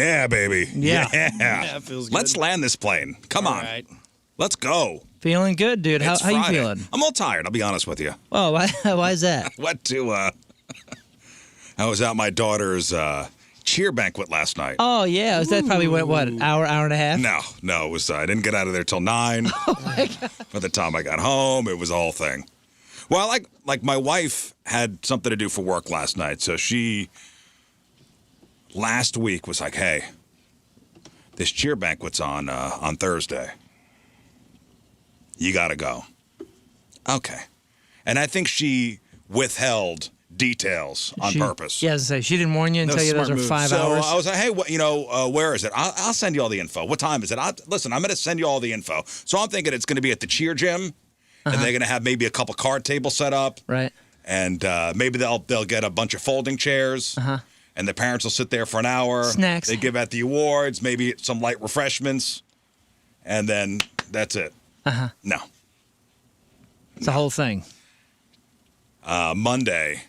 Yeah, baby. Yeah. Yeah, it feels good. Let's land this plane. Come on. Right. Let's go. Feeling good, dude. How It's you Friday. feeling? I'm all tired, I'll be honest with you. Oh, why is that? Went to, I was at my daughter's cheer banquet last night. Oh, yeah. Was that probably what, an hour and a half? No, it was, I didn't get out of there till 9. Oh, my God. By the time I got home, it was a whole thing. Well, like my wife had something to do for work last night, so she last week was like, "Hey, this cheer banquet's on Thursday. You got to go." Okay. And I think she withheld details on purpose. Yeah, I was gonna say, she didn't warn you and No tell you those smart are move. 5 So hours. I was like, hey, where is it? I'll send you all the info. What time is it? Listen, I'm going to send you all the info. So I'm thinking it's going to be at the cheer gym, and they're going to have maybe a couple card tables set up. Right. And maybe they'll get a bunch of folding chairs. And the parents will sit there for an hour. Snacks. They give out the awards, maybe some light refreshments, and then that's it. No. It's the whole thing. Monday,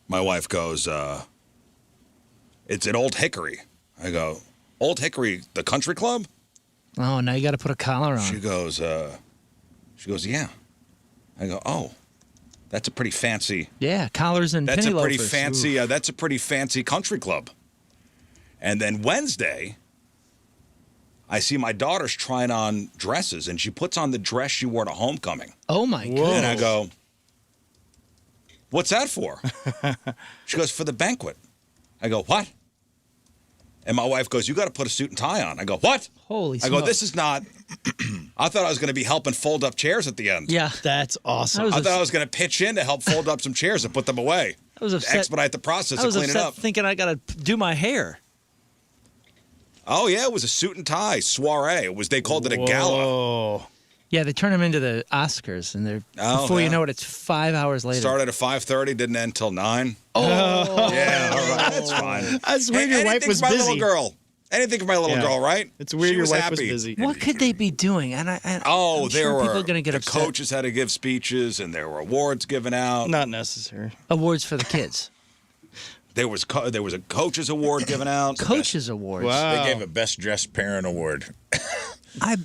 my wife goes, it's at Old Hickory. I go, Old Hickory, the country club? Oh, now you got to put a collar on. She goes, yeah. I go, oh, that's a pretty fancy. Yeah, collars and That's penny a pretty loafers. fancy. That's a pretty fancy country club. And then Wednesday, I see my daughter's trying on dresses, and she puts on the dress she wore to homecoming. Oh, my God. And I go, what's that for? She goes, for the banquet. I go, what? And my wife goes, you got to put a suit and tie on. I go, what? Holy I smokes. go, this is not. I thought I was going to be helping fold up chairs at the end. Yeah. That's awesome. I was I thought I was going to pitch in to help fold up some chairs and put them away. I was upset. Expedite the process I of was cleaning upset up. thinking I got to do my hair. Oh, yeah, it was a suit and tie soiree. They called it a gala. Oh, Yeah, they turn them into the Oscars, and they're before you yeah. know it, it's 5 hours later. Started at 5:30, didn't end till 9. Oh. Yeah, all right, that's fine. That's weird. Your wife Anything was for my busy. little girl. Anything for my little Yeah. girl, right? It's weird She your was wife happy. was busy. What could they be doing? And I'm There sure were people are going to get the upset. coaches had to give speeches, and there were awards given out. Not necessary. Awards for the kids. There was a coaches award given out. Coaches awards. Wow. They gave a best dressed parent award. I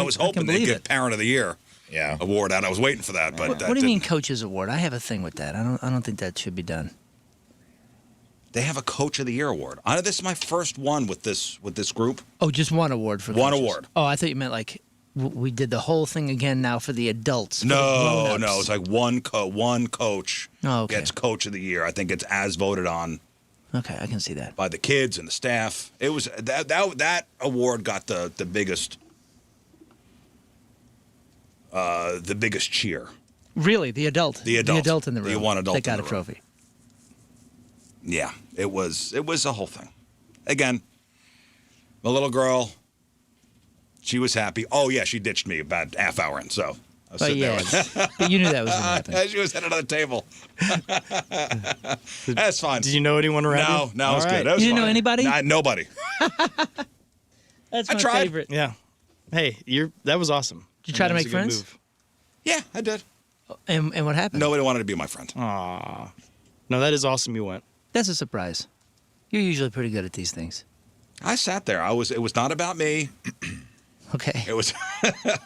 was hoping can they'd believe give it. Parent of the Year Yeah. award out. I was waiting for that, but that What do you mean didn't. coaches award? I have a thing with that. I don't think that should be done. They have a Coach of the Year award. This is my first one with this group. Oh, just one award for the One coaches. award. Oh, I thought you meant like we did the whole thing again now for the adults. for the No, grown-ups. it's like one coach Oh, okay. gets Coach of the Year. I think it's as voted on Okay, I can see that. by the kids and the staff. It was that award got the biggest cheer. Really, the adult. The adult. The adult in the room. The one adult that got in a the room. trophy. Yeah, it was a whole thing. Again, my little girl, she was happy. Oh yeah, she ditched me about half hour in, so I was But sitting yeah, there. but you knew that was going to happen. She was at another table. That's fine. Did you know anyone around you? No, it was All good. right. It was You didn't know fine. anybody? Nobody. That's I my tried. favorite. Yeah. Hey, that was awesome. Did you try to That was make a good friends? move. Yeah, I did. And what happened? Nobody wanted to be my friend. Aw. No, that is awesome you went. That's a surprise. You're usually pretty good at these things. I sat there. It was not about me. Okay. It was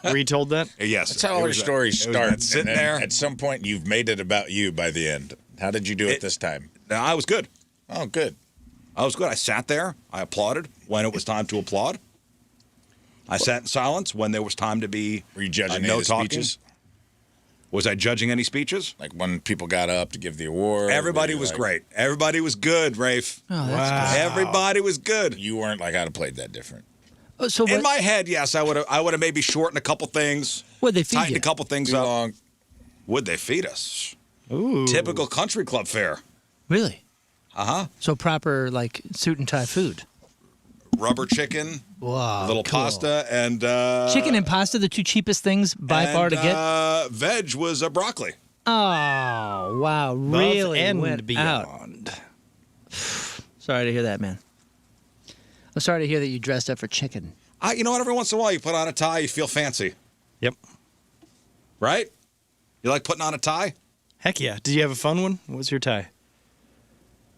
Were you told that? yes. That's how it all your was- stories it was start. Sitting and then there. At some point, you've made it about you by the end. How did you do it this time? I was good. Oh, good. I was good. I sat there. I applauded when it was time to applaud. I sat in silence when there was time to be Were you judging no any of the talking. speeches? Was I judging any speeches? Like when people got up to give the award? Everybody were you was like- great. Everybody was good, Rafe. Oh, that's good. Everybody was good. You weren't like, I'd have played that different. Oh, so In what, my head, yes, I would have maybe shortened a couple things, what'd they feed tightened you? a couple things Too up. long. Would they feed us? Ooh. Typical country club fare. Really? Uh-huh. So proper, like, suit and tie food. Rubber chicken, Wow. little cool. pasta, and Chicken and pasta, the two cheapest things by far to get? Veg was broccoli. Oh, wow. Above Really and went out. beyond. Sorry to hear that, man. I'm sorry to hear that you dressed up for chicken. You know what? Every once in a while, you put on a tie, you feel fancy, Yep. right? You like putting on a tie? Heck yeah. Did you have a fun one? What was your tie?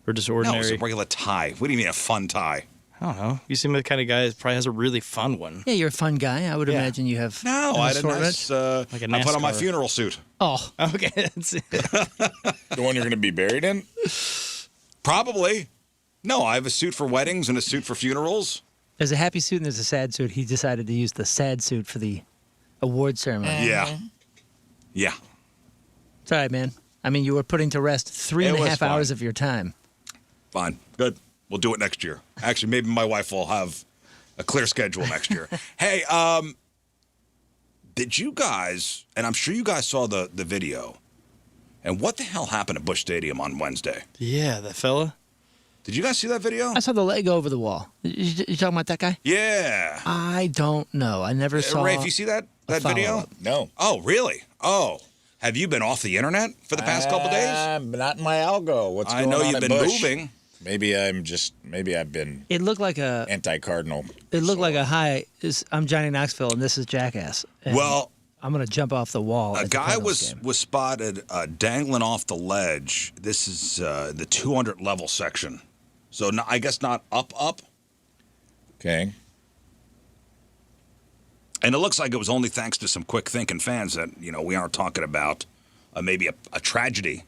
Or just No, it was ordinary? a regular tie. What do you mean a fun tie? I don't know. You seem like the kind of guy that probably has a really fun one. Yeah, you're a fun guy. I would Yeah. imagine you have. No, an I didn't. assortment. Like a I put on my NASCAR. funeral suit. Oh, Okay, that's it. The one you're going to be buried in? Probably. No, I have a suit for weddings and a suit for funerals. there's a happy suit and there's a sad suit. He decided to use the sad suit for the award ceremony. Yeah. Yeah. It's all right, man. I mean, you were putting to rest three and It a was half fun. hours of your time. Fine. Good. We'll do it next year. Actually, maybe my wife will have a clear schedule next year. Hey, did you guys, and I'm sure you guys saw the video, and what the hell happened at Busch Stadium on Wednesday? Yeah, that fella. Did you guys see that video? I saw the leg over the wall. You talking about that guy? Yeah. I don't know. I never saw. Ray, if you see that video? follow-up. No. Oh, really? Oh. Have you been off the internet for the past couple days? Not in my algo. What's I going know on you've at been Busch? moving. Maybe I've been It looked like a. anti-cardinal. It looked like a hi. I'm Johnny Knoxville and this is Jackass. And Well, I'm gonna jump off the wall. a at the guy Cardinals game. was spotted dangling off the ledge. This is the 200 level section. So I guess not up. Okay. And it looks like it was only thanks to some quick thinking fans that, we aren't talking about maybe a tragedy.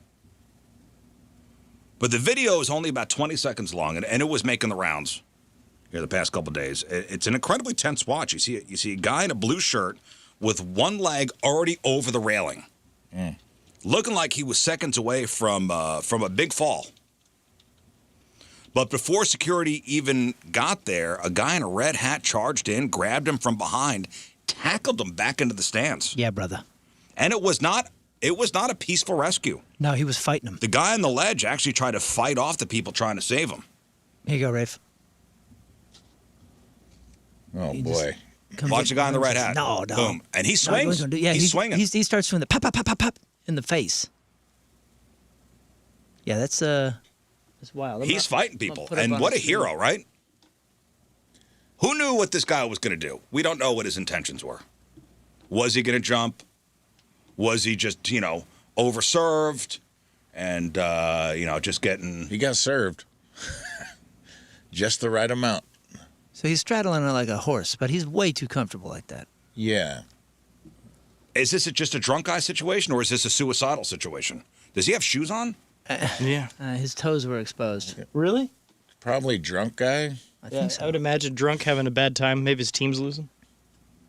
But the video is only about 20 seconds long, and it was making the rounds here the past couple of days. It's an incredibly tense watch. You see a guy in a blue shirt with one leg already over the railing, looking like he was seconds away from a big fall. But before security even got there, a guy in a red hat charged in, grabbed him from behind, tackled him back into the stands. Yeah, brother. And it was not a peaceful rescue. No, he was fighting him. The guy on the ledge actually tried to fight off the people trying to save him. Here you go, Rafe. Oh He boy. Watch the guy in the red hat. No. Boom. And he No, swings. yeah, he's swinging. He starts doing the pop, pop, pop, pop, pop in the face. Yeah, that's wild. He's fighting people. put up And on what a the screen. hero, right? Who knew what this guy was going to do? We don't know what his intentions were. Was he going to jump? Was he just, overserved and, just getting... He got served. Just the right amount. So he's straddling it like a horse, but he's way too comfortable like that. Yeah. Is this just a drunk guy situation or is this a suicidal situation? Does he have shoes on? Yeah. His toes were exposed. Really? Probably drunk guy. I think so. I would imagine drunk having a bad time. Maybe his team's losing.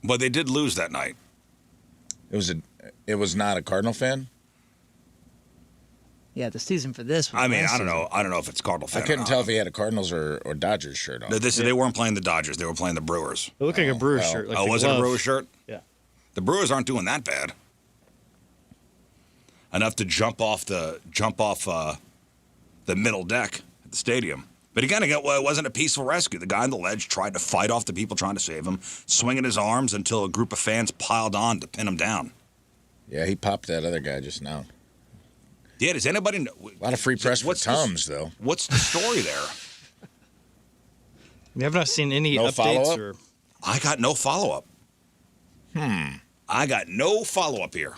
But they did lose that night. It was not a Cardinal fan. Yeah, the season for this was I mean, last I don't season. know. I don't know if it's Cardinal fan. I couldn't tell if he had a Cardinals or Dodgers shirt on. They weren't playing the Dodgers. They were playing the Brewers. It looked like a Brewer well. shirt. Like Oh, the was it a glove. Brewers shirt? Yeah. The Brewers aren't doing that bad. Enough to jump off the middle deck at the stadium. But again, it wasn't a peaceful rescue. The guy on the ledge tried to fight off the people trying to save him, swinging his arms until a group of fans piled on to pin him down. Yeah, he popped that other guy just now. Yeah, does anybody know? A lot of free press for Tums, though. What's the story there? We have not seen any No updates follow-up? or. I got no follow-up. I got no follow-up here.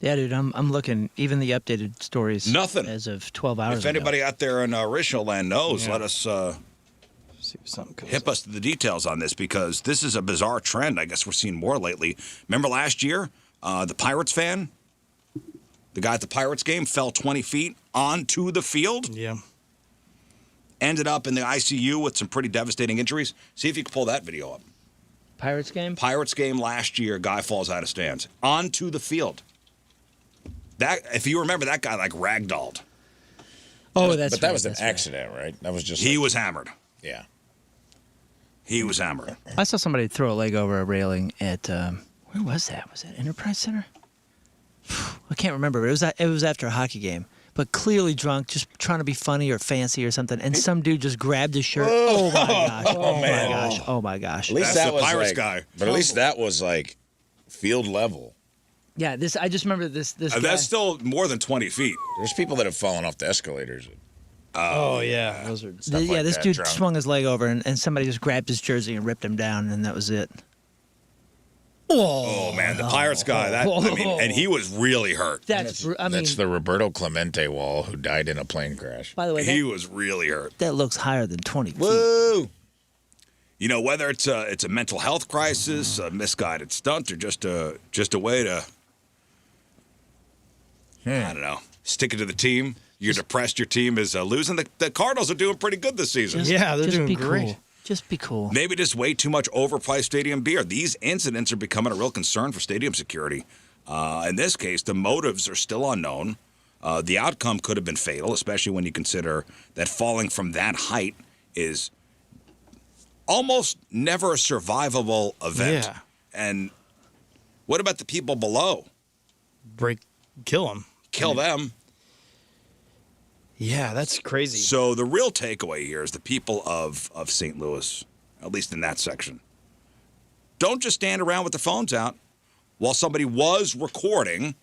Yeah, dude, I'm looking. Even the updated stories. Nothing. As of 12 hours If ago. anybody out there in Original Land knows, Yeah. let us See if something comes hip us to the details on this because this is a bizarre trend. I guess we're seeing more lately. Remember last year, the Pirates fan, the guy at the Pirates game, fell 20 feet onto the field, Yeah. ended up in the ICU with some pretty devastating injuries. See if you can pull that video up. Pirates game? Pirates game last year, guy falls out of stands onto the field. That, if you remember, that guy like ragdolled. Oh, that's But that right, was an that's right. accident, right? That was just. He was hammered. Yeah. He was hammered. I saw somebody throw a leg over a railing at where was that? Was that Enterprise Center? I can't remember. It was after a hockey game, but clearly drunk, just trying to be funny or fancy or something. And some dude just grabbed his shirt. Oh my gosh! Oh my gosh! Oh my gosh! At least That's that the was Pirates like, guy. But at least that was like field level. Yeah, this. I just remember this. This guy. That's still more than 20 feet. There's people that have fallen off the escalators. Oh, yeah. Those are. Stuff yeah, like this that, dude drunk. swung his leg over, and somebody just grabbed his jersey and ripped him down, and that was it. Oh man, the Pirates guy. And he was really hurt. That's the Roberto Clemente wall who died in a plane crash. by the way, He was really hurt. that looks higher than 20 feet. Woo! You know, whether it's a mental health crisis, a misguided stunt, or just a way to, I don't know, stick it to the team. You're depressed. Your team is losing. The Cardinals are doing pretty good this season. Yeah, they're doing be great. Cool. Just be cool. Maybe just way too much overpriced stadium beer. These incidents are becoming a real concern for stadium security. In this case, the motives are still unknown. The outcome could have been fatal, especially when you consider that falling from that height is almost never a survivable event. Yeah. And what about the people below? Kill them. Kill them. Yeah, that's crazy. So the real takeaway here is the people of St. Louis, at least in that section, don't just stand around with their phones out. While somebody was recording,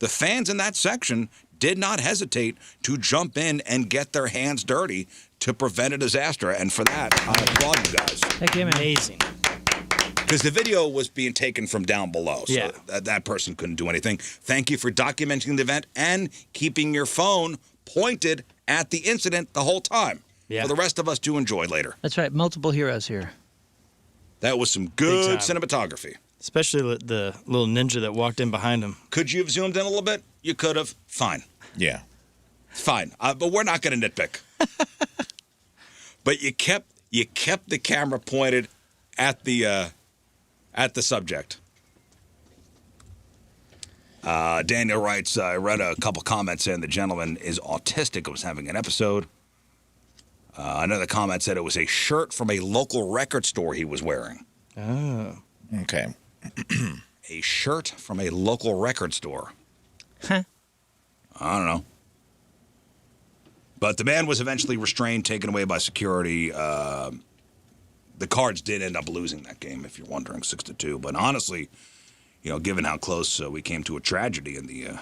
the fans in that section did not hesitate to jump in and get their hands dirty to prevent a disaster. And for that, I applaud you guys. Heck yeah, man. Amazing. Because the video was being taken from down below, so Yeah. that person couldn't do anything. Thank you for documenting the event and keeping your phone pointed at the incident the whole time. Yeah. For the rest of us to enjoy later. That's right. Multiple heroes here. That was some good time. cinematography. Especially the little ninja that walked in behind him. Could you have zoomed in a little bit? You could have. Fine. Yeah. Fine. But we're not going to nitpick. But you kept the camera pointed at the subject. Daniel writes, I read a couple comments saying the gentleman is autistic and was having an episode. Another comment said it was a shirt from a local record store he was wearing. Oh. Okay. A shirt from a local record store. Huh. I don't know. But the man was eventually restrained, taken away by security. The Cards did end up losing that game, if you're wondering, 6-2. But honestly, you know, given how close we came to a tragedy in the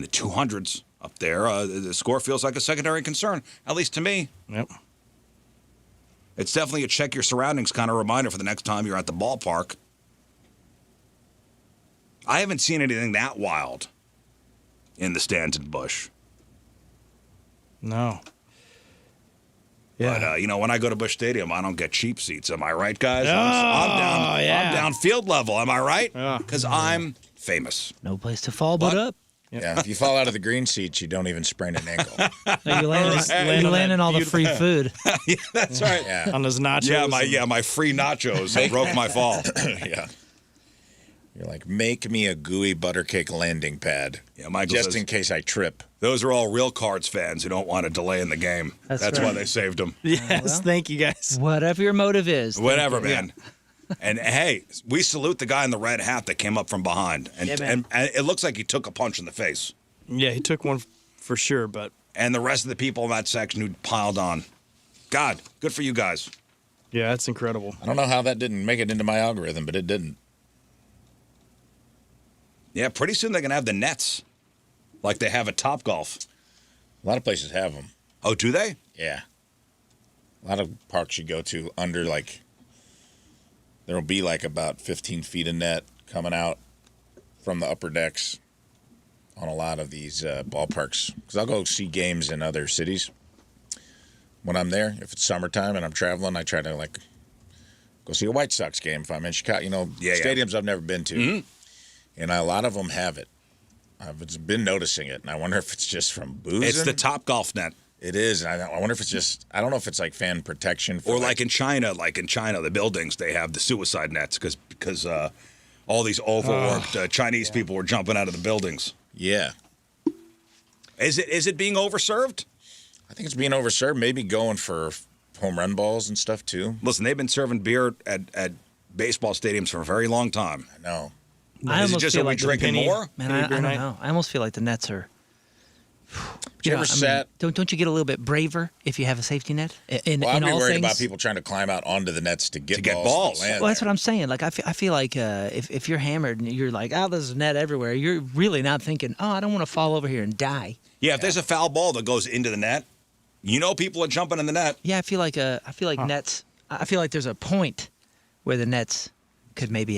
200s up there, the score feels like a secondary concern, at least to me. Yep. It's definitely a check your surroundings kind of reminder for the next time you're at the ballpark. I haven't seen anything that wild in the Stanton Bush. No. Yeah. But, you know, when I go to Busch Stadium, I don't get cheap seats. Am I right, guys? Oh, I'm yeah. down field level. Am I right? Yeah. Because I'm famous. No place to fall but What? up. Yeah. If you fall out of the green seats, you don't even sprain an ankle. No, you land in all the free food. Yeah, that's right. Yeah. On those nachos. My free nachos broke my fall. Yeah. You're like, make me a gooey butter cake landing pad. Yeah, Michael just says, in case I trip. those are all real Cards fans who don't want a delay in the game. That's why right. they saved them. Yes, well. thank you guys. Whatever your motive is. Whatever, man. And hey, we salute the guy in the red hat that came up from behind. And, Yeah, man. and it looks like he took a punch in the face. Yeah, he took one for sure, but And the rest of the people in that section who piled on. God, good for you guys. yeah, that's incredible. I don't know how that didn't make it into my algorithm, but it didn't. Yeah, pretty soon they're going to have the nets like they have at Topgolf. A lot of places have them. Oh, do they? Yeah. A lot of parks you go to under, like, there'll be, like, about 15 feet of net coming out from the upper decks on a lot of these ballparks. Because I'll go see games in other cities. When I'm there, if it's summertime and I'm traveling, I try to, like, go see a White Sox game if I'm in Chicago. You know, stadiums I've never been to. Mm-hmm. And a lot of them have it. I've been noticing it, and I wonder if it's just from boozing. It's the Topgolf net. It is, and I wonder if it's just, I don't know if it's like fan protection. For Or like in China, the buildings, they have the suicide nets because all these overworked Chinese people were jumping out of the buildings. Yeah. Is it being overserved? I think it's being overserved, maybe going for home run balls and stuff too. Listen, they've been serving beer at baseball stadiums for a very long time. I know. I Is it almost just feel are we like drinking more? Man, I don't know. I almost feel like the nets are. You ever sat? Don't you get a little bit braver if you have a safety net? In Well, I'd be all worried things? about people trying to climb out onto the nets to get get balls. balls. To land Well, that's there. what I'm saying. Like I feel like if you're hammered and you're like, oh, there's a net everywhere, you're really not thinking, oh, I don't want to fall over here and die. Yeah, if there's a foul ball that goes into the net, you know people are jumping in the net. Yeah, I feel like nets. I feel like there's a point where the nets could maybe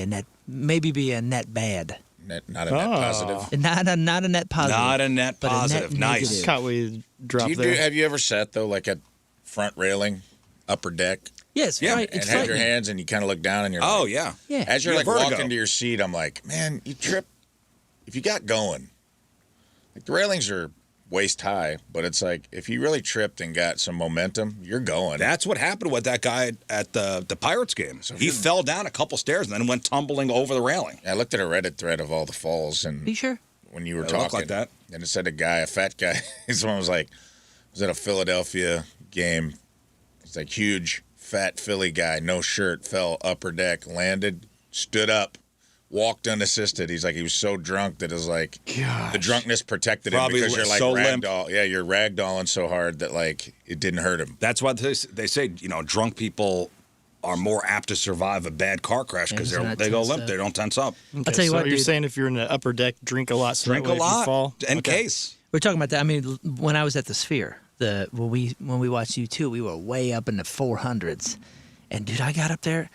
be a net bad. Not a net positive. Not a net positive. Not a net but positive. A net Nice. negative. Caught we dropped there. Have you ever sat though, like at front railing, upper deck, Yes, Yeah, right. and It's had your frightening. hands and you kind of look down and you're Oh, like, yeah. Yeah. as you're You like have vertigo. walking to your seat, I'm like, man, you trip. If you got going, like the railings are waist high, but it's like if you really tripped and got some momentum, you're going. That's what happened with that guy at the Pirates game. So He fell down a couple stairs and then went tumbling over the railing. I looked at a Reddit thread of all the falls, and Are you sure? when you were It talking looked like that. and it said a fat guy, someone was like, was at a Philadelphia game. It's like huge, fat Philly guy, no shirt, fell upper deck, landed, stood up, walked unassisted. He's like, he was so drunk that it was like the drunkenness protected him Probably because you're like so limp. ragdoll. Yeah, you're ragdolling so hard that like it didn't hurt him. That's why they say, drunk people are more apt to survive a bad car crash because Yeah, 'cause they're they not go tensed limp. up. They don't tense up. Okay, I'll tell you so what, you're dude. saying if you're in the upper deck, drink a lot. So Drink that a way if you lot fall. in Okay. case. We're talking about that. I mean, when I was at the Sphere, when we watched U2, we were way up in the 400s, and dude, I got up there,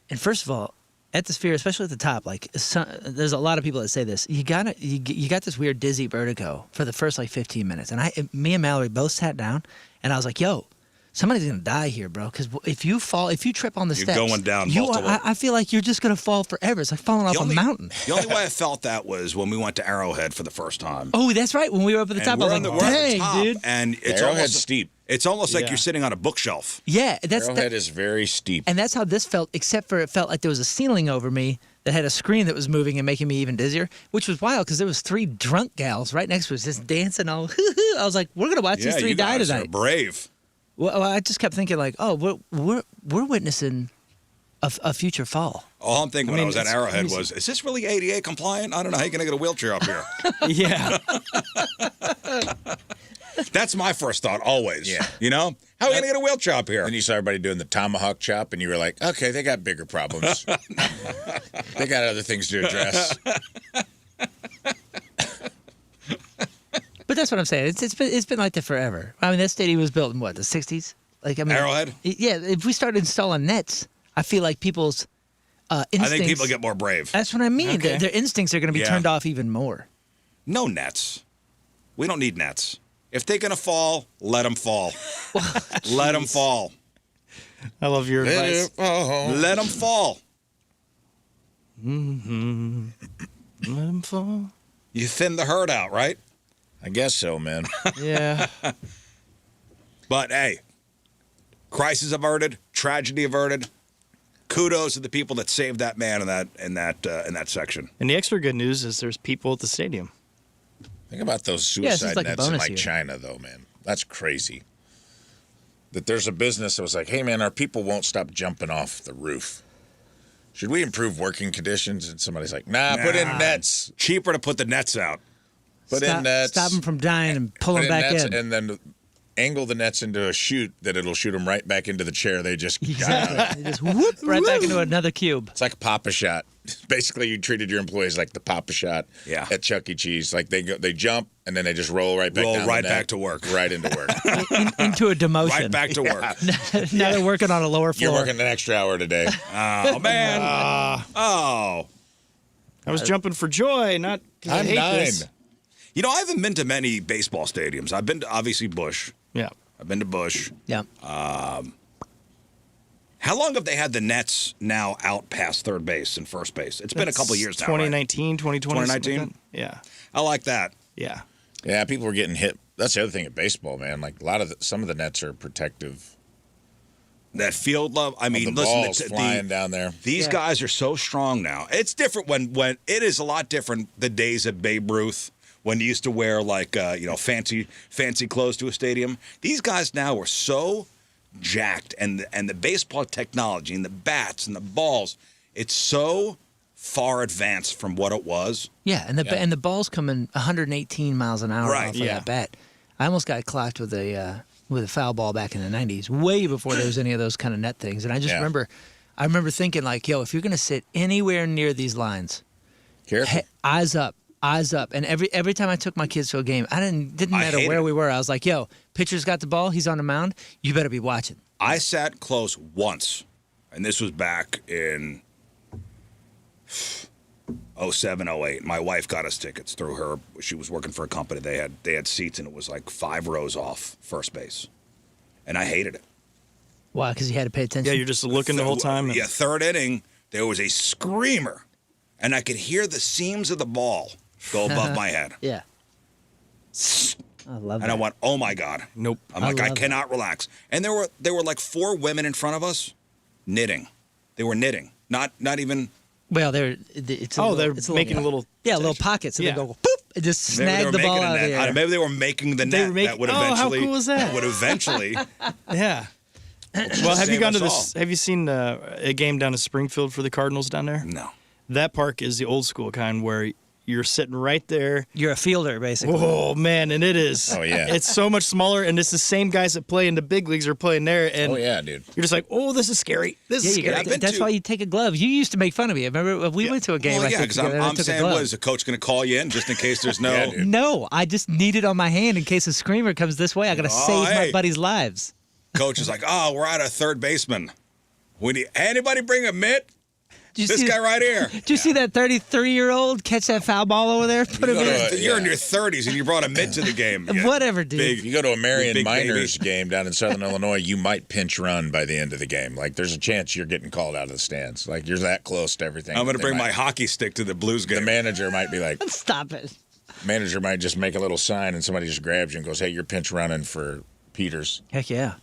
and first of all, at the Sphere, especially at the top, like there's a lot of people that say this. You got this weird dizzy vertigo for the first like 15 minutes, and me and Mallory both sat down, and I was like, "Yo, somebody's gonna die here, bro. Because if you trip on the You're steps, going down you multiple- I feel like you're just gonna fall forever. It's like falling off a mountain." The only way I felt that was when we went to Arrowhead for the first time. Oh, that's right. When we were up at the top, I was like, we're on the "Dang, top, dude." and it's Arrowhead's almost steep. It's almost like Yeah. you're sitting on a bookshelf. Yeah, that's Arrowhead is very steep. and that's how this felt. Except for it felt like there was a ceiling over me that had a screen that was moving and making me even dizzier, which was wild because there was 3 drunk gals right next to us just dancing all. I was like, "We're gonna watch these 3 you die guys are tonight." brave. Well, I just kept thinking like, "Oh, we're witnessing a future fall." All I'm thinking when I mean, was at it's Arrowhead crazy. was, is this really ADA compliant? I don't know how you're going to get a wheelchair up here. Yeah. That's my first thought always. Yeah. You know? How are we going to get a wheelchair up here? Then you saw everybody doing the tomahawk chop, and you were like, okay, they got bigger problems. They got other things to address. But that's what I'm saying. It's been like that forever. I mean, that stadium was built in what, the 60s? Like, I mean, Arrowhead? Yeah, if we started installing nets, I feel like people's instincts. I think people get more brave. That's what I mean. Okay. Their instincts are going to be Yeah. turned off even more. No nets. We don't need nets. If they're going to fall, let them fall. Let them fall. I love your advice. Let them fall. Let him fall. You thin the herd out, right? I guess so, man. Yeah. But hey, crisis averted, tragedy averted. Kudos to the people that saved that man in that section. And the extra good news is there's people at the stadium. Think about those Yeah, it's suicide just like a nets in bonus like here. China, though, man. That's crazy. That there's a business that was like, hey, man, our people won't stop jumping off the roof. Should we improve working conditions? And somebody's like, nah, put in nets. Cheaper to put the nets out. Put in nets. Stop them from dying and pull Put them back nets in. and then angle the nets into a chute that it'll shoot them right back into the chair they just got out of. Exactly. They just whoop right back into another cube. It's like a Papa Shot. Basically, you treated your employees like the Papa Shot Yeah. at Chuck E. Cheese. Like they jump and then they just roll right back Roll down right the back net, to work. Right into work. Into a demotion. Right back to work. Now they're working on a lower You're floor. working an extra hour today. Oh, man. Oh. I was jumping for joy, not 'cause I I'm hate 9. this. You know, I haven't been to many baseball stadiums. I've been to, obviously, Busch. Yeah. I've been to Busch. Yeah. How long have they had the nets now out past third base and first base? It's been a couple years now, right? 2019, 2020. 2019? something like that. I like that. Yeah. Yeah, people were getting hit. That's the other thing at baseball, man. Like some of the nets are protective. That field love. I mean, The listen, balls flying down there. these Yeah. guys are so strong now. It's different when it is a lot different the days of Babe Ruth when you used to wear like fancy clothes to a stadium. These guys now are so jacked, and the baseball technology and the bats and the balls, it's so far advanced from what it was. Yeah, and the ball's coming 118 miles an hour Right, off of yeah. that bat. I almost got clocked with a foul ball back in the 90s, way before there was any of those kind of net things. And I just Yeah. remember thinking like, yo, if you're gonna sit anywhere near these lines, Careful. eyes up. And every time I took my kids to a game, didn't I matter hate where it. we were. I was like, yo, pitcher's got the ball, he's on the mound, you better be watching. I sat close once, and this was back in 07, 08. My wife got us tickets through her. She was working for a company. They had seats, and it was like 5 rows off first base. And I hated it. Why? Because you had to pay attention? Yeah, you're just looking the whole time. Yeah, third inning, there was a screamer, and I could hear the seams of the ball go above my head. Yeah. I love And that. I went, oh, my God. Nope. I'm like, I love cannot relax. And there were like 4 women in front of us knitting. They were knitting. Not even... Well, they're making little little pockets, and Yeah. they go boop and just maybe they snag were the making ball a out of net. the air. Maybe they were making the net making- that would Oh, how eventually... cool is that? Would eventually... Yeah. Well, have you Save gone to us this? Have you seen a game down in Springfield for the Cardinals down there? No. That park is the old school kind where you're sitting right there. You're a fielder, basically. Oh man, and it is. Oh, yeah. It's so much smaller, and it's the same guys that play in the big leagues are playing there. And Oh yeah, dude. you're just like, oh, this is scary. This is Yeah, scary. I've been that's to- why you take a glove. You used to make fun of me. Remember, we went to a game. Well, I yeah, think, because together, and I I'm took a saying, glove. what, is the coach going to call you in just in case there's no... Yeah, dude. No, I just need it on my hand in case a screamer comes this way. I got to save my hey. buddies' lives. Coach is like, oh, we're out of third baseman. We need anybody bring a mitt? Did you This see, guy right here. Did you see that 33-year-old catch that foul ball over there? Put him go in. to You're in your 30s and you brought a mitt to the game. Yeah. Whatever, dude. If you go to a Marion Big Miners baby. game down in Southern Illinois, you might pinch run by the end of the game. Like, there's a chance you're getting called out of the stands. Like, you're that close to everything. I'm going to They bring my might- hockey stick to the Blues The game. manager might be like, Stop it. manager might just make a little sign and somebody just grabs you and goes, hey, you're pinch running for Peters. Heck yeah.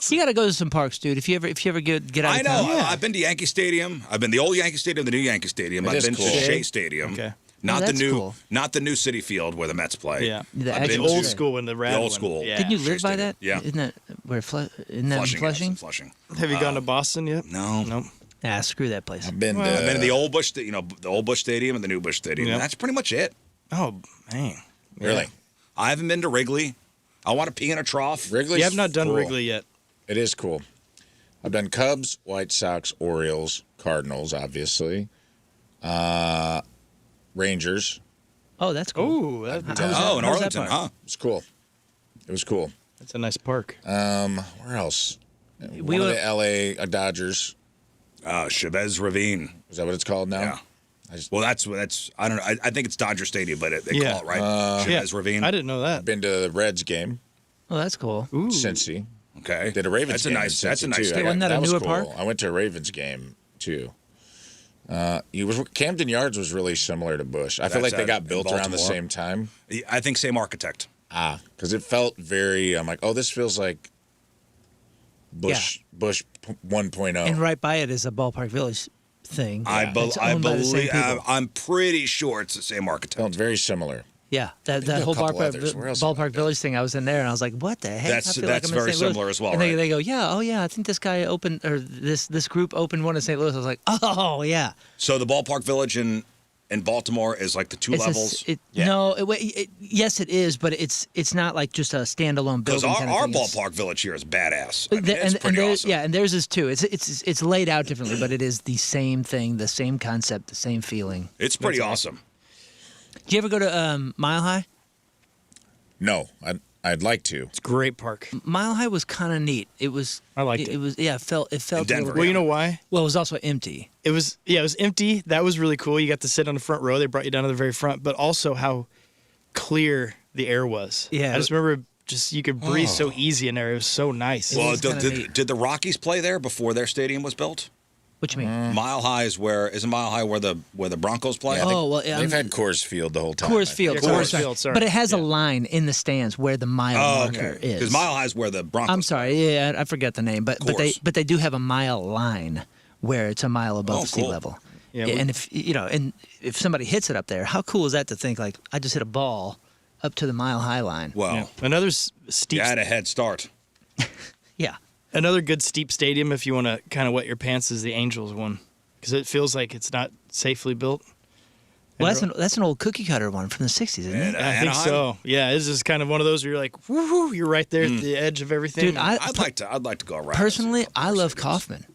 You got to go to some parks, dude. If you ever get out I of know. town. I've been to Yankee Stadium. I've been to the old Yankee Stadium, the new Yankee Stadium. It I've is been cool. to Shea Stadium. Okay. Not Oh, the that's new, cool. not the new City Field where the Mets play. Yeah. The I've The been actual- old to school and the rad old one. school. Yeah. Didn't you Shea live by Stadium. that? Yeah. Isn't that where isn't that Flushing. in Flushing? Yes, Flushing. Have you gone to Boston yet? No. Nope. Ah, screw that place. I've been to, I've been to the old Bush, the old Bush Stadium and the new Bush Stadium. Yeah. That's pretty much it. Oh man. really? I haven't been to Wrigley. I want to pee in a trough. Wrigley's You have not done cool. Wrigley yet. It is cool. I've done Cubs, White Sox, Orioles, Cardinals, obviously. Rangers. Oh, that's cool. Oh, that, How was Oh, in that- how was that Arlington, part? huh? It was cool. It was cool. that's a nice park. Where else? We One of were- the L.A. Dodgers. Chavez Ravine. Is that what it's called now? Yeah. I just Well, that's I don't know. I think it's Dodger Stadium, but they Yeah. call it right. Chavez Ravine. I didn't know that. been to the Reds game, Oh, that's cool. Ooh. Cincy. Okay. Did a Ravens That's a game. nice. in That's a Cincy, nice. too. stadium. Wasn't that a was newer cool. park? I went to a Ravens game too. Camden Yards was really similar to Bush. I feel That's like they at- got in built around the Baltimore. same time. I think same architect. Because it felt very. I'm like, oh, this feels like Bush 1.0. And right by it is a Ballpark Village thing. I It's owned by the same believe. people. I'm pretty sure it's the same architect. felt very similar. Yeah, that a whole couple Ballpark, others. Where else have I Ballpark Village thing. I was in there and I was like, "What the heck?" That's- I feel that's like I'm in very St. Louis. similar as well, And right? they go, "Yeah, oh yeah, I think this guy opened or this group opened one in St. Louis." I was like, "Oh yeah." So the Ballpark Village in Baltimore is like the two It's a s- levels. Yeah. No, yes, it is, but it's not like just a standalone Because building. our, kind of our thing. It's- Ballpark Village here is badass. I mean, The- it's pretty theirs- awesome. Yeah, and theirs is too. It's laid out differently, but it is the same thing, the same concept, the same feeling. It's pretty awesome. Did you ever go to Mile High? No, I'd like to. It's a great park. Mile High was kind of neat. It was. I liked it. It was. Yeah, it felt. It felt. a Denver, little Well, bit- you know why? Well, it was also empty. It was empty. That was really cool. You got to sit on the front row. They brought you down to the very front, but also how clear the air was. Yeah. I just remember you could breathe so easy in there. It was so nice. Well, was kinda did, neat. did the Rockies play there before their stadium was built? What you mean? Mile High isn't Mile High where the Broncos play? Yeah, Oh well, yeah, They've had Coors Field the whole time. Coors Field. Yeah, sorry, Coors sorry. Field, sorry. But it has a Yeah. line in the stands where the mile Oh, marker okay. is. Because Mile High is where the Broncos. I'm sorry. Yeah, I forget the name, but Coors. they do have a mile line where it's a mile above Oh, sea cool. level. Yeah, Yeah, we- and if somebody hits it up there, how cool is that to think like I just hit a ball up to the mile high line? Well, Yeah. Another steep. you had a head start. Yeah. Another good steep stadium if you want to kind of wet your pants is the Angels one, because it feels like it's not safely built. Well, that's an old cookie cutter one from the '60s, isn't And, it? I think Anaheim? so. Yeah, it's just kind of one of those where you're like, woo, you're right there at the edge of everything. Dude, I'd like to go around. Personally, I love Kaufman.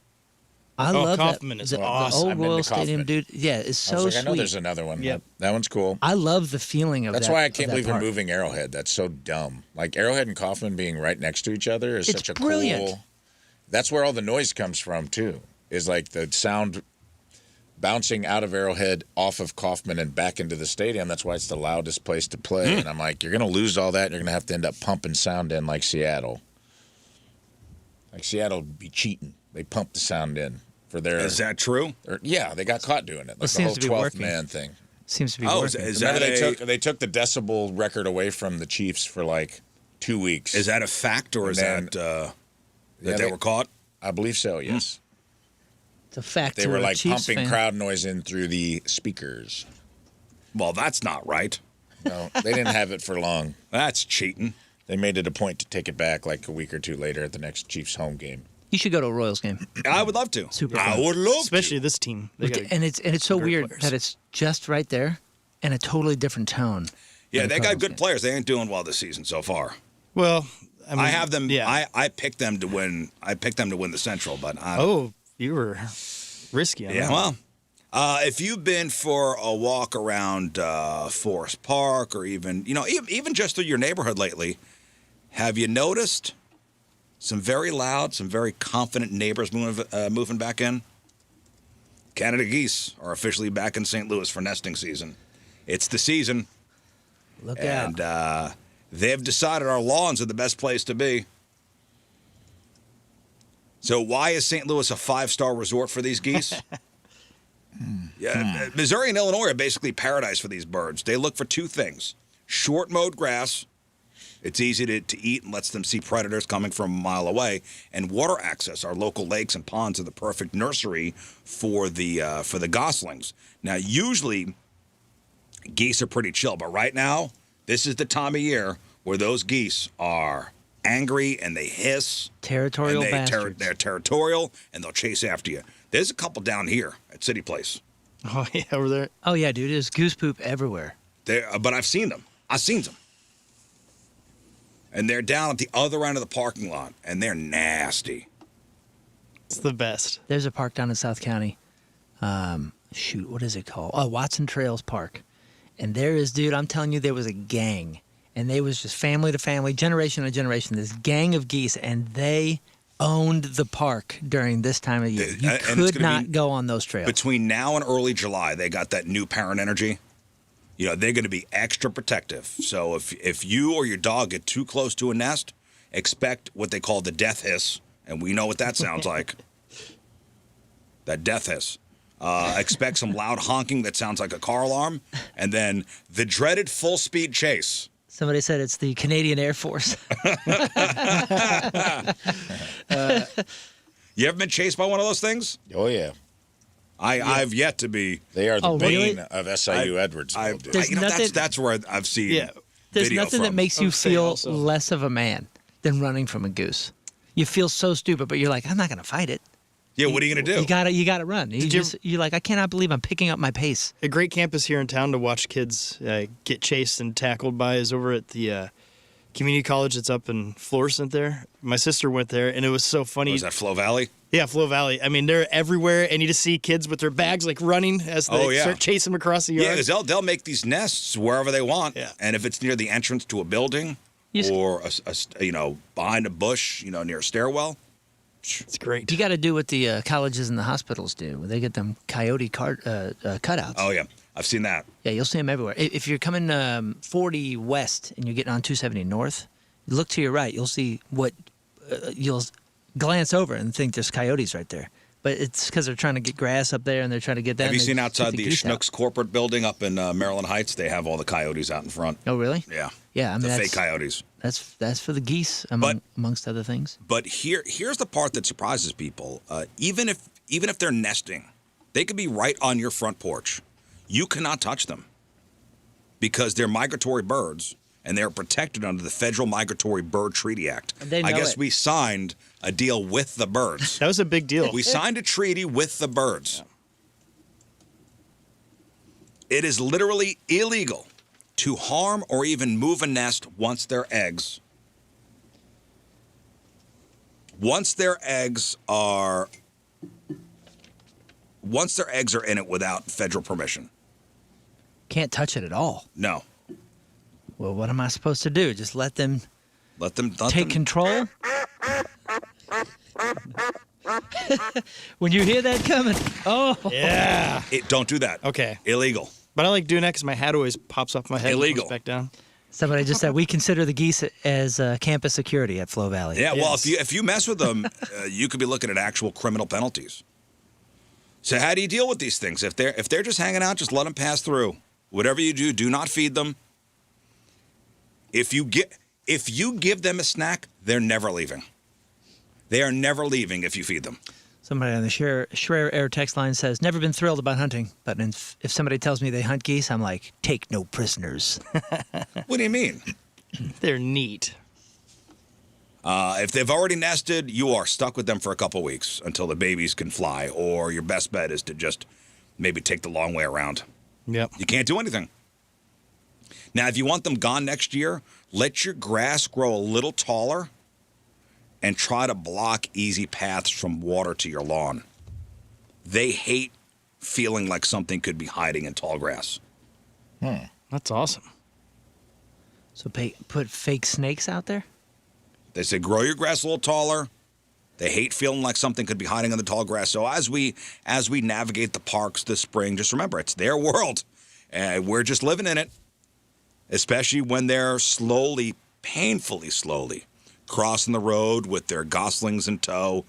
I love Kaufman that. is the, awesome. The old I've been to Royal Stadium, Kaufman. dude. Yeah, it's I was so like, I know sweet. there's another one. Yep. That one's cool. I love the feeling of That's that. why I of can't that believe park. we're moving Arrowhead. That's so dumb. Like Arrowhead and Kaufman being right next to each other is It's such a brilliant. cool. That's where all the noise comes from too. Is like the sound. bouncing out of Arrowhead, off of Kaufman, and back into the stadium. That's why it's the loudest place to play. And I'm like, you're going to lose all that, and you're going to have to end up pumping sound in like Seattle. Like Seattle would be cheating. They pump the sound in for their... Is that true? Yeah, they got caught doing it. Like It the whole seems to be 12th working. man thing. Seems to be Oh, working. is Remember that they took the decibel record away from the Chiefs for like 2 weeks. Is that a fact, or is then- that they were caught? I believe so, yes. It's a fact. They to were a like Chiefs pumping fan. crowd noise in through the speakers. Well, that's not right. No, they didn't have it for long. That's cheating. They made it a point to take it back like a week or two later at the next Chiefs home game. You should go to a Royals game. I would love to. Super I fun. would love Especially this team. They got And it's so great weird players. that it's just right there and a totally different tone. Yeah, than they the got Cardinals good game. players. They ain't doing well this season so far. well, I mean, I have them. Yeah. I picked them to win. I picked them to win the Central, but You were risky on yeah. that. Well, if you've been for a walk around Forest Park, or even even just through your neighborhood lately, have you noticed some very loud, some very confident neighbors moving back in? Canada geese are officially back in St. Louis for nesting season. It's the season, Look and out. they've decided our lawns are the best place to be. So why is St. Louis a 5-star resort for these geese? Yeah, Missouri and Illinois are basically paradise for these birds. They look for two things: short mowed grass. It's easy to eat and lets them see predators coming from a mile away. And water access. Our local lakes and ponds are the perfect nursery for the goslings. Now, usually, geese are pretty chill, but right now, this is the time of year where those geese are angry and they hiss. Territorial and bastards. they're territorial, and they'll chase after you. There's a couple down here at City Place. Oh, yeah, over there. Oh, yeah, dude. There's goose poop everywhere. But I've seen them. I've seen them. And they're down at the other end of the parking lot, and they're nasty. It's the best. There's a park down in South County. What is it called? Oh, Watson Trails Park. And there is, dude, I'm telling you, there was a gang. And they was just family to family, generation to generation, this gang of geese. And they owned the park during this time of year. You And it's could gonna not be go on those trails. Between now and early July, they got that new parent energy. They're going to be extra protective. So if you or your dog get too close to a nest, expect what they call the death hiss. And we know what that sounds like. That death hiss. Expect some loud honking that sounds like a car alarm. And then the dreaded full-speed chase. Somebody said it's the Canadian Air Force. You ever been chased by one of those things? Oh, yeah. I've yet to be. They are the Oh, bane really? of SIU Edwardsville, dude. There's nothing- That's where I've seen Yeah. There's video nothing from. that makes you I'm saying feel also. less of a man than running from a goose. You feel so stupid, but you're like, I'm not going to fight it. Yeah, what are you going to do? You gotta run. You're like, I cannot believe I'm picking up my pace. A great campus here in town to watch kids get chased and tackled by is over at the community college that's up in Florissant there. My sister went there, and it was so funny. Was that Flow Valley? Yeah, Flow Valley. I mean, they're everywhere, and you just see kids with their bags like running as they Oh, yeah. start chasing them across the Yeah, yard. because they'll make these nests wherever they want. Yeah. And if it's near the entrance to a building You- or behind a bush, near a stairwell. It's great. You got to do what the colleges and the hospitals do, where they get them coyote cutouts. Oh yeah, I've seen that. Yeah, you'll see them everywhere. If you're coming 40 west and you're getting on 270 north, look to your right. You'll see what you'll glance over and think there's coyotes right there. But it's because they're trying to get grass up there and they're trying to get that. Have you and they seen kick outside the goose out. Schnucks corporate building up in Maryland Heights? They have all the coyotes out in front. Oh, really? Yeah. Yeah, I mean, The that's fake coyotes. That's for the geese, amongst other things. But here's the part that surprises people. Even if they're nesting, they could be right on your front porch. You cannot touch them because they're migratory birds and they're protected under the Federal Migratory Bird Treaty Act. And they I know guess it. we signed a deal with the birds. That was a big deal. We signed a treaty with the birds. It is literally illegal to harm or even move a nest once their eggs are in it without federal permission. Can't touch it at all. No. Well, what am I supposed to do? Just let them Let them take control? When you hear that coming, oh. Yeah. Don't do that. Okay. Illegal. But I like doing that because my hat always pops off my head Illegal. and comes back down. Somebody just said we consider the Geese as campus security at Flow Valley. Yeah, well, Yes. if you mess with them, you could be looking at actual criminal penalties. So how do you deal with these things? If they're just hanging out, just let them pass through. Whatever you do, do not feed them. If you give them a snack, they're never leaving. They are never leaving if you feed them. Somebody on the Schreier Air text line says, never been thrilled about hunting, but if somebody tells me they hunt geese, I'm like, take no prisoners. What do you mean? They're neat. If they've already nested, you are stuck with them for a couple weeks until the babies can fly, or your best bet is to just maybe take the long way around. Yep. You can't do anything. Now, if you want them gone next year, let your grass grow a little taller and try to block easy paths from water to your lawn. They hate feeling like something could be hiding in tall grass. That's awesome. So put fake snakes out there? They say grow your grass a little taller. They hate feeling like something could be hiding in the tall grass. So as we navigate the parks this spring, just remember it's their world, and we're just living in it. Especially when they're painfully slowly, crossing the road with their goslings in tow.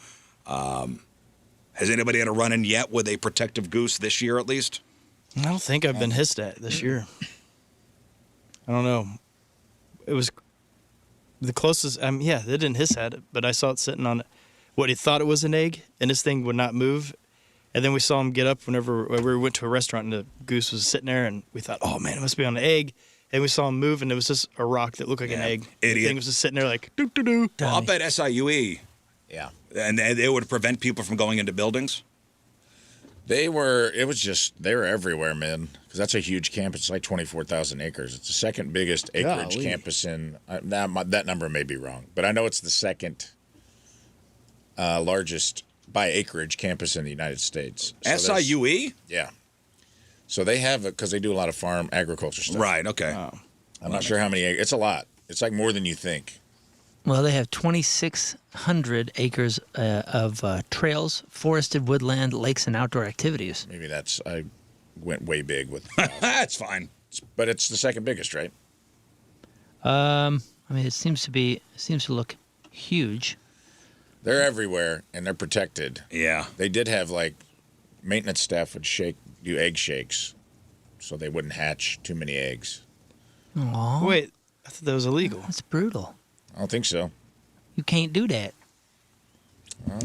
Has anybody had a run-in yet with a protective goose this year, at least? I don't think I've been hissed at this year. I don't know. It was the closest. Yeah, they didn't hiss at it, but I saw it sitting on what he thought it was an egg, and this thing would not move. And then we saw him get up whenever we went to a restaurant, and the goose was sitting there, and we thought, oh, man, it must be on an egg. And we saw him move, and it was just a rock that looked like an egg. Idiot. The thing was just sitting there like, doo-doo-doo. Well, up at SIUE, Yeah. and they would prevent people from going into buildings. They were everywhere, man. Because that's a huge campus. It's like 24,000 acres. It's the second biggest acreage Golly. campus in. That number may be wrong, but I know it's the second largest by acreage campus in the United States. So SIUE? yeah. So they have it because they do a lot of farm agriculture stuff. Right, okay. I'm not sure how many acres. It's a lot. It's like more than you think. Well, they have 2,600 acres of trails, forested woodland, lakes, and outdoor activities. Maybe I went way big with. That's fine. But it's the second biggest, right? I mean, it seems to look huge. They're everywhere and they're protected. Yeah. They did have like maintenance staff would do egg shakes, so they wouldn't hatch too many eggs. Aw, Wait, I thought that was illegal. that's brutal. I don't think so. You can't do that.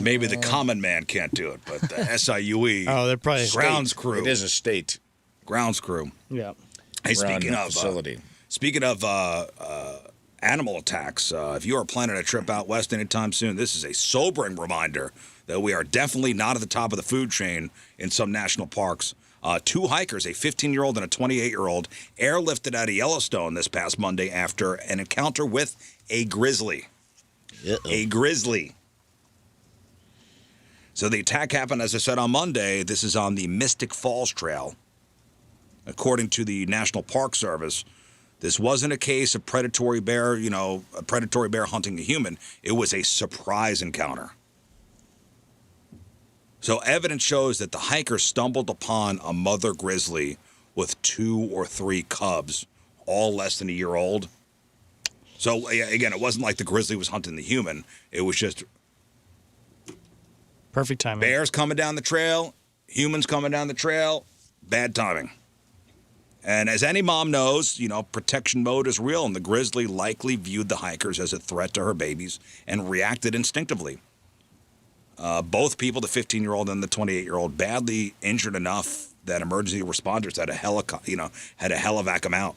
Maybe the common man can't do it, but the SIUE Oh, they're probably grounds crew. It is a state Grounds crew. Yeah. Hey, ground speaking of facility. Animal attacks, if you are planning a trip out west anytime soon, this is a sobering reminder that we are definitely not at the top of the food chain in some national parks. Two hikers, a 15-year-old and a 28-year-old, airlifted out of Yellowstone this past Monday after an encounter with a grizzly. A grizzly. So the attack happened, as I said, on Monday. This is on the Mystic Falls Trail. According to the National Park Service, this wasn't a case of predatory bear hunting a human. It was a surprise encounter. So evidence shows that the hikers stumbled upon a mother grizzly with 2 or 3 cubs, all less than a year old. So again, it wasn't like the grizzly was hunting the human. It was just Perfect timing. bears coming down the trail, humans coming down the trail, bad timing. And as any mom knows, protection mode is real, and the grizzly likely viewed the hikers as a threat to her babies and reacted instinctively. Both people, the 15-year-old and the 28-year-old, badly injured enough that emergency responders had to helivac them out.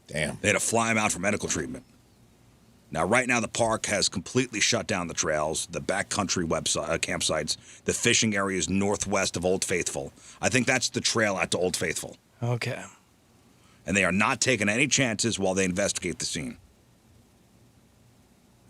Damn. They had to fly them out for medical treatment. Now, right now, the park has completely shut down the trails, the backcountry campsites, the fishing areas northwest of Old Faithful. I think that's the trail out to Old Faithful. Okay. And they are not taking any chances while they investigate the scene.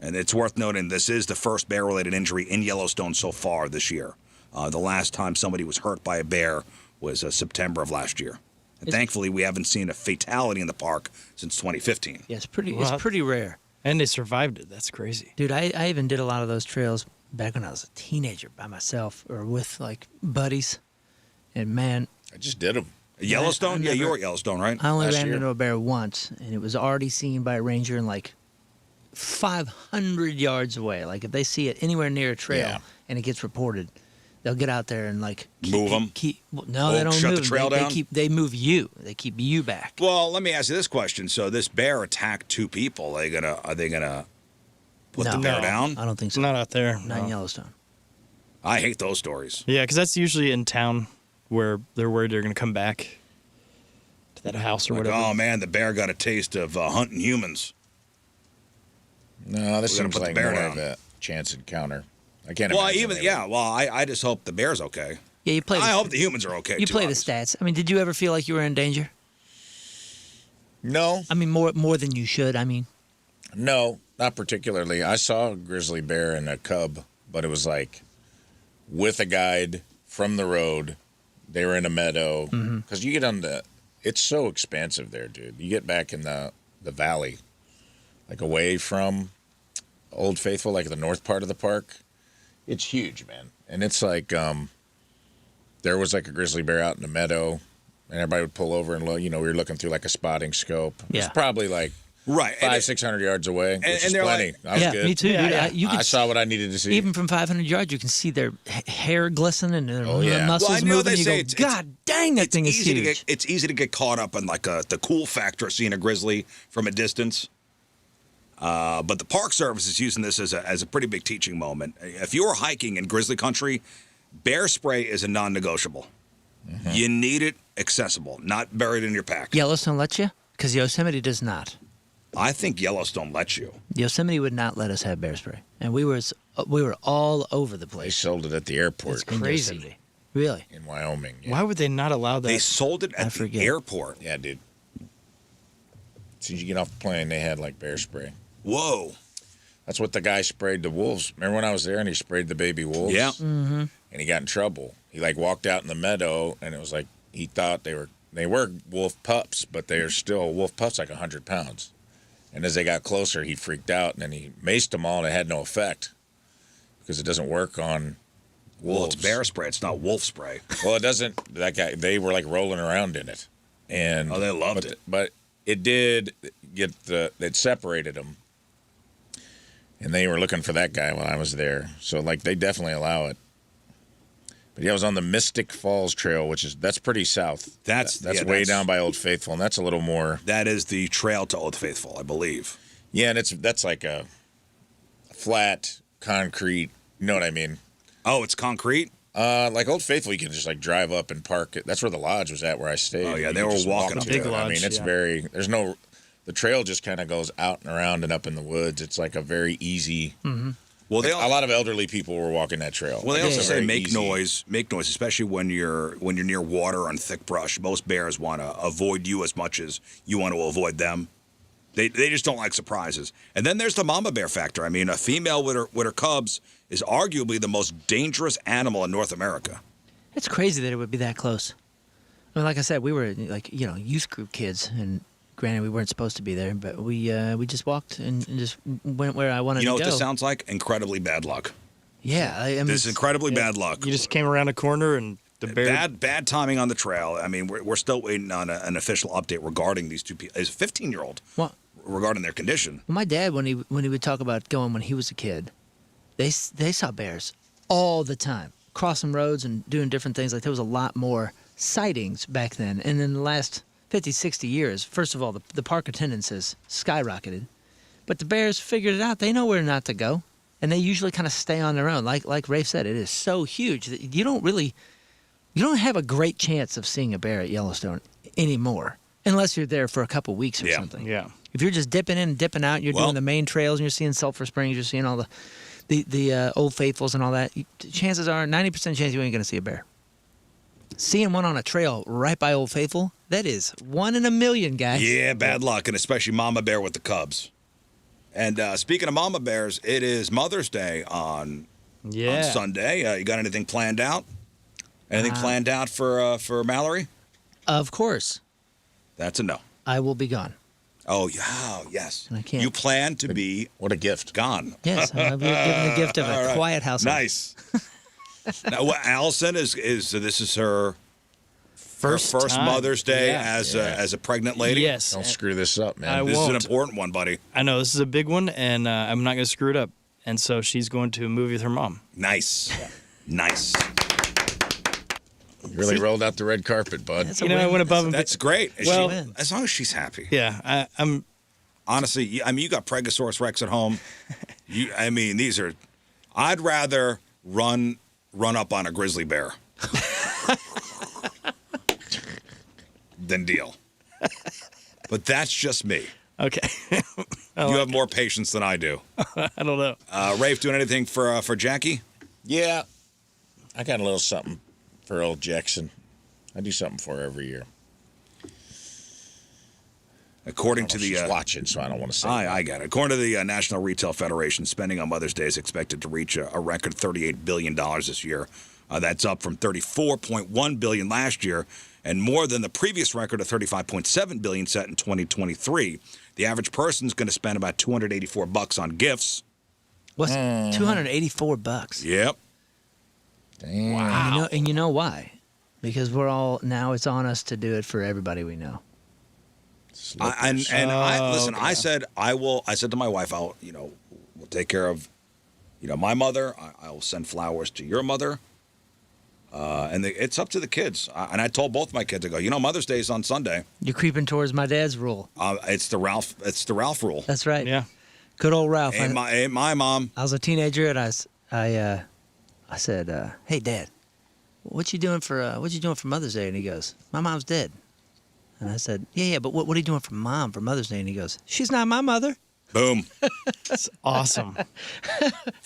And it's worth noting this is the first bear-related injury in Yellowstone so far this year. The last time somebody was hurt by a bear was September of last year. And thankfully, we haven't seen a fatality in the park since 2015. Yeah, it's pretty rare. And they survived it. That's crazy. Dude, I even did a lot of those trails back when I was a teenager by myself or with like buddies. And man, I just did them. Yellowstone? I Yeah, you never- were at Yellowstone, right? I only Last ran year. into a bear once, and it was already seen by a ranger in like 500 yards away. Like if they see it anywhere near a trail Yeah. and it gets reported, they'll get out there and like Move 'em? No, they don't shut move the trail 'em. down? They move you. They keep you back. Well, let me ask you this question. So this bear attacked 2 people. Are they gonna put the No. bear No. down? I don't think so. Not out there. Not in no. Yellowstone. I hate those stories. Yeah, because that's usually in town where they're worried they're going to come back to that house or Like, whatever. oh man, the bear got a taste of hunting humans. No, this We're gonna seems put the like bear more down. of a chance encounter. I can't Well, imagine. even they yeah. would. Well, I just hope the bear's okay. Yeah, you play. I hope the humans are okay. you too, play the obviously. stats. I mean, did you ever feel like you were in danger? No, I mean, more than you should. I mean, no, not particularly. I saw a grizzly bear and a cub, but it was like with a guide from the road. They were in a meadow because you get on the. It's so expansive there, dude. You get back in the valley, like away from Old Faithful, like the north part of the park. It's huge, man, and it's like there was like a grizzly bear out in the meadow, and everybody would pull over and look. You know, we were looking through like a spotting scope. It was Yeah. probably like Right. and 500-600 yards away, which is they're plenty. like- I was yeah, good. me too, Yeah, dude. yeah. You I could saw what I needed to see. even from 500 yards, you can see their hair glistening and their Oh, yeah. muscles Well, I know moving. they You say go, it's- God dang, that thing is easy to huge. get. It's easy to get caught up in like the cool factor of seeing a grizzly from a distance. But the Park Service is using this as a pretty big teaching moment. If you're hiking in grizzly country, bear spray is a non-negotiable. You need it accessible, not buried in your pack. Yellowstone lets you? Because Yosemite does not. I think Yellowstone lets you. Yosemite would not let us have bear spray. And we were all over the They place. sold it at the airport In crazy. Yosemite. Really? in Wyoming. Yeah. Why would they not allow that? They sold it I at the forget. airport. Yeah, dude. As soon as you get off the plane, they had like bear spray. Whoa. That's what the guy sprayed the wolves. Remember when I was there and he sprayed the baby wolves? Yeah. Mm-hmm. And he got in trouble. He like walked out in the meadow and it was like he thought they were wolf pups, but they are still wolf pups like 100 pounds. And as they got closer, he freaked out and then he maced them all and it had no effect because it doesn't work on wolves. Well, it's bear spray. It's not wolf spray. Well, it doesn't. That guy, they were like rolling around in it, and Oh, they loved it. But it did get it separated them, and they were looking for that guy when I was there. So like they definitely allow it. But yeah, I was on the Mystic Falls Trail, that's pretty south. That's way down by Old Faithful, and that's a little more. That is the trail to Old Faithful, I believe. Yeah, and that's like a flat concrete. You know what I mean? Oh, it's concrete? Like Old Faithful, you can just like drive up and park it. That's where the lodge was at, where I stayed. Oh, yeah, You they could were just walking walk up to there. it. Big I mean, lodge, it's yeah. the trail just kind of goes out and around and up in the woods. It's like a very easy. Well, A lot of elderly people were walking that trail. Well, they Like, also it's a say very make easy- noise, especially when you're near water and thick brush. Most bears want to avoid you as much as you want to avoid them. They just don't like surprises. And then there's the mama bear factor. I mean, a female with her cubs is arguably the most dangerous animal in North America. It's crazy that it would be that close. I mean, like I said, we were like, youth group kids, and granted, we weren't supposed to be there, but we just walked and just went where I wanted You know to what go. this sounds like? Incredibly bad luck. Yeah, I mean, This is incredibly bad luck. You just came around a corner and the bear. Bad timing on the trail. I mean, we're still waiting on an official update regarding these two people. It's a 15-year-old well, regarding their condition. my dad, when he would talk about going when he was a kid, they saw bears all the time, crossing roads and doing different things. Like there was a lot more sightings back then, and in the last 50, 60 years, first of all, the park attendance has skyrocketed, but the bears figured it out. They know where not to go, and they usually kind of stay on their own. Like Rafe said, it is so huge that you don't have a great chance of seeing a bear at Yellowstone anymore, unless you're there for a couple weeks or Yeah. something. Yeah. If you're just dipping in and dipping out, you're Well- doing the main trails, and you're seeing Sulphur Springs, you're seeing all the Old Faithfuls and all that, chances are 90% chance you ain't going to see a bear. Seeing one on a trail right by Old Faithful, that is 1 in a million, guys. Yeah, bad luck, and especially mama bear with the cubs. And speaking of mama bears, it is Mother's Day on Sunday. You got anything planned out? Anything planned out for Mallory? Of course, That's a no. I will be gone. Oh, yeah, oh, yes. And I can't. You plan to be What a gift. gone. Yes, I'll be given the gift of a All right. quiet household. Nice. Now, what Allison is this is her First time. Mother's Day Yeah. as a pregnant lady. Yes. Don't screw this up, man. I This is an won't. important one, buddy. I know this is a big one, and I'm not going to screw it up. And so she's going to a movie with her mom. Nice. Nice. You really rolled out the red carpet, bud. That's a You know, I win. went above and That's great. Well- As long as she's happy. Yeah, I'm. Honestly, I mean, you got Pregosaurus Rex at home. These are. I'd rather run up on a grizzly bear than deal. But that's just me. Okay. You have more patience than I do. I don't know. Rafe, doing anything for Jackie? Yeah. I got a little something for old Jackson. I do something for her every year. According to She's the watching, so I don't want to say. I get it. According to the National Retail Federation, spending on Mother's Day is expected to reach a record $38 billion this year. That's up from $34.1 billion last year, and more than the previous record of $35.7 billion set in 2023. The average person is going to spend about $284 on gifts. What's $284? Yep. Damn. And you know why? Because we're all now. It's on us to do it for everybody we know. I said I said to my wife, we'll take care of, my mother. I will send flowers to your mother. And it's up to the kids. And I told both my kids, I go, Mother's Day is on Sunday. You're creeping towards my dad's rule. It's the Ralph rule. That's right. Yeah. Good old Ralph. Ain't my mom. I was a teenager, and I said, "Hey, Dad, what you doing for Mother's Day?" And he goes, "My mom's dead." And I said, "Yeah, but what are you doing for Mom for Mother's Day?" And he goes, "She's not my mother." Boom. That's awesome.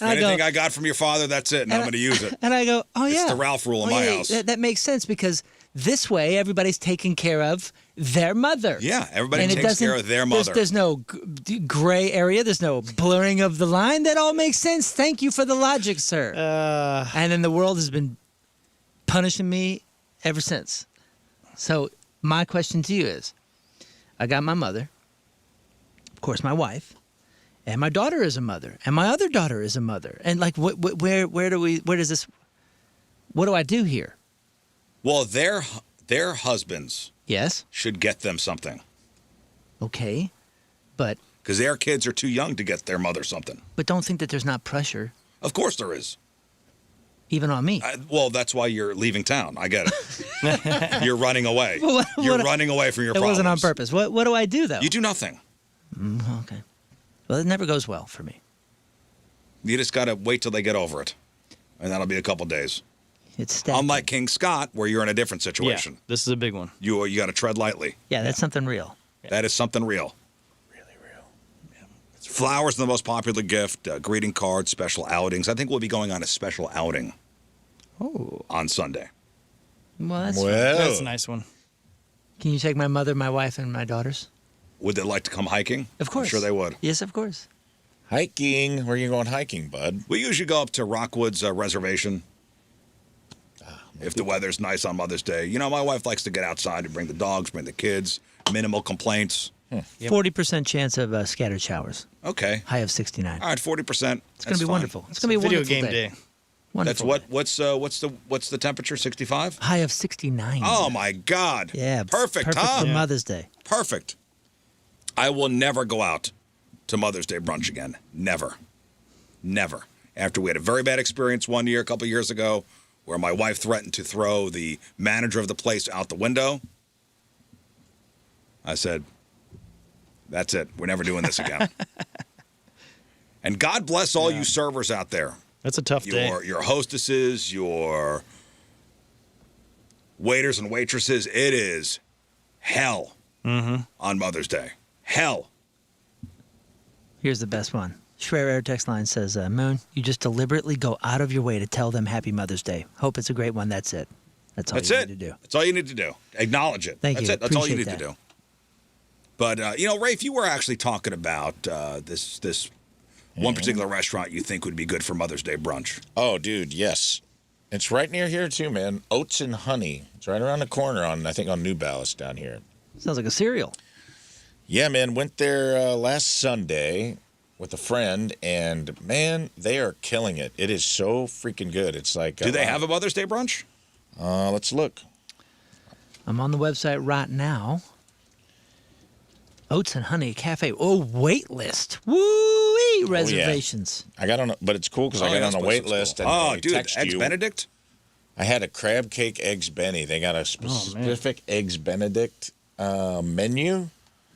Anything I got from your father, that's it, and I'm going to use it. And I go, "Oh yeah." It's the Ralph rule in my house. That makes sense because this way everybody's taking care of their mother. Yeah, everybody And it takes care doesn't- of their mother. There's no gray area. There's no blurring of the line. That all makes sense. Thank you for the logic, sir. And then the world has been punishing me ever since. So my question to you is, I got my mother, of course, my wife, and my daughter is a mother, and my other daughter is a mother. And like, where does this? What do I do here? Well, their husbands Yes. should get them something Okay. But because their kids are too young to get their mother something. don't think that there's not pressure, Of course there is. even on me. Well, that's why you're leaving town. I get it. You're running away. Well, You're running away from your It problems. wasn't on purpose. What do I do though? You do nothing. Okay. Well, it never goes well for me. You just got to wait till they get over it. And that'll be a couple days. It's stagnant. Unlike King Scott, where you're in a different Yeah, situation. this is a big one. You got to tread lightly. Yeah, that's something real. That is something real. Really real. Flowers are the most popular gift. Greeting cards, special outings. I think we'll be going on a special outing on Sunday. Well, that's That's a nice one. Can you take my mother, my wife, and my daughters? Would they like to come hiking? Of course. I'm sure they would. Yes, of course. Hiking. Where are you going hiking, bud? We usually go up to Rockwood's reservation. If the weather's nice on Mother's Day. My wife likes to get outside and bring the dogs, bring the kids. Minimal complaints. 40% chance of scattered showers. Okay. High of 69. All right, 40%. It's going to be wonderful. It's going to be a Video wonderful game day. That's Wonderful. what's the temperature? 65? High of 69. Oh my God. Yeah. Perfect, Perfect huh? for Mother's Day. Perfect. I will never go out to Mother's Day brunch again. Never. Never. After we had a very bad experience one year, a couple years ago, where my wife threatened to throw the manager of the place out the window, I said, that's it. We're never doing this again. And God bless all you servers out there. That's a tough day. Your hostesses, your waiters and waitresses. It is hell on Mother's Day. Hell. Here's the best one. Schreier Air text line says, Moon, you just deliberately go out of your way to tell them Happy Mother's Day. Hope it's a great one. That's it. That's all you need to do. That's all you need to do. Acknowledge it. Thank That's you. it. That's all you need Appreciate to do. But, Rafe, you were actually talking about this one particular restaurant you think would be good for Mother's Day brunch. Oh, dude, yes. It's right near here, too, man. Oats and Honey. It's right around the corner I think on New Ballas down here. Sounds like a cereal. Yeah, man. Went there last Sunday with a friend, and man, they are killing it. It is so freaking good. It's like, Do they have a Mother's Day brunch? Let's look. I'm on the website right now. Oats and Honey Cafe. Oh, wait list. Woo-wee! Reservations. I got on, but it's cool because I got on a wait list. And Oh, they dude, text Eggs you. Benedict? I had a crab cake eggs Benny. They got a specific eggs Benedict menu,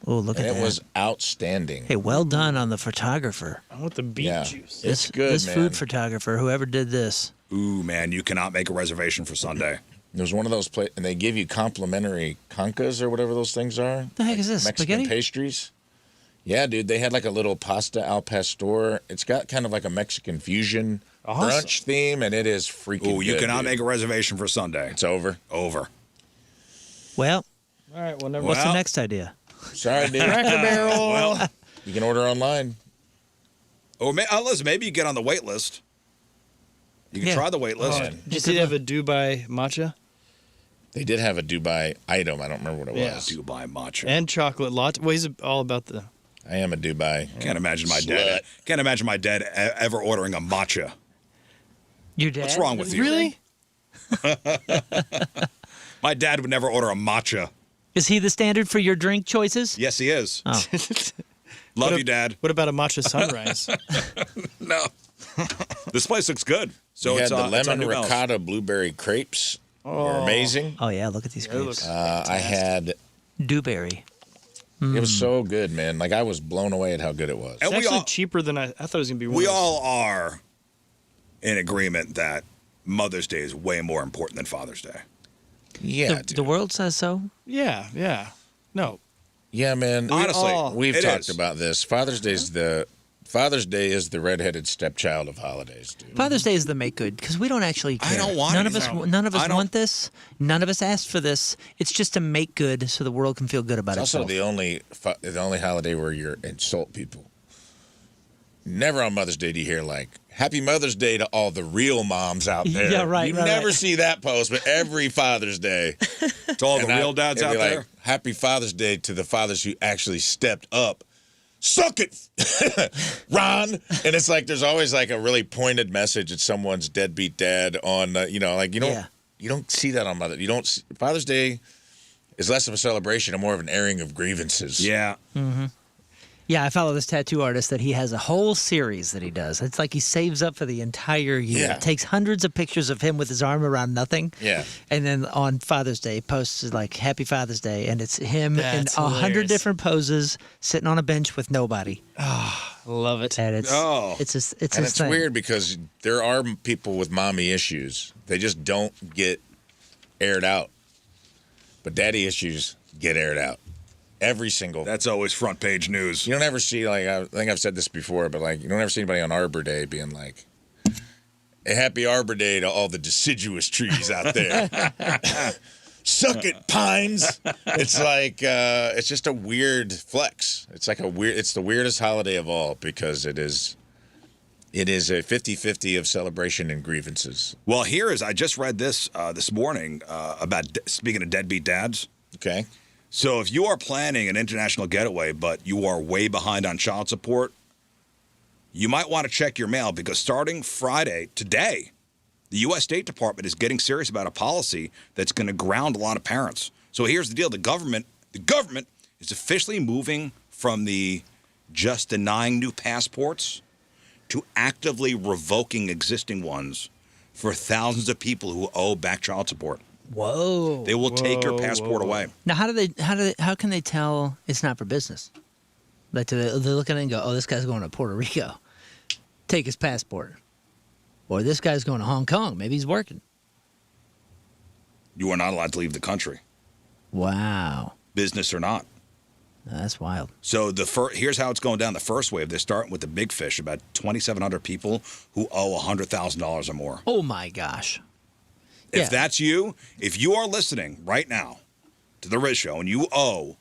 Oh, look and at it that. was outstanding. Hey, well done on the photographer. I want the beet Yeah. juice. It's good, This man. food photographer, whoever did this. Ooh, man, you cannot make a reservation for Sunday. There's one of those places, and they give you complimentary conchas or whatever those things are. The heck is this? Mexican Spaghetti? pastries. Yeah, dude, they had like a little pasta al pastor. It's got kind of like a Mexican fusion brunch theme, and it is freaking Ooh, you good, cannot dude. make a reservation for Sunday. It's over. Over. Well, All right, well, never what's the Well- next idea? Sorry, dude. Cracker Barrel. Well, You can order online. or listen, maybe you get on the wait list. You can Yeah. try the wait list. Oh, Did they have a Dubai matcha They did have a Dubai item. I don't remember what it Yeah. was. Dubai matcha. and chocolate latte? Well, he's all about the. I am a Dubai. Can't imagine my Slut. dad. Can't imagine my dad ever ordering a matcha. Your dad? What's wrong with you? Really? My dad would never order a matcha. Is he the standard for your drink choices? Yes, he is. Oh. Love you, Dad. What about a matcha sunrise? No. This place looks good. So We it's had the it's on lemon New Bells. ricotta blueberry crepes. Were amazing. Oh, yeah, look at these grapes. I had. Dewberry. It was so good, man. Like I was blown away at how good it was. And It's we actually all, cheaper than I thought it was gonna be. we worse. all are in agreement that Mother's Day is way more important than Father's Day. Yeah, The, dude. the world says so. Yeah. No, Yeah, man. Honestly, We've it talked is. about this. Father's Day is the redheaded stepchild of holidays, dude. Father's Day is the make good because we don't actually care. I don't want none it. of us. No. None of I us don't- want this. None of us asked for this. It's just to make good so the world can feel good about It's also itself. the only holiday where you insult people. Never on Mother's Day do you hear like "Happy Mother's Day" to all the real moms out there. Yeah, right, You right, never right. see that post, but every Father's Day, To all the and real dads it'd out be there. like, "Happy Father's Day" to the fathers who actually stepped up. Suck it, Ron. And it's like there's always like a really pointed message at someone's deadbeat dad on, you don't see that on Mother. You don't. Father's Day is less of a celebration and more of an airing of grievances. Yeah. Yeah, I follow this tattoo artist that he has a whole series that he does. It's like he saves up for the entire year. Yeah. Takes hundreds of pictures of him with his arm around nothing. Yeah. And then on Father's Day, posts like "Happy Father's Day," and it's him That's in 100 hilarious. different poses, sitting on a bench with nobody. love it. And it's Oh. it's And his it's thing. weird because there are people with mommy issues. They just don't get aired out. But daddy issues get aired out. Every single. That's always front page news. You don't ever see, like, I think I've said this before, but, like, you don't ever see anybody on Arbor Day being like, "A happy Arbor Day to all the deciduous trees out there." Suck it, pines. It's like, it's just a weird flex. It's like it's the weirdest holiday of all because it is a 50-50 of celebration and grievances. Well, I just read this this morning about speaking of deadbeat dads. Okay? So if you are planning an international getaway, but you are way behind on child support, you might want to check your mail because starting Friday, today, the U.S. State Department is getting serious about a policy that's going to ground a lot of parents. So here's the deal. The government is officially moving from the just denying new passports to actively revoking existing ones for thousands of people who owe back child support. Whoa. They will take your Whoa, passport whoa. away. Now, how can they tell it's not for business? Like, they look at it and go, "Oh, this guy's going to Puerto Rico. Take his passport." Or this guy's going to Hong Kong. Maybe he's working. You are not allowed to leave the country, Wow. business or not. That's wild. So here's how it's going down. The first wave, they're starting with the big fish, about 2,700 people who owe $100,000 or more. Oh, my gosh. If Yeah. that's you, if you are listening right now to the Rizz Show and you owe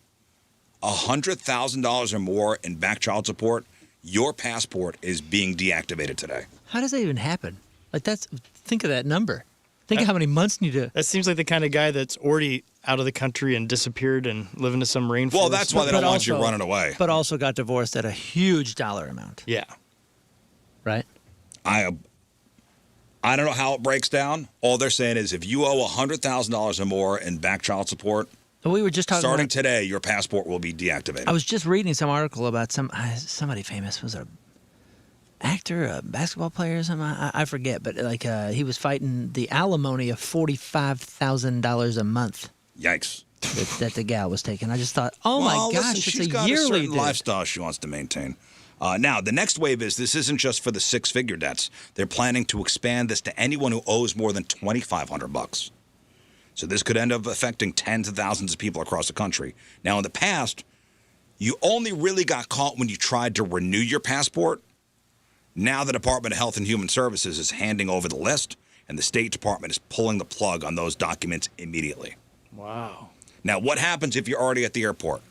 $100,000 or more in back child support, your passport is being deactivated today. How does that even happen? Like, think of that number. Think of how many months you do. That seems like the kind of guy that's already out of the country and disappeared and live into some rainforest. Well, that's why they don't want you also- running away. But also got divorced at a huge dollar amount, Yeah. right? I don't know how it breaks down. All they're saying is if you owe $100,000 or more in back child support, We were just talking starting about, today, your passport will be deactivated. I was just reading some article about somebody famous. Was a actor, a basketball player or something? I forget, but like he was fighting the alimony of $45,000 a month Yikes. that the gal was taking. I just thought, oh Well, my gosh, listen, it's she's a got yearly a certain thing. lifestyle she wants to maintain. Now, the next wave is this isn't just for the six-figure debts. They're planning to expand this to anyone who owes more than $2,500. So this could end up affecting tens of thousands of people across the country. Now, in the past, you only really got caught when you tried to renew your passport. Now the Department of Health and Human Services is handing over the list, and the State Department is pulling the plug on those documents immediately. Wow. Now, what happens if you're already at the airport?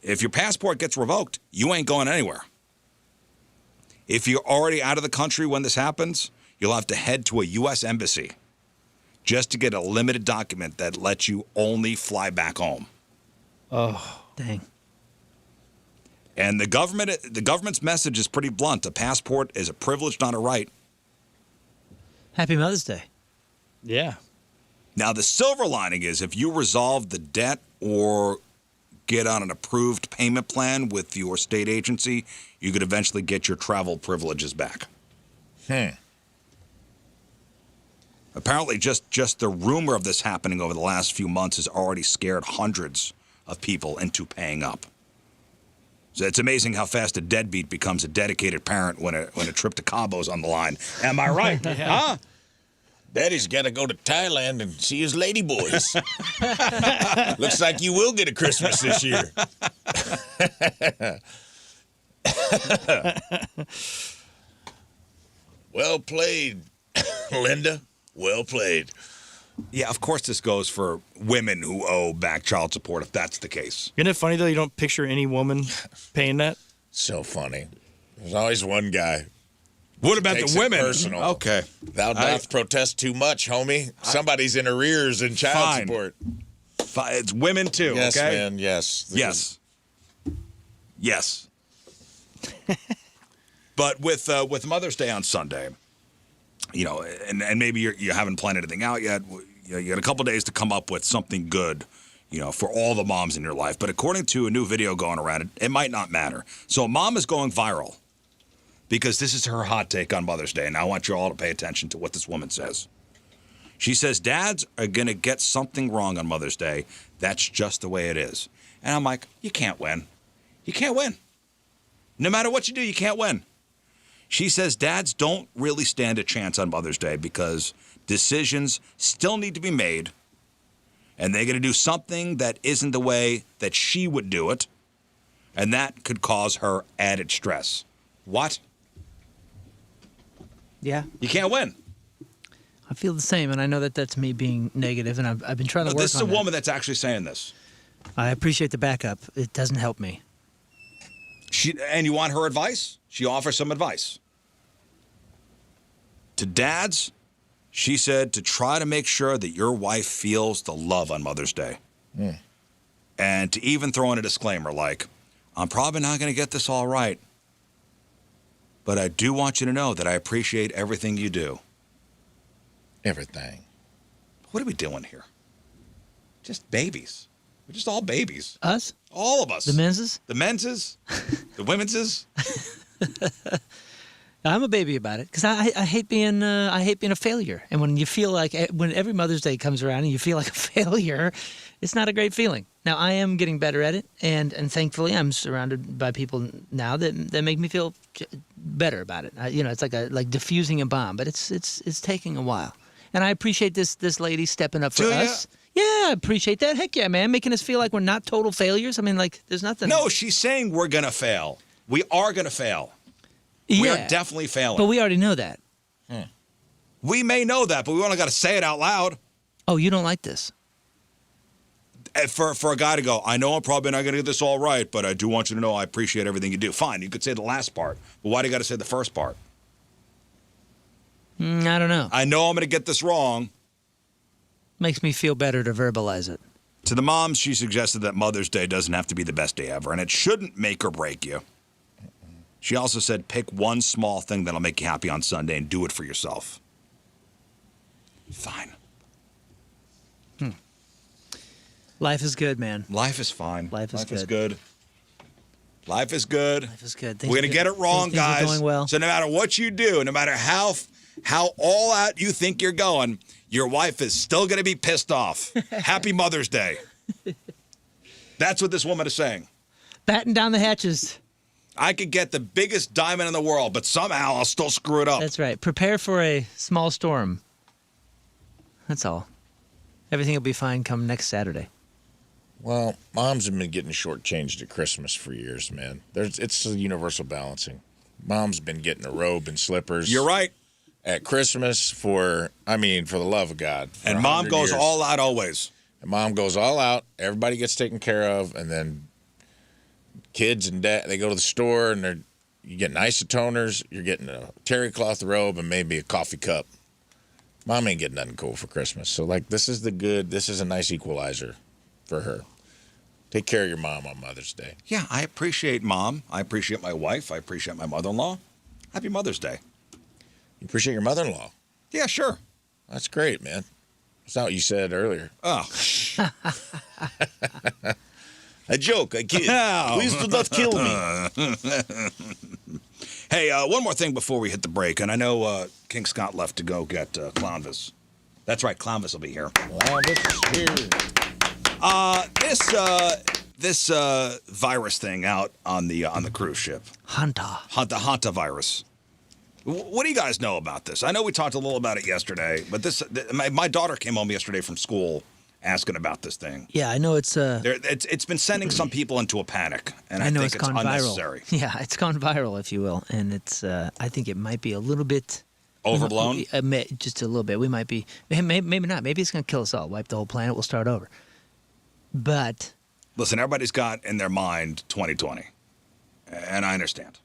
If your passport gets revoked, you ain't going anywhere. If you're already out of the country when this happens, you'll have to head to a U.S. embassy just to get a limited document that lets you only fly back home. Oh. Dang. And the government's message is pretty blunt. A passport is a privilege, not a right. Happy Mother's Day. Yeah. Now, the silver lining is if you resolve the debt or get on an approved payment plan with your state agency, you could eventually get your travel privileges back. Apparently, just the rumor of this happening over the last few months has already scared hundreds of people into paying up. So it's amazing how fast a deadbeat becomes a dedicated parent when a trip to Cabo's on the line. Am I right? Huh? Daddy's got to go to Thailand and see his ladyboys. Looks like you will get a Christmas this year. Well played, Linda. Well played. Yeah, of course this goes for women who owe back child support, if that's the case. Isn't it funny, though, you don't picture any woman paying that? So funny. There's always one guy. What about Takes the it women? personal. Okay. Thou doth protest too much, homie. Somebody's in arrears in child Fine. support. It's women too, Yes, okay? man, yes. Yes. Yes. But with Mother's Day on Sunday, you know, and maybe you haven't planned anything out yet. You got a couple days to come up with something good, you know, for all the moms in your life. But according to a new video going around, it might not matter. So a mom is going viral because this is her hot take on Mother's Day. And I want you all to pay attention to what this woman says. She says, dads are going to get something wrong on Mother's Day. That's just the way it is. And I'm like, you can't win. You can't win. No matter what you do, you can't win. She says dads don't really stand a chance on Mother's Day because decisions still need to be made, and they're going to do something that isn't the way that she would do it, and that could cause her added stress. What? Yeah, You can't win. I feel the same, and I know that that's me being negative, and I've been trying to work on This is a that. woman that's actually saying this. I appreciate the backup. It doesn't help me. And you want her advice? She offers some advice. To dads, she said to try to make sure that your wife feels the love on Mother's Day. And to even throw in a disclaimer like, I'm probably not going to get this all right, but I do want you to know that I appreciate everything you do. Everything. What are we doing here? Just babies. We're just all babies. Us? All of us. The menses? The menses. The womenses. I'm a baby about it because I hate being a failure. And when you feel like when every Mother's Day comes around and you feel like a failure, it's not a great feeling. Now I am getting better at it, and thankfully I'm surrounded by people now that make me feel better about it. It's like diffusing a bomb, but it's taking a while. And I appreciate this lady stepping up for Do ya? us. Yeah, I appreciate that. Heck yeah, man, making us feel like we're not total failures. I mean, like there's nothing. No, she's saying we're going to fail. We are going to fail. We are definitely failing. But we already know that. We may know that, but we only got to say it out loud. Oh, you don't like this? For a guy to go, I know I'm probably not going to get this all right, but I do want you to know I appreciate everything you do. Fine, you could say the last part, but why do you got to say the first part? I don't know. I know I'm going to get this wrong. Makes me feel better to verbalize it. To the moms, she suggested that Mother's Day doesn't have to be the best day ever, and it shouldn't make or break you. She also said pick one small thing that'll make you happy on Sunday and do it for yourself. Fine. Life is good, man. Life is fine. Life is good. Life is good. Life is good. We're going to get it wrong, things are guys. going well. So no matter what you do, no matter how all out you think you're going, your wife is still going to be pissed off. Happy Mother's Day. That's what this woman is saying. Batten down the hatches. I could get the biggest diamond in the world, but somehow I'll still screw it up. That's right. Prepare for a small storm. That's all. Everything will be fine come next Saturday. Well, moms have been getting shortchanged at Christmas for years, man. It's a universal balancing. Mom's been getting a robe and slippers. You're right. At Christmas for the love of God. And Mom goes all out always. And Mom goes all out. Everybody gets taken care of. And then kids and dad, they go to the store and you get isotoners. You're getting a terry cloth robe and maybe a coffee cup. Mom ain't getting nothing cool for Christmas. So, this is a nice equalizer for her. Take care of your mom on Mother's Day. Yeah, I appreciate Mom. I appreciate my wife. I appreciate my mother-in-law. Happy Mother's Day. You appreciate your mother-in-law? Yeah, sure. That's great, man. That's not what you said earlier. Oh. A joke, a kid. Please do not kill me. Hey, one more thing before we hit the break. And I know King Scott left to go get Clownvis. That's right, Clownvis will be here. Clownvis is here. This virus thing out on the cruise ship. Hantavirus. What do you guys know about this? I know we talked a little about it yesterday, but my daughter came home yesterday from school asking about this thing. Yeah, I know it's it's been sending some people into a panic, and I think it's gone unnecessary. Viral. Yeah, it's gone viral, if you will, and it's I think it might be a little bit overblown. Just a little bit. We might be maybe not. Maybe it's going to kill us all, wipe the whole planet. We'll start over. But listen, everybody's got in their mind 2020, and I understand.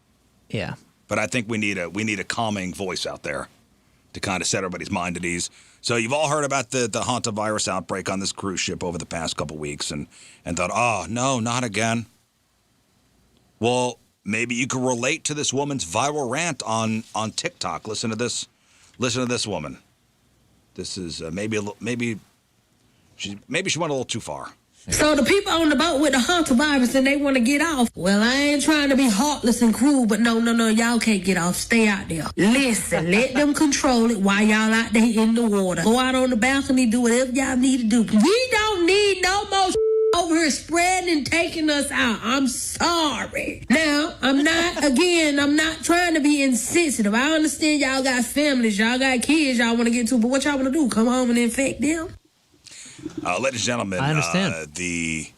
Yeah. But I think we need a calming voice out there to kind of set everybody's mind at ease. So you've all heard about the Hantavirus outbreak on this cruise ship over the past couple weeks and thought, oh, no, not again. Well, maybe you can relate to this woman's viral rant on TikTok. Listen to this woman. This is maybe she went a little too far. So the people on the boat with the Hantavirus and they want to get off. Well, I ain't trying to be heartless and cruel, but no, y'all can't get off. Stay out there. Listen, let them control it while y'all out there in the water. Go out on the balcony, do whatever y'all need to do. We don't need no more over here spreading and taking us out. I'm sorry. Now, I'm not trying to be insensitive. I understand y'all got families, y'all got kids y'all want to get to, but what y'all want to do? Come home and infect them? Ladies and gentlemen, I understand. The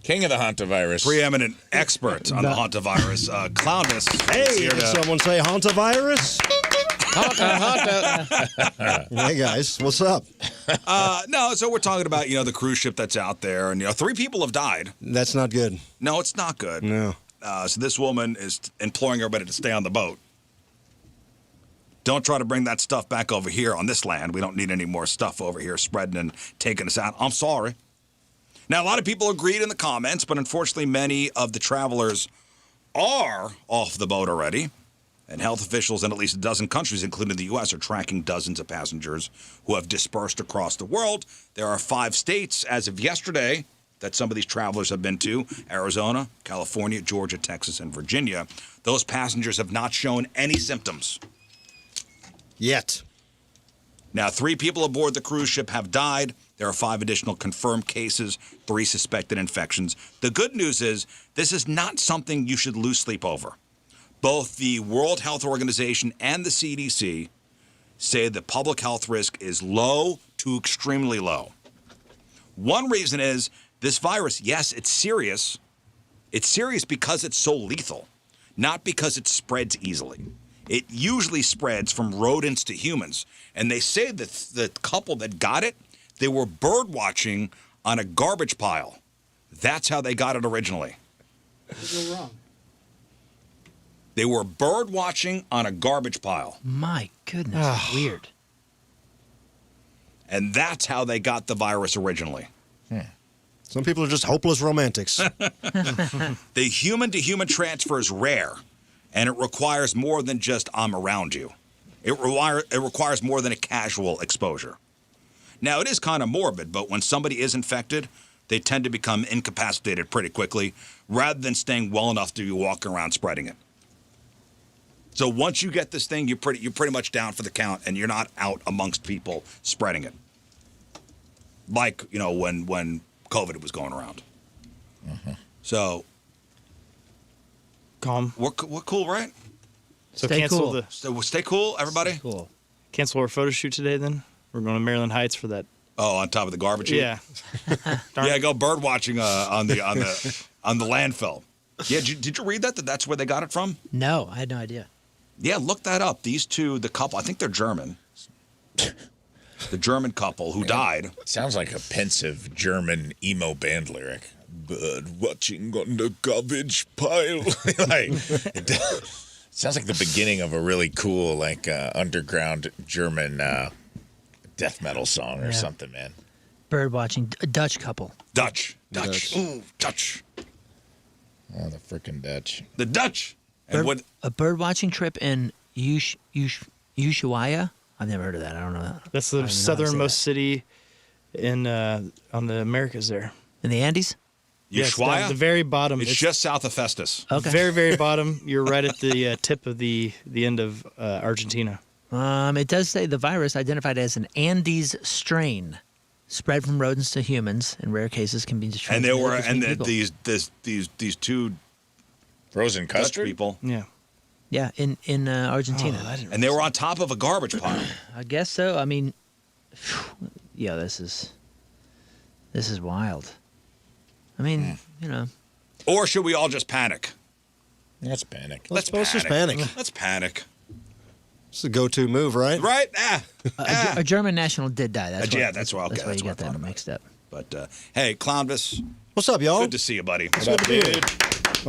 king of the Hantavirus, preeminent expert on the Hantavirus, Clownvis. Hey, did someone say Hantavirus? Hey guys, what's up? No, so we're talking about the cruise ship that's out there, and 3 people have died. That's not good. No, it's not good. No. So this woman is imploring everybody to stay on the boat. Don't try to bring that stuff back over here on this land. We don't need any more stuff over here spreading and taking us out. I'm sorry. Now, a lot of people agreed in the comments, but unfortunately, many of the travelers are off the boat already. And health officials in at least a dozen countries, including the U.S., are tracking dozens of passengers who have dispersed across the world. There are 5 states as of yesterday that some of these travelers have been to: Arizona, California, Georgia, Texas, and Virginia. Those passengers have not shown any symptoms. Yet. Now, 3 people aboard the cruise ship have died. There are 5 additional confirmed cases, 3 suspected infections. The good news is this is not something you should lose sleep over. Both the World Health Organization and the CDC say the public health risk is low to extremely low. One reason is this virus, yes, it's serious. It's serious because it's so lethal, not because it spreads easily. It usually spreads from rodents to humans. And they say that the couple that got it, they were bird watching on a garbage pile. That's how they got it originally. What go wrong? They were bird watching on a garbage pile. My goodness, weird. And that's how they got the virus originally. Some people are just hopeless romantics. The human-to-human transfer is rare, and it requires more than just I'm around you. It requires more than a casual exposure. Now, it is kind of morbid, but when somebody is infected, they tend to become incapacitated pretty quickly, rather than staying well enough to be walking around spreading it. So once you get this thing, you're pretty much down for the count, and you're not out amongst people spreading it. Like, when COVID was going around. So Calm. we're cool, right? So Stay cancel cool. the So stay cool, everybody. Cool. cancel our photo shoot today. Then we're going to Maryland Heights for that. Oh, on top of the garbage heap? Yeah. Yeah, go bird watching on the landfill. Yeah, did you read that that's where they got it from? No, I had no idea. Yeah, look that up. These two, the couple, I think they're German. The German couple who died. Sounds like a pensive German emo band lyric. Bird watching on the garbage pile. Sounds like the beginning of a really cool, underground German death metal song or something, man. Bird watching, a Dutch couple. Dutch. Dutch. Ooh, Dutch. Oh, the frickin' Dutch. The Dutch. And A bird watching trip in Ushuaia? I've never heard of that. I don't know that. That's I don't even know the how to say southernmost city in on the Americas there. In the Andes? Yeah, it's down at the very bottom. It's just south of Festus. Okay. Very, very bottom. You're right at the tip of the end of Argentina. It does say the virus identified as an Andes strain, spread from rodents to humans. In rare cases, can be And they were, transmitted and between people. these two Frozen Dutch custard? people, Yeah. Yeah, in Argentina. and they were on top of a garbage pile. I guess so. I mean, yeah, this is wild. I mean, Or should we all just panic? Let's panic. Let's just panic. Let's panic. It's the go-to move, right? Right? a German national did die. That's why, yeah, that's why. Okay, that's why that's you what got I that thought. mixed up. But hey, Clownvis, What's up, y'all? good to see you, buddy. It's good to be here.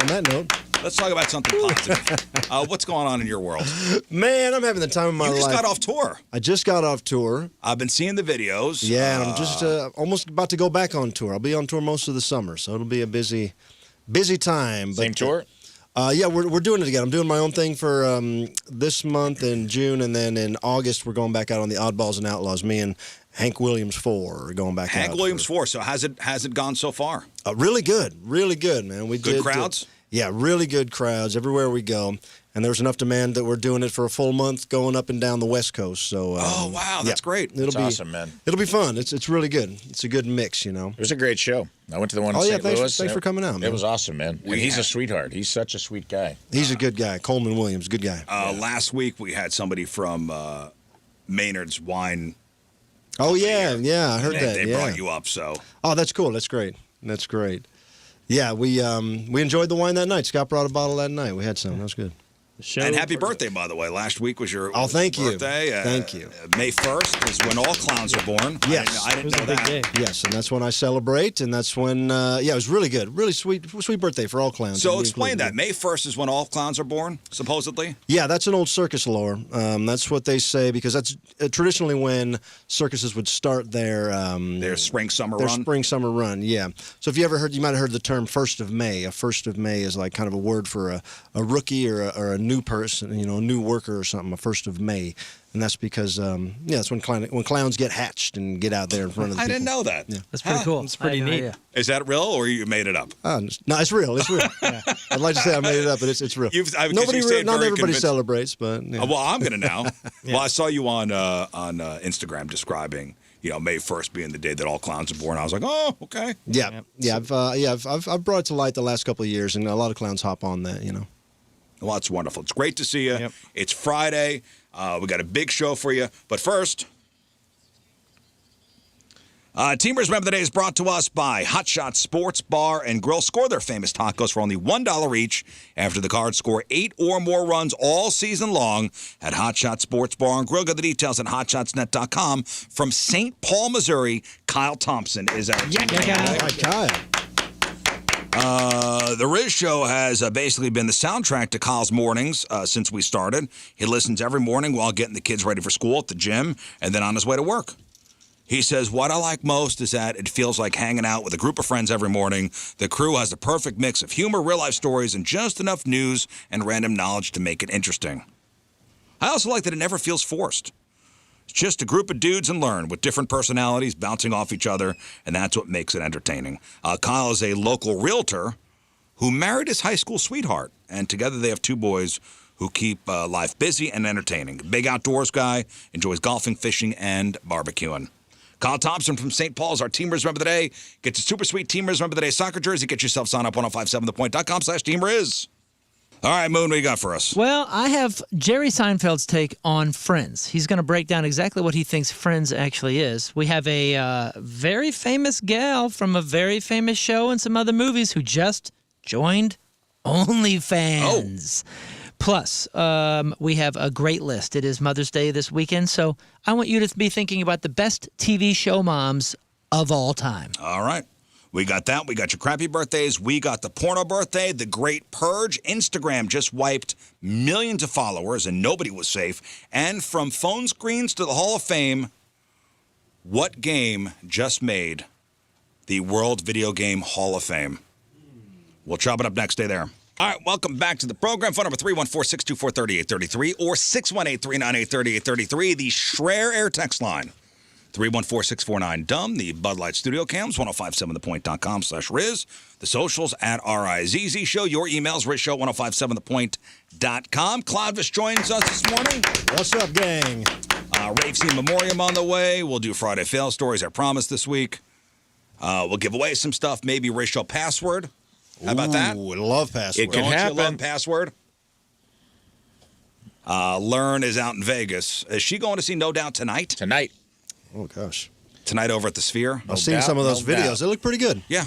On that note, Let's talk about something positive. What's going on in your world? man, I'm having the time of my You life. just got off tour. I just got off tour. I've been seeing the videos. Yeah, and I'm just almost about to go back on tour. I'll be on tour most of the summer, so it'll be a busy time. Same tour? Yeah, we're doing it again. I'm doing my own thing for this month in June, and then in August we're going back out on the Oddballs and Outlaws. Me and Hank Williams 4 are going back out. Hank Williams 4. So has it gone so far? Really good, man. We Good did crowds? Yeah, really good crowds everywhere we go. And there was enough demand that we're doing it for a full month, going up and down the West Coast. So Oh wow, that's great. It'll That's be awesome, man. It'll be fun. It's really good. It's a good mix, It was a great show. I went to the one in Oh, yeah, St. thanks- Louis. thanks for coming out, man. It was awesome, man. And he's a sweetheart. He's such a sweet guy. He's a good guy. Coleman Williams, good guy. Last week we had somebody from Maynard's Wine. Oh yeah, I heard that. They yeah. brought you up, so Oh, that's cool. That's great. That's great. Yeah, we enjoyed the wine that night. Scott brought a bottle that night. We had some. That was good. and happy birthday, by the way. Last week was your Thank you. birthday. Thank you. May 1st is when all clowns are born. Yes. I It didn't was know a big that. day. Yes, and that's when I celebrate, and that's when it was really good, really sweet birthday for all clowns. So Me explain included. that. May 1st is when all clowns are born, supposedly? Yeah, that's an old circus lore. That's what they say because that's traditionally when circuses would start their Spring, summer their run? spring summer run. Yeah. So if you might have heard the term 1st of May. A 1st of May is like kind of a word for a rookie or a new person, a new worker or something. A 1st of May, and that's because that's when clowns get hatched and get out there in front of the I people. didn't know that. Yeah. That's pretty cool. It's pretty I had no neat. idea. Is that real or you made it up? No, it's real. It's real. I'd like to say I made it up, but it's real. Because you Not say it very everybody convincing. celebrates, but yeah. Well, I'm going to now. Well, I saw you on Instagram describing, May 1st being the day that all clowns are born. I was like, oh, okay. Yeah. I've brought it to light the last couple of years, and a lot of clowns hop on that. Well, that's wonderful. It's great to see you. Yep. It's Friday. We got a big show for you. But first, Teamers Member of the Day is brought to us by Hot Shot Sports Bar and Grill. Score their famous tacos for only $1 each after the Cards score 8 or more runs all season long at Hot Shot Sports Bar and Grill. Get the details at hotshotsnet.com. From St. Paul, Missouri, Kyle Thompson is our team. All right, Kyle. The Rizz Show has basically been the soundtrack to Kyle's mornings since we started. He listens every morning while getting the kids ready for school at the gym and then on his way to work. He says, what I like most is that it feels like hanging out with a group of friends every morning. The crew has the perfect mix of humor, real-life stories, and just enough news and random knowledge to make it interesting. I also like that it never feels forced. It's just a group of dudes and learn with different personalities bouncing off each other, and that's what makes it entertaining. Kyle is a local realtor who married his high school sweetheart, and together they have 2 boys who keep life busy and entertaining. Big outdoors guy, enjoys golfing, fishing, and barbecuing. Kyle Thompson from St. Paul's, our Team Rizz Remember the Day. Get your super sweet Team Rizz Remember the Day soccer jersey. Get yourself signed up 1057thepoint.com/Team Rizz. All right, Moon, what you got for us? Well, I have Jerry Seinfeld's take on Friends. He's going to break down exactly what he thinks Friends actually is. We have a very famous gal from a very famous show and some other movies who just joined OnlyFans. Plus, we have a great list. It is Mother's Day this weekend, so I want you to be thinking about the best TV show moms of all time. All right. We got that. We got your crappy birthdays. We got the porno birthday, the great purge. Instagram just wiped millions of followers, and nobody was safe. And from phone screens to the Hall of Fame, what game just made the World Video Game Hall of Fame? We'll chop it up next. Stay there. All right, welcome back to the program. Phone number 314-624-3833 or 618-398-3833. The Schreier Air text line, 314-649-DUMB. The Bud Light Studio Cams, 1057thepoint.com/Rizz. The socials at RIZZ Show. Your emails, RizzShow, 1057thepoint.com. Clownvis joins us this morning. What's up, gang? Rave's E-memoriam on the way. We'll do Friday Fail Stories, I promise, this week. We'll give away some stuff, maybe RizzShow password. How about that? Ooh, love password. It can Don't happen. you love password? Learn is out in Vegas. Is she going to see No Doubt tonight? Tonight. Oh, gosh. Tonight over at the Sphere? I've seen doubt, some of those no videos. doubt. They look pretty good. Yeah.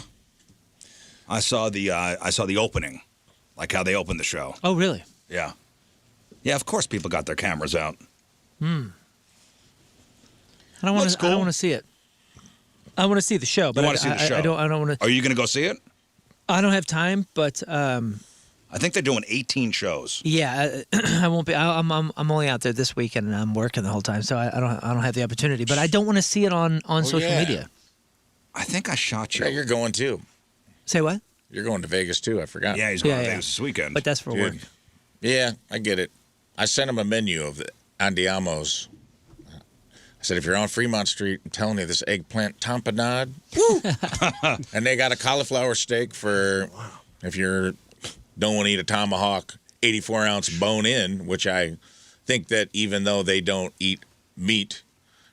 I saw the opening, like how they opened the show. Oh, really? Yeah. Yeah, of course people got their cameras out. I don't want Looks to. cool. I don't want to see it. I want to see the show, but You want to see the show? I don't want to. Are you going to go see it? I don't have time, but I think they're doing 18 shows. yeah, I won't be. I'm only out there this weekend, and I'm working the whole time, so I don't have the opportunity. But I don't want to see it on social yeah. media. I think I shot you. Yeah, you're going too. Say what? You're going to Vegas too. I forgot. Yeah, he's going to Yeah. Vegas this weekend. But that's for work. Dude. Yeah, I get it. I sent him a menu of the Andiamo's. I said, if you're on Fremont Street, I'm telling you, this eggplant tamponade. And they got a cauliflower steak for if you don't want to eat a tomahawk, 84-ounce bone-in, which I think that even though they don't eat meat,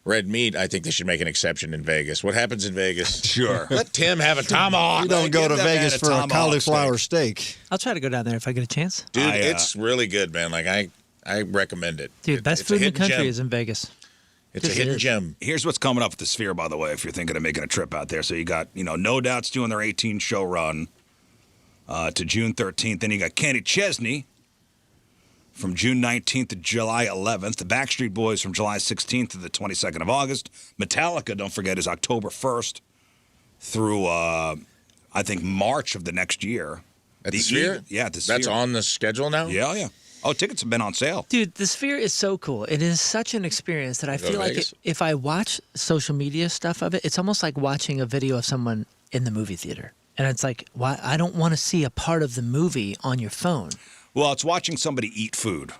red meat, I think they should make an exception in Vegas. What happens in Vegas? Sure. Let Tim have a tomahawk. You don't go give to that man Vegas a for a tomahawk cauliflower steak. I'll try to go down there if I get a chance. Dude, I, it's really good, man. Like, I recommend it. Dude, best It's a food in the hidden country gem. is in Vegas. It's a Yes, it hidden is. gem. Here's what's coming up at the Sphere, by the way, if you're thinking of making a trip out there. So you got, No Doubt's doing their 18-show run to June 13th. Then you got Kenny Chesney from June 19th to July 11th. The Backstreet Boys from July 16th to the 22nd of August. Metallica, don't forget, is October 1st through, I think, March of the next year. At the Sphere? Yeah, at the Sphere. That's on the schedule now? Yeah. Oh, tickets have been on sale. Dude, the Sphere is so cool. It is such an experience that I Go to feel like Vegas? if I watch social media stuff of it, it's almost like watching a video of someone in the movie theater. And it's like, why? I don't want to see a part of the movie on your phone. Well, it's watching somebody eat food.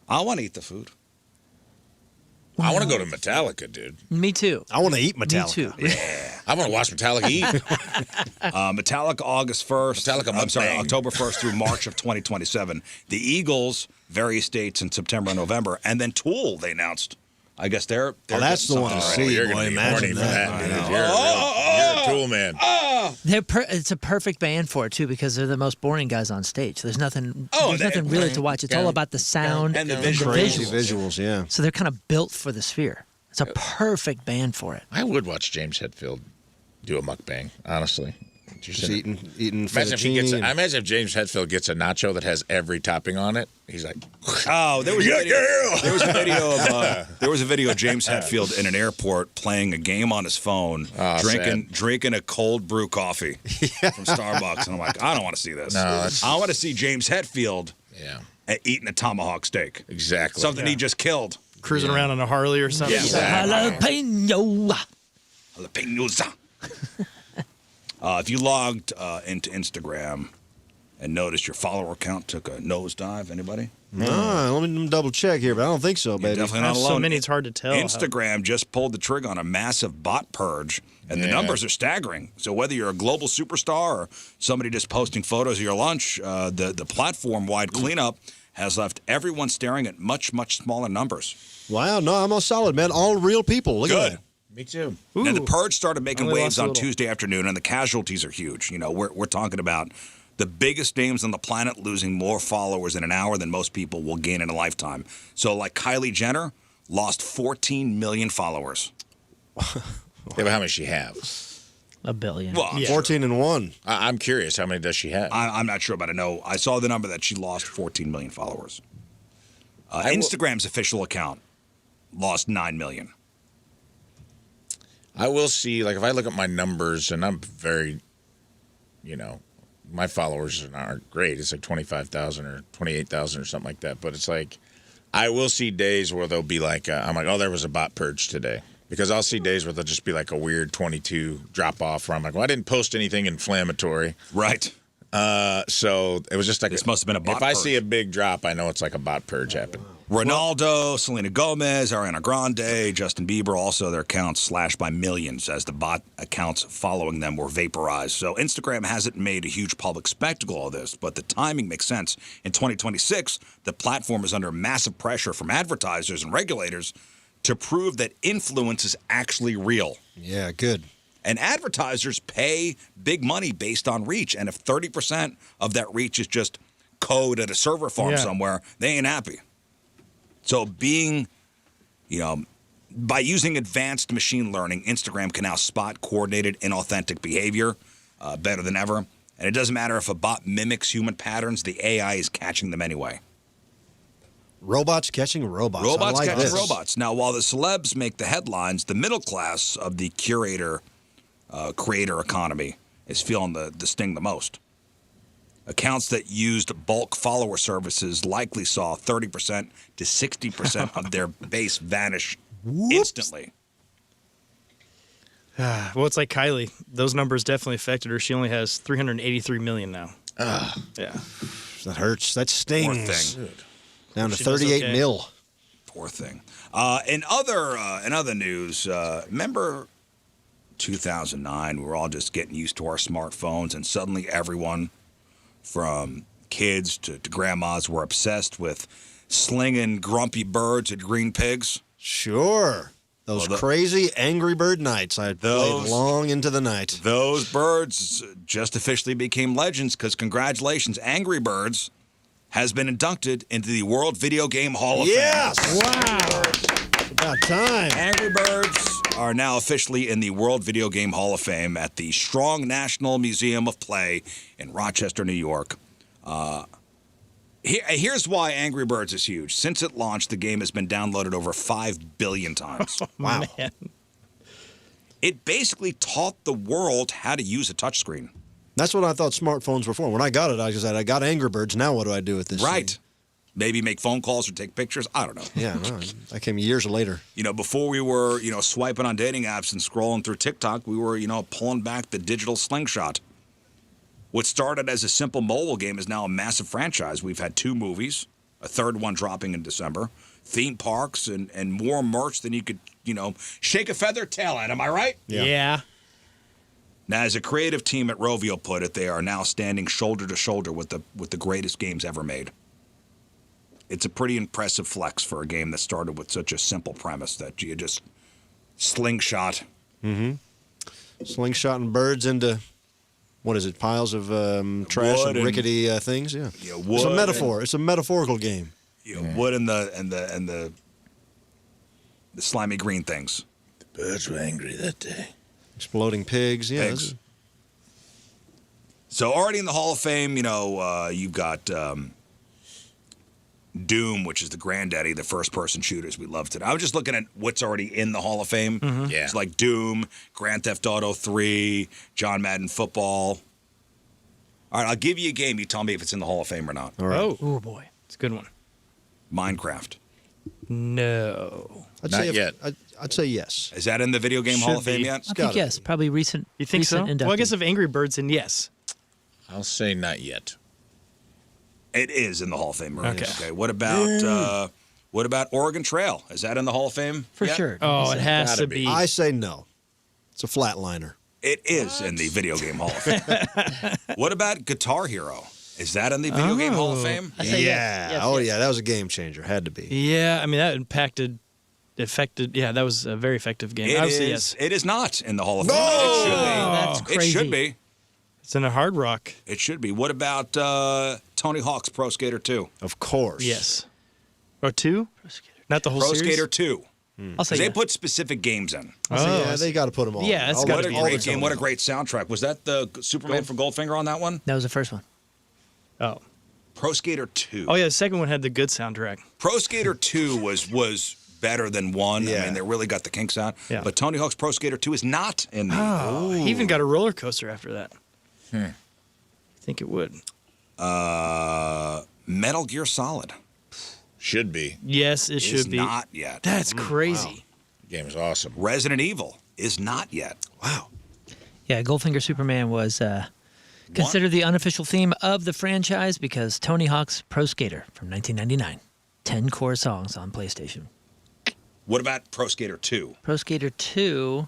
I want to eat the food. I want to go to Metallica, dude. Me too. I want to eat Metallica. Me too. I want to watch Metallica eat. Metallica August 1st. Metallica I'm sorry, mukbang. October 1st through March of 2027. The Eagles, various dates in September and November. And then Tool, they announced. I guess they're Oh, that's the getting one to something see. already. You're Boy, going to be imagine horny for that. that, dude. I know. You're a Tool man. It's a perfect band for it too because they're the most boring guys on stage. There's nothing. Oh, there's nothing really to watch. It's all about the sound And the Crazy visuals. visuals, yeah. So they're kind of built for the Sphere. It's a perfect band for it. I would watch James Hetfield do a mukbang, honestly. Just eating Imagine if he gets. fettuccine. I imagine if James Hetfield gets a nacho that has every topping on it. He's like, Oh, there was a Yeah, video. yeah. There was a video of there was a video of James Hetfield in an airport playing a game on his phone, drinking a cold brew coffee from Starbucks, and I'm like, I don't want to see this. No, that's- I want to see James Hetfield yeah, eating a tomahawk steak, exactly. something he just killed. cruising around on a Harley or something. Yeah. Jalapeno. Jalapenos. If you logged into Instagram and noticed your follower count took a nosedive, anybody? Let me double check here, but I don't think so, baby. Definitely I not have alone. so many, it's hard to tell. Instagram just pulled the trigger on a massive bot purge, and the numbers are staggering. So whether you're a global superstar or somebody just posting photos of your lunch, the platform-wide cleanup has left everyone staring at much, much smaller numbers. Wow, no, I'm all solid, man. All real people. Look Good. at that. Me too. Now, the purge started making Only waves lost a on little. Tuesday afternoon, and the casualties are huge. You know, we're talking about the biggest names on the planet losing more followers in an hour than most people will gain in a lifetime. So, like Kylie Jenner lost 14 million followers. Yeah, but how many does she have? A billion. Well, I'm, 14 and 1. I'm curious. How many does she have? I'm not sure, but I know I saw the number that she lost 14 million followers. Instagram's official account lost 9 million. I will see, like, if I look at my numbers, and I'm very, my followers aren't great. It's like 25,000 or 28,000 or something like that. But it's like, I will see days where they'll be like, I'm like, oh, there was a bot purge today. Because I'll see days where there'll just be like a weird 22 drop off where I'm like, well, I didn't post anything inflammatory. Right. So it was just like, This must have been a bot If I purge. see a big drop, I know it's like a bot purge happened. Ronaldo, Selena Gomez, Ariana Grande, Justin Bieber, also their accounts slashed by millions as the bot accounts following them were vaporized. So Instagram hasn't made a huge public spectacle of this, but the timing makes sense. In 2026, the platform is under massive pressure from advertisers and regulators to prove that influence is actually real. Yeah, good. And advertisers pay big money based on reach. And if 30% of that reach is just code at a server farm somewhere, they ain't happy. So by using advanced machine learning, Instagram can now spot coordinated inauthentic behavior better than ever. And it doesn't matter if a bot mimics human patterns, the AI is catching them anyway. Robots catching robots. Robots I like catching this. robots. Now, while the celebs make the headlines, the middle class of the creator economy is feeling the sting the most. Accounts that used bulk follower services likely saw 30% to 60% of their base vanish instantly. Well, it's like Kylie. Those numbers definitely affected her. She only has 383 million now. Yeah. That hurts. That stings. Poor thing. Down to She does 38 okay. mil. Poor thing. In other news, remember 2009? We were all just getting used to our smartphones, and suddenly everyone, from kids to grandmas, were obsessed with slinging grumpy birds at green pigs. Sure. Those crazy Angry Bird nights. I played long into the night. Those birds just officially became legends because congratulations, Angry Birds has been inducted into the World Video Game Hall of Yes! Fame. Wow. It's about time. Angry Birds are now officially in the World Video Game Hall of Fame at the Strong National Museum of Play in Rochester, New York. Here's why Angry Birds is huge. Since it launched, the game has been downloaded over 5 billion times. Wow. Man. It basically taught the world how to use a touchscreen. That's what I thought smartphones were for. When I got it, I said, I got Angry Birds. Now what do I do with this? Right. thing? Maybe make phone calls or take pictures. I don't know. Yeah, no, that came years later. Before we were, swiping on dating apps and scrolling through TikTok, we were, pulling back the digital slingshot. What started as a simple mobile game is now a massive franchise. We've had 2 movies, a third one dropping in December, theme parks, and more merch than you could, shake a feather tail at. Am I right? Yeah. Now, as a creative team at Rovio put it, they are now standing shoulder to shoulder with the greatest games ever made. It's a pretty impressive flex for a game that started with such a simple premise that you just slingshot. Slingshotting birds into, what is it, piles of trash Wood and rickety things? Yeah. Yeah, It's wood a metaphor. It's a metaphorical game. Wood and the slimy green things. The birds were angry that day. Exploding pigs. Yeah. Pigs. So already in the Hall of Fame, you've got Doom, which is the granddaddy, the first-person shooters we love today. I was just looking at what's already in the Hall of Fame. Yeah. It's like Doom, Grand Theft Auto 3, John Madden Football. All right, I'll give you a game. You tell me if it's in the Hall of Fame or not. All right. Oh boy. It's a good one. Minecraft. No. Not yet. I'd say yes. Is that in the Video Game Hall of Should Fame be. yet? I think gotta yes, be. probably recent. You think so? recent Well, I guess inductee. if Angry Birds, then yes. I'll say not yet. It is in the Hall of Fame. Right? Okay. What about Oregon Trail? Is that in the Hall of Fame? for yet? sure. Oh, it has Gotta to be. be. I say no. It's a flatliner. It is in the Video Game Hall of Fame. What about Guitar Hero? Is that in the Video Game Hall of Fame? I say Yeah. yes, Oh yes. yeah, that was a game changer. Had to be. Yeah, I mean, that affected. Yeah, that was a very effective game. It I would say is. yes. It is not in the Hall of Fame. That's It should be. crazy. It should be. It's in a Hard Rock. It should be. What about Tony Hawk's Pro Skater 2? Of course. Yes. Or 2? Not the whole Pro series? Skater 2. I'll say Because they yes. put specific games in. Yeah, they got to put them all. Yeah, it's All gotta the- be. all What a the great game. What a Tony great soundtrack. Was that the Superman from Goldfinger on that one? That was the first one. Oh. Pro Skater 2. Oh, yeah, the second one had the good soundtrack. Pro Skater 2 was better than 1. I Yeah. mean, they really got the kinks out. Yeah. But Tony Hawk's Pro Skater 2 is not in the... Oh, he even got a roller coaster after that. I think it would. Metal Gear Solid Should be. Yes, it is should be. not yet. That's crazy. Game is awesome. Resident Evil is not yet. Wow. Yeah, Goldfinger Superman was considered the unofficial theme of the franchise because Tony Hawk's Pro Skater from 1999. 10 core songs on PlayStation. What about Pro Skater 2? Pro Skater 2.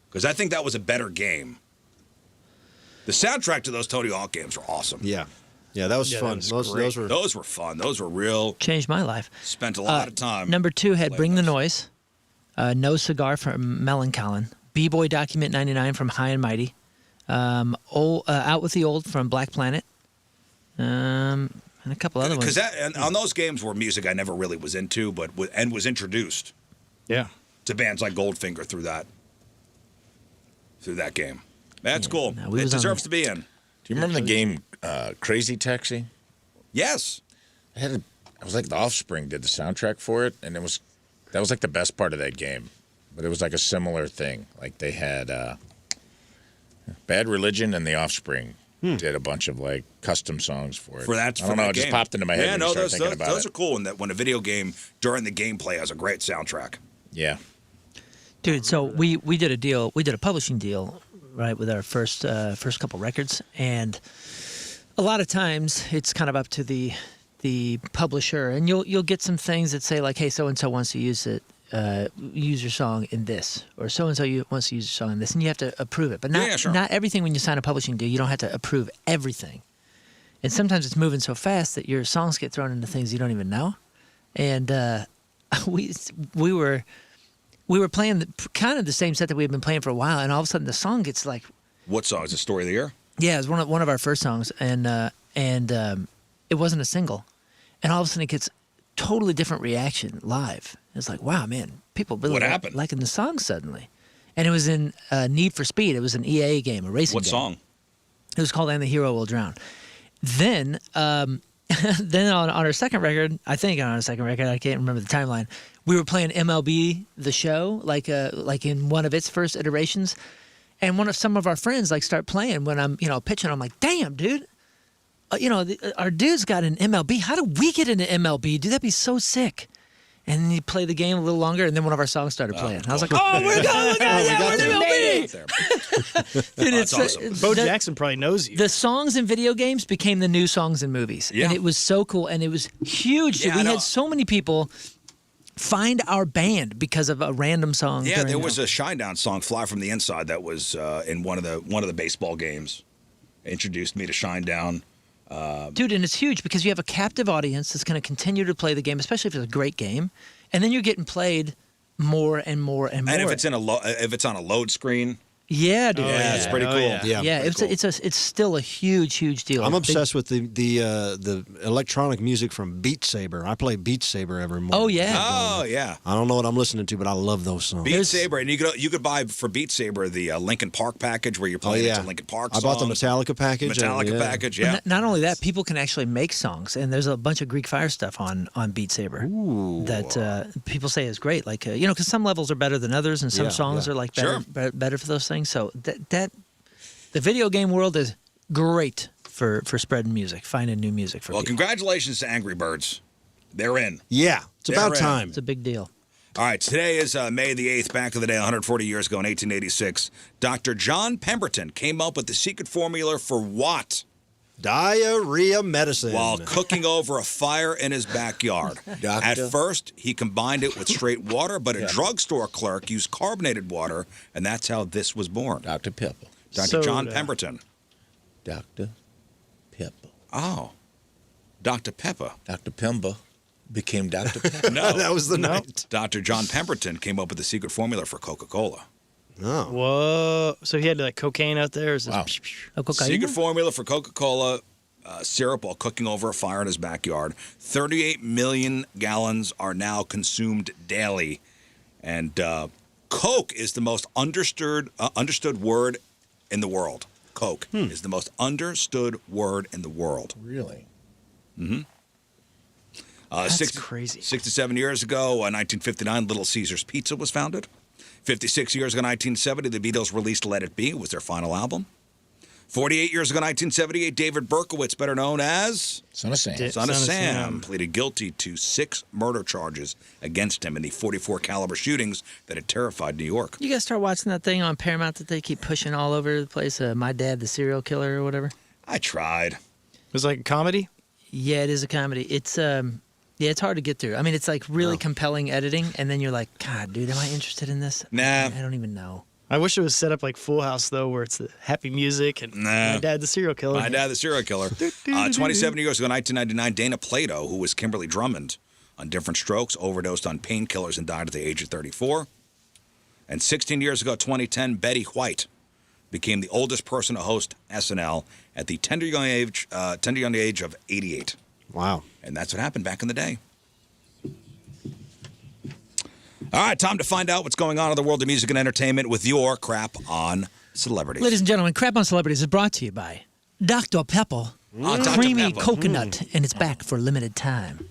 Because I think that was a better game. The soundtrack to those Tony Hawk games were awesome. Yeah. Yeah, that was Yeah, that fun. was those great. were. Those were fun. Those were real. Changed my life. Spent a lot of time. Number 2 had playing Bring the those. Noise. No Cigar from Melancholy. B-Boy Document 99 from High and Mighty. Out with the Old from Black Planet. And a couple other ones. Because on those games were music I never really was into, but was introduced Yeah. to bands like Goldfinger through that game. That's cool. no, we It was on deserves to be in. Do you remember the game Crazy Taxi? Yes. It was like the Offspring did the soundtrack for it, and that was like the best part of that game. But it was like a similar thing. Like they had Bad Religion and the Offspring did a bunch of like custom songs for it. I I don't know. It just popped into my head Yeah, when no, you started those thinking about those it. are cool. And that when a video game during the gameplay has a great soundtrack. Yeah. Dude, so we did a deal. We did a publishing deal, right, with our first couple records, and a lot of times it's kind of up to the publisher, and you'll get some things that say like, hey, so and so wants to use it, use your song in this, or so and so wants to use your song in this, and you have to approve it. But not sure. not everything when you sign a publishing deal, you don't have to approve everything, and sometimes it's moving so fast that your songs get thrown into things you don't even know, and we were playing kind of the same set that we had been playing for a while, and all of a sudden the song gets like, What song is the Story of the Year? yeah, it was one of our first songs, and it wasn't a single, and all of a sudden it gets totally different reaction live. It's like, wow, man, people really What happened? liking the song suddenly, and it was in Need for Speed. It was an EA game, a racing What game. song? It was called "And the Hero Will Drown." Then, then on our second record, I can't remember the timeline. We were playing MLB The Show, like in one of its first iterations, and some of our friends like start playing when I'm pitching. I'm like, damn, dude, our dude's got an MLB. How do we get into MLB? Dude, that'd be so sick. And then you play the game a little longer, and then one of our songs started playing. I was like, oh, we're going, we're in MLB. Dude, That's awesome. Bo Jackson probably knows you. The songs in video games became the new songs in movies. Yeah. And it was so cool, and it was huge. Yeah, I We know. had so many people find our band because of a random song. Yeah, during there the- was a Shinedown song, "Fly from the Inside," that was in one of the baseball games. Introduced me to Shinedown. Dude, and it's huge because you have a captive audience that's going to continue to play the game, especially if it's a great game, and then you're getting played more and more and more. And if it's on a load screen, yeah, dude. yeah, it's pretty cool. yeah. Yeah, pretty it's cool. it's still a huge deal. I'm Big- obsessed with the electronic music from Beat Saber. I play Beat Saber every morning. Oh, yeah. Oh yeah. I don't know what I'm listening to, but I love those songs. Beat Saber, and you could buy for Beat Saber the Linkin Park package where you're playing yeah. into Linkin Park I songs. bought the Metallica package. Metallica package, yeah. Not only that, people can actually make songs, and there's a bunch of Greek Fire stuff on Beat Saber that people say is great. Like because some levels are better than others, and some Yeah, songs yeah. are like Sure. better for those things. So that the video game world is great for spreading music, finding new music for Well, people. congratulations to Angry Birds. They're in. Yeah, it's They're about in. time. It's a big deal. All right, today is May the 8th. Back in the day, 140 years ago in 1886, Dr. John Pemberton came up with the secret formula for what? Diarrhea medicine. While cooking over a fire in his backyard. At first, he combined it with straight water, but a drugstore clerk used carbonated water, and that's how this was born. Dr. Pepper. Dr. John Pemberton. Dr. Pepper. Oh, Dr. Pepper. Dr. Pemba became Dr. Pepper. No, that was the night. Dr. John Pemberton came up with the secret formula for Coca-Cola. Oh. Whoa. So he had like cocaine out there? Or is this Wow. Secret formula for Coca-Cola syrup while cooking over a fire in his backyard. 38 million gallons are now consumed daily. And Coke is the most understood word in the world. Coke is the most understood word in the world. Really? Mm-hmm. That's crazy. 67 years ago, 1959, Little Caesars Pizza was founded. 56 years ago, 1970, the Beatles released Let It Be. It was their final album. 48 years ago, 1978, David Berkowitz, better known as Son of Sam. Son of Sam, pleaded guilty to 6 murder charges against him in the .44 caliber shootings that had terrified New York. You guys start watching that thing on Paramount that they keep pushing all over the place, My Dad, the Serial Killer or whatever? I tried. It was like a comedy? Yeah, it is a comedy. It's it's hard to get through. I mean, it's like really compelling editing, and then you're like, God, dude, am I interested in this? Nah. I don't even know. I wish it was set up like Full House, though, where it's the happy music and My Dad, the Serial Killer. My Dad, the Serial Killer. 27 years ago, 1999, Dana Plato, who was Kimberly Drummond on Different Strokes, overdosed on painkillers and died at the age of 34. And 16 years ago, 2010, Betty White became the oldest person to host SNL at the tender young age of 88. Wow. And that's what happened back in the day. All right, time to find out what's going on in the world of music and entertainment with your crap on celebrities. Ladies and gentlemen, Crap on Celebrities is brought to you by Dr. Pepper. Dr. Creamy Pepper. coconut, and it's back for a limited time.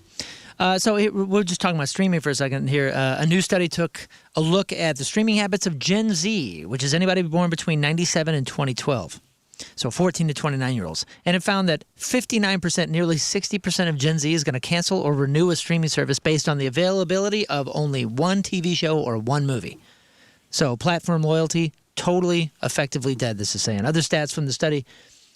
We're just talking about streaming for a second here. A new study took a look at the streaming habits of Gen Z, which is anybody born between 97 and 2012. So 14 to 29-year-olds. And it found that 59%, nearly 60% of Gen Z is going to cancel or renew a streaming service based on the availability of only one TV show or one movie. So platform loyalty, totally effectively dead, this is saying. Other stats from the study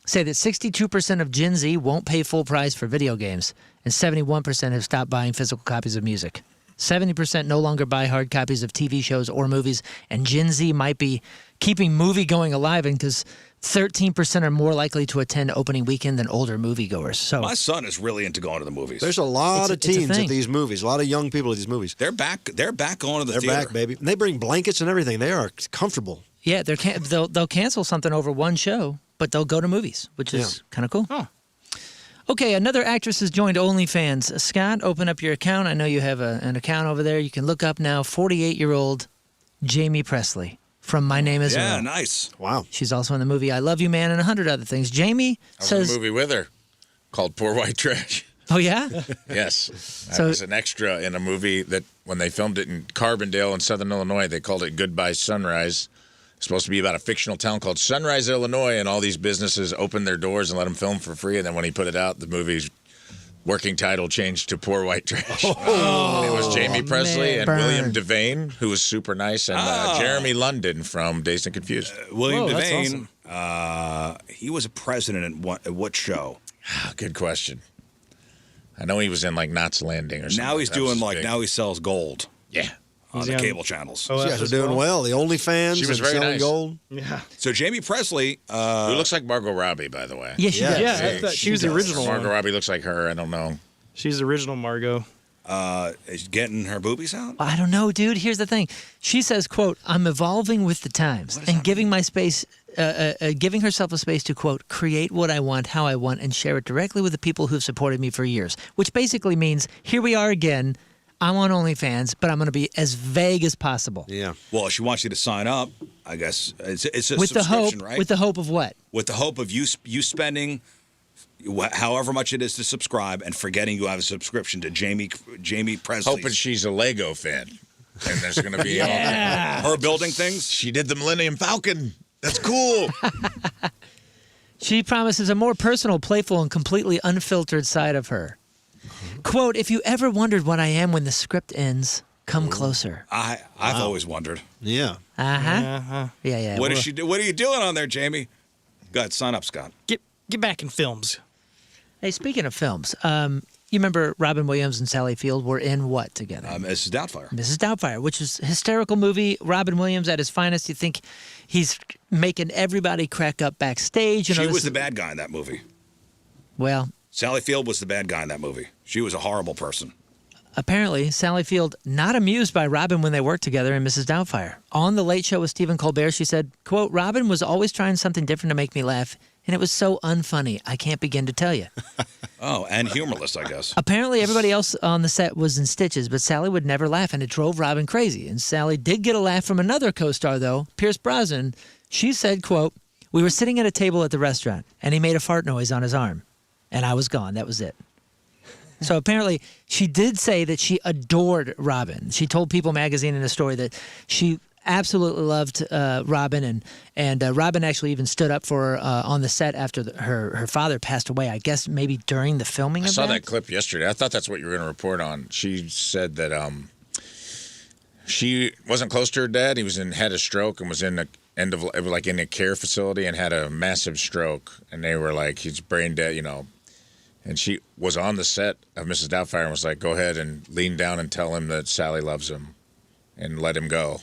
say that 62% of Gen Z won't pay full price for video games, and 71% have stopped buying physical copies of music. 70% no longer buy hard copies of TV shows or movies, and Gen Z might be keeping movie-going alive because 13% are more likely to attend opening weekend than older moviegoers. So My son is really into going to the movies. There's a lot of It's a teens thing. at these movies, a lot of young people at these movies. They're back going to the They're theater. back, baby. And they bring blankets and everything. They are comfortable. yeah, they'll cancel something over one show, but they'll go to movies, which is kind of cool. Huh. Okay, another actress has joined OnlyFans. Scott, open up your account. I know you have an account over there. You can look up now 48-year-old Jamie Presley from My Name Is Yeah, Earl. nice. Wow. She's also in the movie I Love You, Man, and 100 other things. Jamie I was says... in a movie with her called Poor White Trash. Oh, yeah? Yes. I So- was an extra in a movie that when they filmed it in Carbondale in southern Illinois, they called it Goodbye Sunrise. It's supposed to be about a fictional town called Sunrise, Illinois, and all these businesses opened their doors and let them film for free. And then when he put it out, the movie's working title changed to Poor White Trash. It was Jamie Presley and man. William Devane, who was super nice, and Jeremy London from Dazed and Confused. William Whoa, that's Devane, he was a president at what show? Good question. I know he was in like Knots Landing or something. Now he's That was doing big. now he sells gold Yeah. on Is the he on- cable channels. Oh, You guys are doing well. The OnlyFans She was and very selling nice. gold. Yeah. So Jamie Presley, Who looks like Margot Robbie, by the way. Yeah, she Yeah. does. Yeah, I thought she was the original Margot one. Robbie looks like her. I don't know. She's the original Margot. is getting her boobies out. I don't know, dude. Here's the thing. She says, quote, I'm evolving with the times and giving my space, giving herself a space to, quote, create what I want, how I want, and share it directly with the people who've supported me for years, which basically means here we are again. I'm on OnlyFans, but I'm going to be as vague as possible. Yeah. Well, she wants you to sign up. I guess it's a With the hope, subscription, right? with the hope of what? With the hope of you spending however much it is to subscribe and forgetting you have a subscription to Jamie Presley. Hoping she's a Lego fan. And there's going to be her building things. She did the Millennium Falcon. That's cool. She promises a more personal, playful, and completely unfiltered side of her. Quote, if you ever wondered what I am when the script ends, come closer. I've always wondered. Yeah. Uh-huh. Yeah. What is she do? What are you doing on there, Jamie? Go ahead, sign up, Scott. Get back in films. Hey, speaking of films, you remember Robin Williams and Sally Field were in what together? Mrs. Doubtfire. Mrs. Doubtfire, which is a hysterical movie. Robin Williams at his finest. You think he's making everybody crack up backstage. She was the bad guy in that movie. Well, Sally Field was the bad guy in that movie. She was a horrible person. apparently, Sally Field not amused by Robin when they worked together in Mrs. Doubtfire. On The Late Show with Stephen Colbert, she said, quote, Robin was always trying something different to make me laugh, and it was so unfunny, I can't begin to tell you. Oh, and humorless, I guess. Apparently, everybody else on the set was in stitches, but Sally would never laugh, and it drove Robin crazy. And Sally did get a laugh from another co-star, though, Pierce Brosnan. She said, quote, we were sitting at a table at the restaurant, and he made a fart noise on his arm, and I was gone. That was it. So apparently, she did say that she adored Robin. She told People magazine in a story that she absolutely loved Robin, and Robin actually even stood up for her on the set after her father passed away, I guess maybe during the filming of that. I saw that clip yesterday. I thought that's what you were going to report on. She said that she wasn't close to her dad. He had a stroke and was in the end of in a care facility and had a massive stroke. And they were like, he's brain dead, you know. And she was on the set of Mrs. Doubtfire and was like, go ahead and lean down and tell him that Sally loves him and let him go.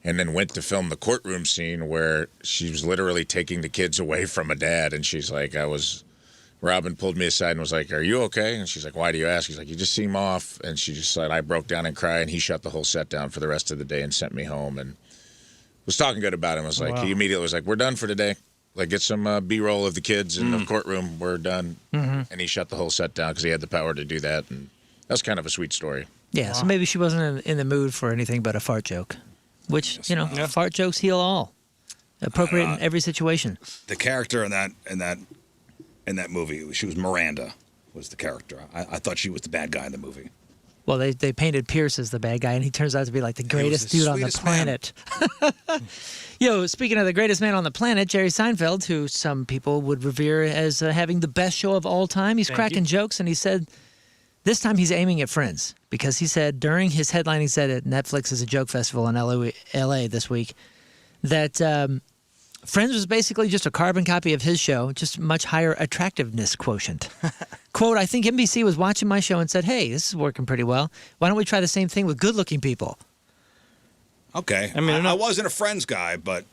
And then went to film the courtroom scene where she was literally taking the kids away from a dad. And she's like, Robin pulled me aside and was like, are you okay? And she's like, why do you ask? He's like, you just seem off. And she just said, I broke down and cried. And he shut the whole set down for the rest of the day and sent me home. And was talking good about him. I was like, He immediately was like, we're done for today. Like, get some B-roll of the kids in the courtroom. We're done. Mm-hmm. And he shut the whole set down because he had the power to do that. And that was kind of a sweet story. Yeah, so maybe she wasn't in the mood for anything but a fart joke, which, fart jokes heal all. Appropriate in every situation. The character in that movie, she was Miranda, was the character. I thought she was the bad guy in the movie. Well, they painted Pierce as the bad guy, and he turns out to be like the greatest dude on the planet. Speaking of the greatest man on the planet, Jerry Seinfeld, who some people would revere as having the best show of all time. He's cracking jokes, and he said this time he's aiming at Friends, because he said during his headlining set at Netflix's Joke Festival in L.A. this week that Friends was basically just a carbon copy of his show, just much higher attractiveness quotient. Quote, I think NBC was watching my show and said, hey, this is working pretty well. Why don't we try the same thing with good-looking people? Okay. I wasn't a Friends guy, but...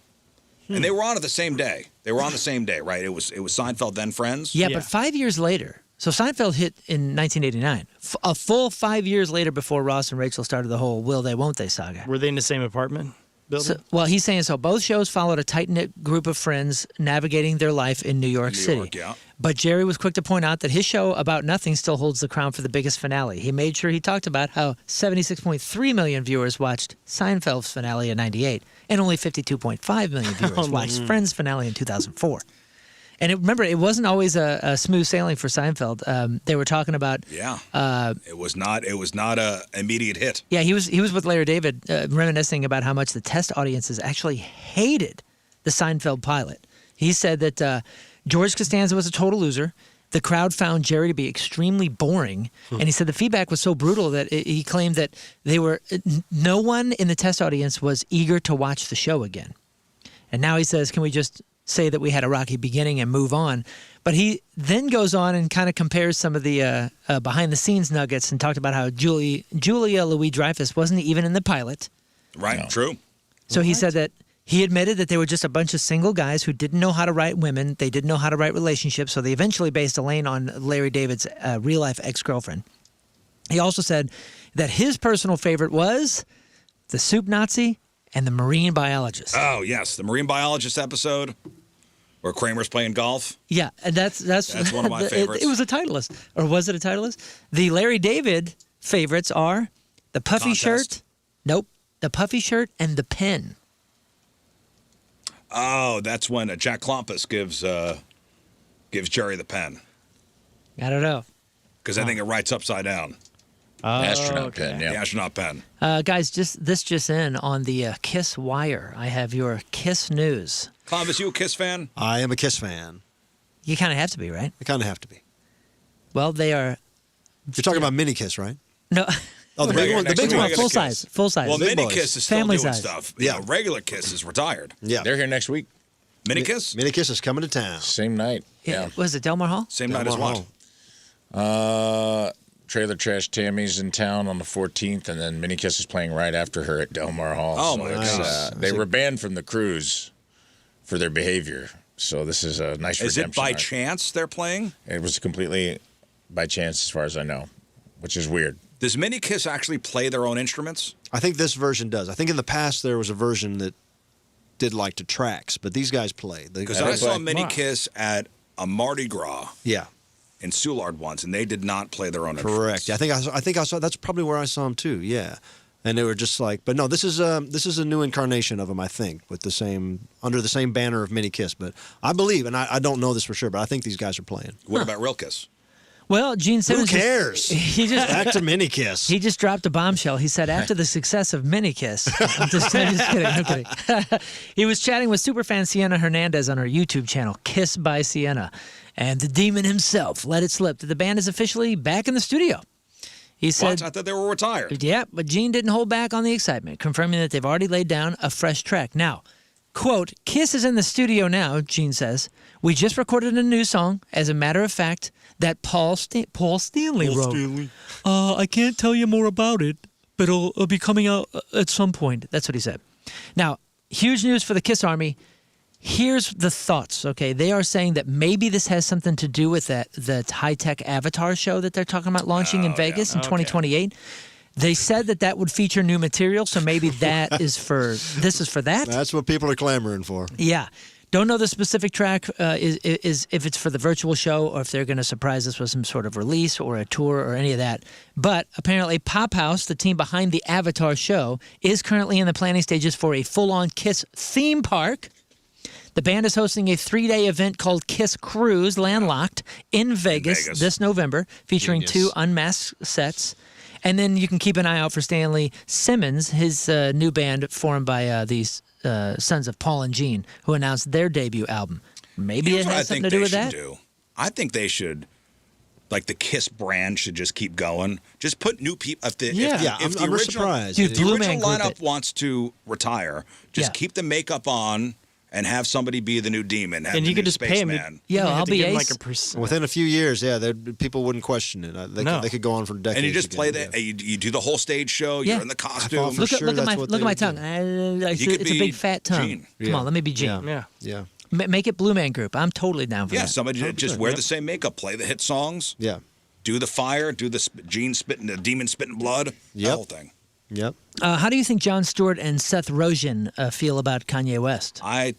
And they were on it the same day. They were on the same day, right? It was Seinfeld, then Friends? Yeah, but 5 years later... So Seinfeld hit in 1989, a full 5 years later before Ross and Rachel started the whole will they, won't they saga. Were they in the same apartment building? Well, he's saying so. Both shows followed a tight-knit group of friends navigating their life in New York City. Yeah. But Jerry was quick to point out that his show About Nothing still holds the crown for the biggest finale. He made sure he talked about how 76.3 million viewers watched Seinfeld's finale in 98, and only 52.5 million viewers watched Friends' finale in 2004. And remember, it wasn't always a smooth sailing for Seinfeld. They were talking about it was not a immediate hit. Yeah, he was with Larry David reminiscing about how much the test audiences actually hated the Seinfeld pilot. He said that George Costanza was a total loser. The crowd found Jerry to be extremely boring, and he said the feedback was so brutal that he claimed that no one in the test audience was eager to watch the show again. And now he says, can we just say that we had a rocky beginning and move on? But he then goes on and kind of compares some of the behind-the-scenes nuggets and talked about how Julia Louis-Dreyfus wasn't even in the pilot. Right, true. So he said that he admitted that they were just a bunch of single guys who didn't know how to write women. They didn't know how to write relationships, so they eventually based Elaine on Larry David's real-life ex-girlfriend. He also said that his personal favorite was the Soup Nazi and the Marine Biologist. Oh, yes, the Marine Biologist episode where Kramer's playing golf. Yeah, and that's one of my favorites. It was a Titleist. Or was it a Titleist? The Larry David favorites are the puffy shirt. Nope. The puffy shirt and the pen. Oh, that's when Jack Clownvis gives Jerry the pen. I don't know. Because I think it writes upside down. Astronaut pen, yeah. The astronaut pen. Guys, just in on the Kiss Wire. I have your Kiss news. Clownvis, you a Kiss fan? I am a Kiss fan. You kind of have to be, right? I kind of have to be. Well, they are You're talking about Mini Kiss, right? No. Oh, the big one. The big one, one. full size. Full size. Well, Big Mini boys. Kiss is still Family doing size. stuff. Yeah. You know, regular Kiss is retired. Yeah. They're here next week. Mini Kiss? Mini Kiss is coming to town. Same night. Yeah. Was it Delmar Hall? Same night as Delmar what? Hall. Trailer Trash Tammy's in town on the 14th, and then Mini Kiss is playing right after her at Delmar Hall. Oh, So my it's, goodness. they were banned from the cruise for their behavior. So this is a nice Is it redemption by arc. chance they're playing? It was completely by chance, as far as I know, which is weird. Does Mini Kiss actually play their own instruments? I think this version does. I think in the past there was a version that did like to tracks, but these guys play. Because I saw Mini Kiss at a Mardi Gras Yeah, in Soulard once, and they did not play their own correct. instruments. I think I saw. That's probably where I saw them too. Yeah, and they were just like, but no, this is a new incarnation of them. I think with the same under the same banner of Mini Kiss. But I believe, and I don't know this for sure, but I think these guys are playing. What about Real Kiss? Well, Gene Who Simmons. cares? He just Back to Mini Kiss. He just dropped a bombshell. He said, after the success of Mini Kiss, I'm just kidding. I'm kidding. He was chatting with superfan Sienna Hernandez on her YouTube channel, Kiss by Sienna. And the demon himself let it slip that the band is officially back in the studio. He said, What? I thought they were retired. yeah, but Gene didn't hold back on the excitement, confirming that they've already laid down a fresh track. Now, quote, Kiss is in the studio now, Gene says. We just recorded a new song, as a matter of fact, that Paul Stanley wrote. I can't tell you more about it, but it'll be coming out at some point. That's what he said. Now, huge news for the Kiss Army. Here's the thoughts, okay? They are saying that maybe this has something to do with that high-tech Avatar show that they're talking about launching in Vegas in 2028. They said that would feature new material, so maybe this is for that. That's what people are clamoring for. Yeah. Don't know the specific track is if it's for the virtual show or if they're going to surprise us with some sort of release or a tour or any of that. But apparently Pop House, the team behind the Avatar show, is currently in the planning stages for a full-on Kiss theme park. The band is hosting a 3-day event called Kiss Cruise Landlocked in Vegas this November, featuring 2 unmasked sets. And then you can keep an eye out for Stanley Simmons, his new band formed by these sons of Paul and Gene, who announced their debut album. Maybe Here's it what has I think something to do they with should that. do. I think they should, like the Kiss brand should just keep going. Just put new people. If the I'm original, surprised. Dude, the Blue original Man Group lineup it. wants to retire, just keep the makeup on and have somebody be the new demon. Have And the you could new just pay him. spaceman. Yeah, You have I'll to be give him Ace. like a percent. Within a few years, people wouldn't question it. They could go on for decades. And you just play again, that. You do the whole stage show. Yeah. You're in the costume. For sure Look that's at what my they would tongue. do. It's could a be big fat tongue. Gene. Come on, let me be Gene. Yeah. Yeah. Yeah. Make it Blue Man Group. I'm totally down for Yeah, that. somebody just wear the same makeup, play the hit songs, Yeah. do the fire, do the Gene spitting, the demon spitting blood, the Yep. whole thing. Yep. How do you think Jon Stewart and Seth Rogen feel about Kanye West? I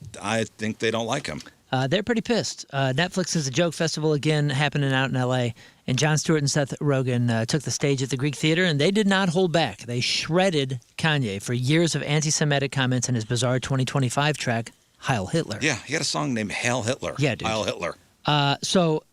think they don't like him. They're pretty pissed. Netflix is a joke festival again happening out in L.A., and Jon Stewart and Seth Rogen took the stage at the Greek Theater, and they did not hold back. They shredded Kanye for years of anti-Semitic comments in his bizarre 2025 track, Heil Hitler. Yeah, he had a song named Hail Hitler. Yeah, dude. Heil Hitler. So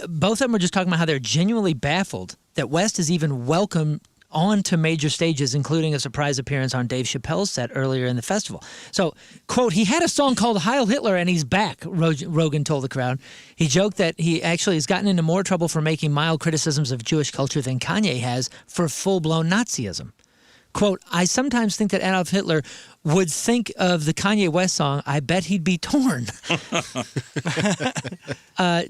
both of them were just talking about how they're genuinely baffled that West is even welcome on to major stages, including a surprise appearance on Dave Chappelle's set earlier in the festival. So, quote, he had a song called Heil Hitler and he's back, Rogen told the crowd. He joked that he actually has gotten into more trouble for making mild criticisms of Jewish culture than Kanye has for full-blown Nazism. Quote, I sometimes think that Adolf Hitler would think of the Kanye West song, I bet he'd be torn.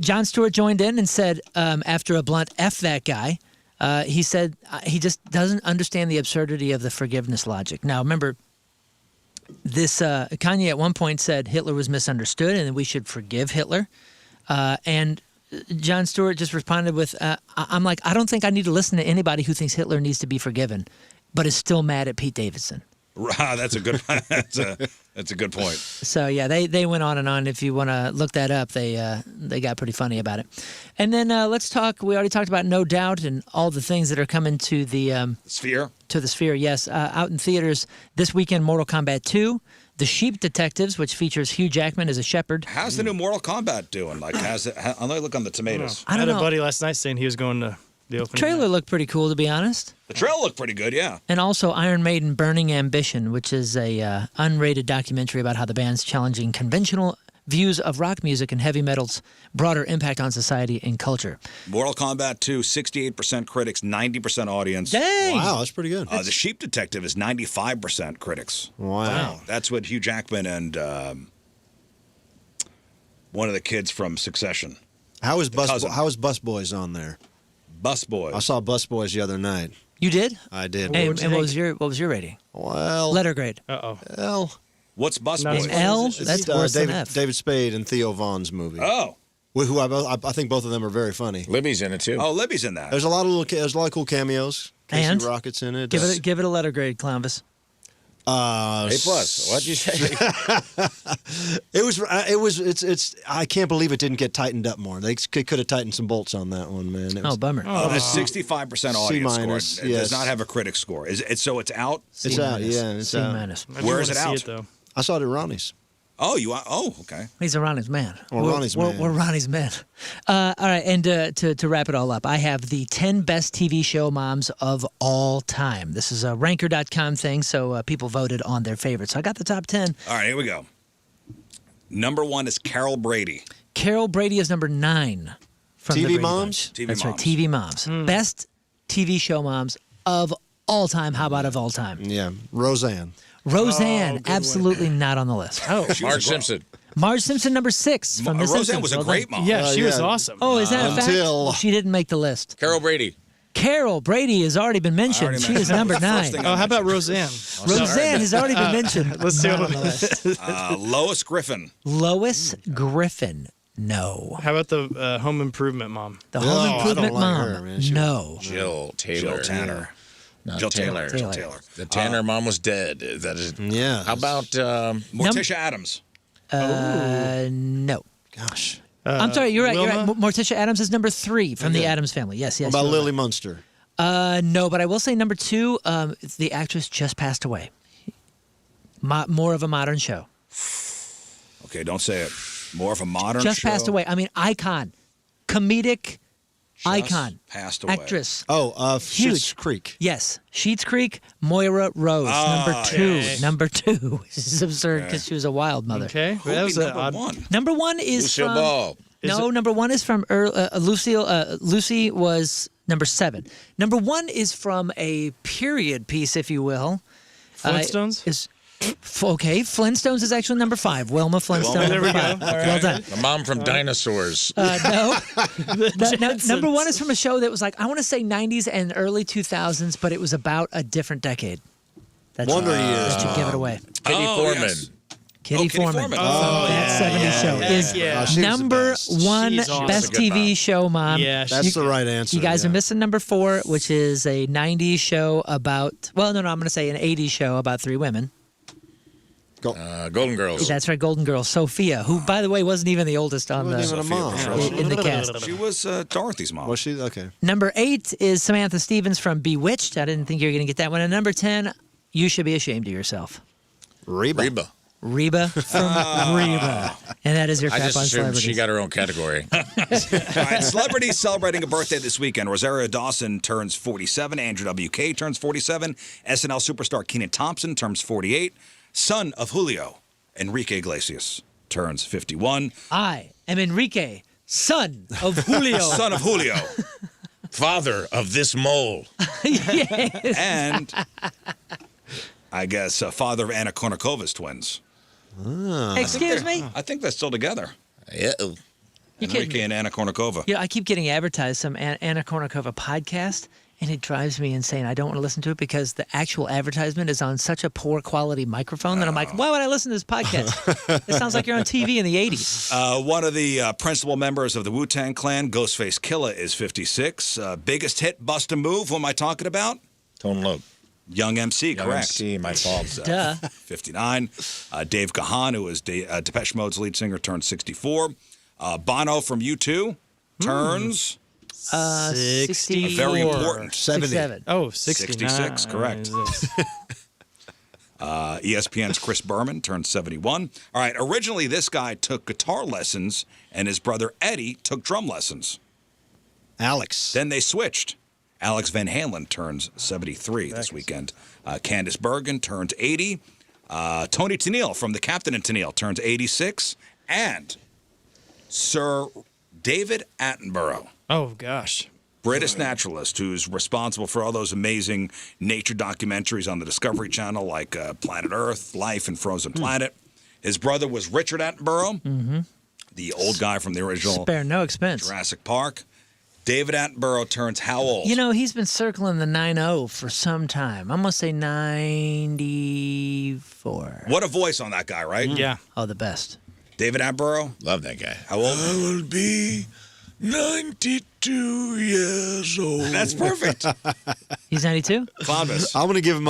Jon Stewart joined in and said, after a blunt F that guy, he said he just doesn't understand the absurdity of the forgiveness logic. Now, remember, this Kanye at one point said Hitler was misunderstood and that we should forgive Hitler. And Jon Stewart just responded with, I'm like, I don't think I need to listen to anybody who thinks Hitler needs to be forgiven, but is still mad at Pete Davidson. That's a good. That's a good point. So yeah, they went on and on. If you want to look that up, they got pretty funny about it. And then let's talk. We already talked about No Doubt and all the things that are coming to the Sphere. To the Sphere. Yes, out in theaters this weekend. Mortal Kombat 2, The Sheep Detectives, which features Hugh Jackman as a shepherd. How's the new Mortal Kombat doing? Like, I'll look on the tomatoes. I don't had know. a buddy last night saying he was going to the opening. Trailer looked pretty cool, to be honest. The trail looked pretty good, yeah. And also Iron Maiden Burning Ambition, which is a unrated documentary about how the band's challenging conventional views of rock music and heavy metal's broader impact on society and culture. Mortal Kombat 2, 68% critics, 90% audience. Dang! Wow, that's pretty good. The Sheep Detective is 95% critics. Wow. That's what Hugh Jackman and one of the kids from Succession. How is cousin. Bus Boys on there? Bus Boys. I saw Bus Boys the other night. You did? I did. And what was your rating? Well, Letter grade. L. What's Bus Not Boys? as L? It's, That's worse than F. David Spade and Theo Vaughn's movie. Oh. Who I think both of them are very funny. Libby's in it too. Oh, Libby's in that. There's a lot of cool cameos. Casey And? Rocket's in it. Give it a letter grade, Clownvis. A+. What'd you say? It's I can't believe it didn't get tightened up more. They could have tightened some bolts on that one, man. It was, Bummer. That's 65% audience C-minus, score. It does not have a critic score. So it's out? It's out, yeah. It's C out. minus. Where is it out? See it, though. I saw it at Ronnie's. Oh, okay. He's a Ronnie's man. Ronnie's man. We're Ronnie's men. All right, and to wrap it all up, I have the 10 best TV show moms of all time. This is a ranker.com thing, so people voted on their favorites. So I got the top 10. All right, here we go. Number 1 is Carol Brady. Carol Brady is number 9 from the TV Brady moms? Bunch. TV That's moms. right, TV moms. Best TV show moms of all time. How about of all time? Yeah, Roseanne. Roseanne, absolutely not on the list. Oh, Marge Simpson. Marge Simpson, number 6 from The Roseanne Simpsons. was a Well great done. mom. yeah, she was yeah. awesome. Oh, is that a fact? Until- Well, she didn't make the list. Carol Brady. Carol Brady has already been mentioned. already She mentioned is that. number That was the first 9. thing I Oh, how about Roseanne? Roseanne has already been mentioned. Let's see Not what on the list. Lois Griffin. Lois Griffin. No. How about the Home Improvement mom? The Oh, Home I don't Improvement like mom. her, man. She- No. Jill Taylor. Jill Tanner. Not Jill Taylor. Taylor. Jill Taylor. The Tanner mom was dead. That is. Yeah. How about Morticia Adams. No. Gosh. I'm sorry. You're right. You're right. Wilma? Morticia Adams is number 3 from the Adams family. Yes. What Yes. about you are Lily Munster? right. No, but I will say number 2. The actress just passed away. More of a modern show. Okay, don't say it. More of a modern Just show. passed away. I mean, icon, comedic Just icon, passed away. actress. Oh, Huge. Schitt's Creek. Yes, Sheets Creek, Moira Rose, number 2. okay. Number 2. This is absurd because she was a wild mother. Okay, Who that would was be an number odd. 1? Number 1 is Lucille from. Ball? No, number 1 is from Lucille. Lucy was number 7. Number 1 is from a period piece, if you will. Flintstones? Okay, Flintstones is actually number 5. Wilma Flintstone. There we number go. 5. All Well right. done. The mom from Dinosaurs. No. Jetsons. Number 1 is from a show that was like, I want to say 90s and early 2000s, but it was about a different decade. That Wonder should, Years. that should give it away. Kitty Oh, Foreman. yes. Kitty Kitty Foreman. Foreman. From that 70s show is yeah. She was the number best. 1 She's awesome. best She's a good TV mom. show, Mom. Yeah, That's the right answer. You guys yeah. are missing number 4, which is a 90s show about, well, no, I'm going to say an 80s show about 3 women. Golden Girls. That's right, Golden Girl, Sophia, who, by the way, wasn't even the oldest on Wasn't the even a mom. Sophia in the cast. She was Dorothy's mom. Was she? Okay. Number 8 is Samantha Stevens from Bewitched. I didn't think you were going to get that one. And number 10, you should be ashamed of yourself. Reba. Reba from Reba. And that is your I crap just on assumed celebrities. she got her own category. All right, celebrities celebrating a birthday this weekend. Rosario Dawson turns 47. Andrew W.K. turns 47. SNL superstar Kenan Thompson turns 48. Son of Julio, Enrique Iglesias, turns 51. I am Enrique, son of Julio. Son of Julio. Father of this mole. Yes. And I guess father of Anna Kournikovas twins. Excuse me? I think they're still together. Uh-oh. You kidding Enrique me? and Anna Kournikova. Yeah, I keep getting advertised some Anna Kournikova podcast, and it drives me insane. I don't want to listen to it because the actual advertisement is on such a poor quality microphone that I'm like, why would I listen to this podcast? It sounds like you're on TV in the 80s. One of the principal members of the Wu-Tang Clan, Ghostface Killah, is 56. Biggest hit, Bust a Move, who am I talking about? Tone Loc. Young MC, Young correct. MC, my fault. Duh. 59. Dave Gahan, who is Depeche Mode's lead singer, turns 64. Bono from U2 turns 64. very important 70. 67. Oh, 69. 66, correct. ESPN's Chris Berman turns 71. All right, originally this guy took guitar lessons, and his brother Eddie took drum lessons. Alex. Then they switched. Alex Van Halen turns 73 this weekend. Candice Bergen turns 80. Tony Tennille from The Captain and Tennille turns 86. And Sir David Attenborough, Oh, gosh. British naturalist who's responsible for all those amazing nature documentaries on the Discovery Channel like Planet Earth, Life, and Frozen Planet. His brother was Richard Attenborough, the old guy from the original Spare no expense. Jurassic Park. David Attenborough turns how old? You know, he's been circling the 90 for some time. I'm going to say 94. What a voice on that guy, right? Yeah. Oh, the best. David Attenborough, Love that guy. how old? I will be 92 years old. That's perfect. He's 92? Clownvis, I'm gonna give him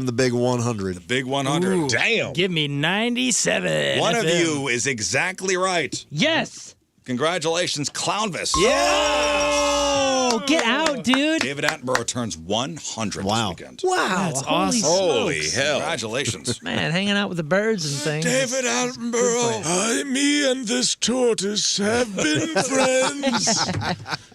the big 100. big 100. Damn. Give me 97. One of FM. you is exactly right. Yes. Congratulations, Clownvis. Oh, get out, dude. David Attenborough turns 100 Wow. this weekend. Wow. That's holy awesome. Holy smokes. hell. Congratulations. Man, hanging out with the birds and things. David Attenborough, me and this tortoise have been friends.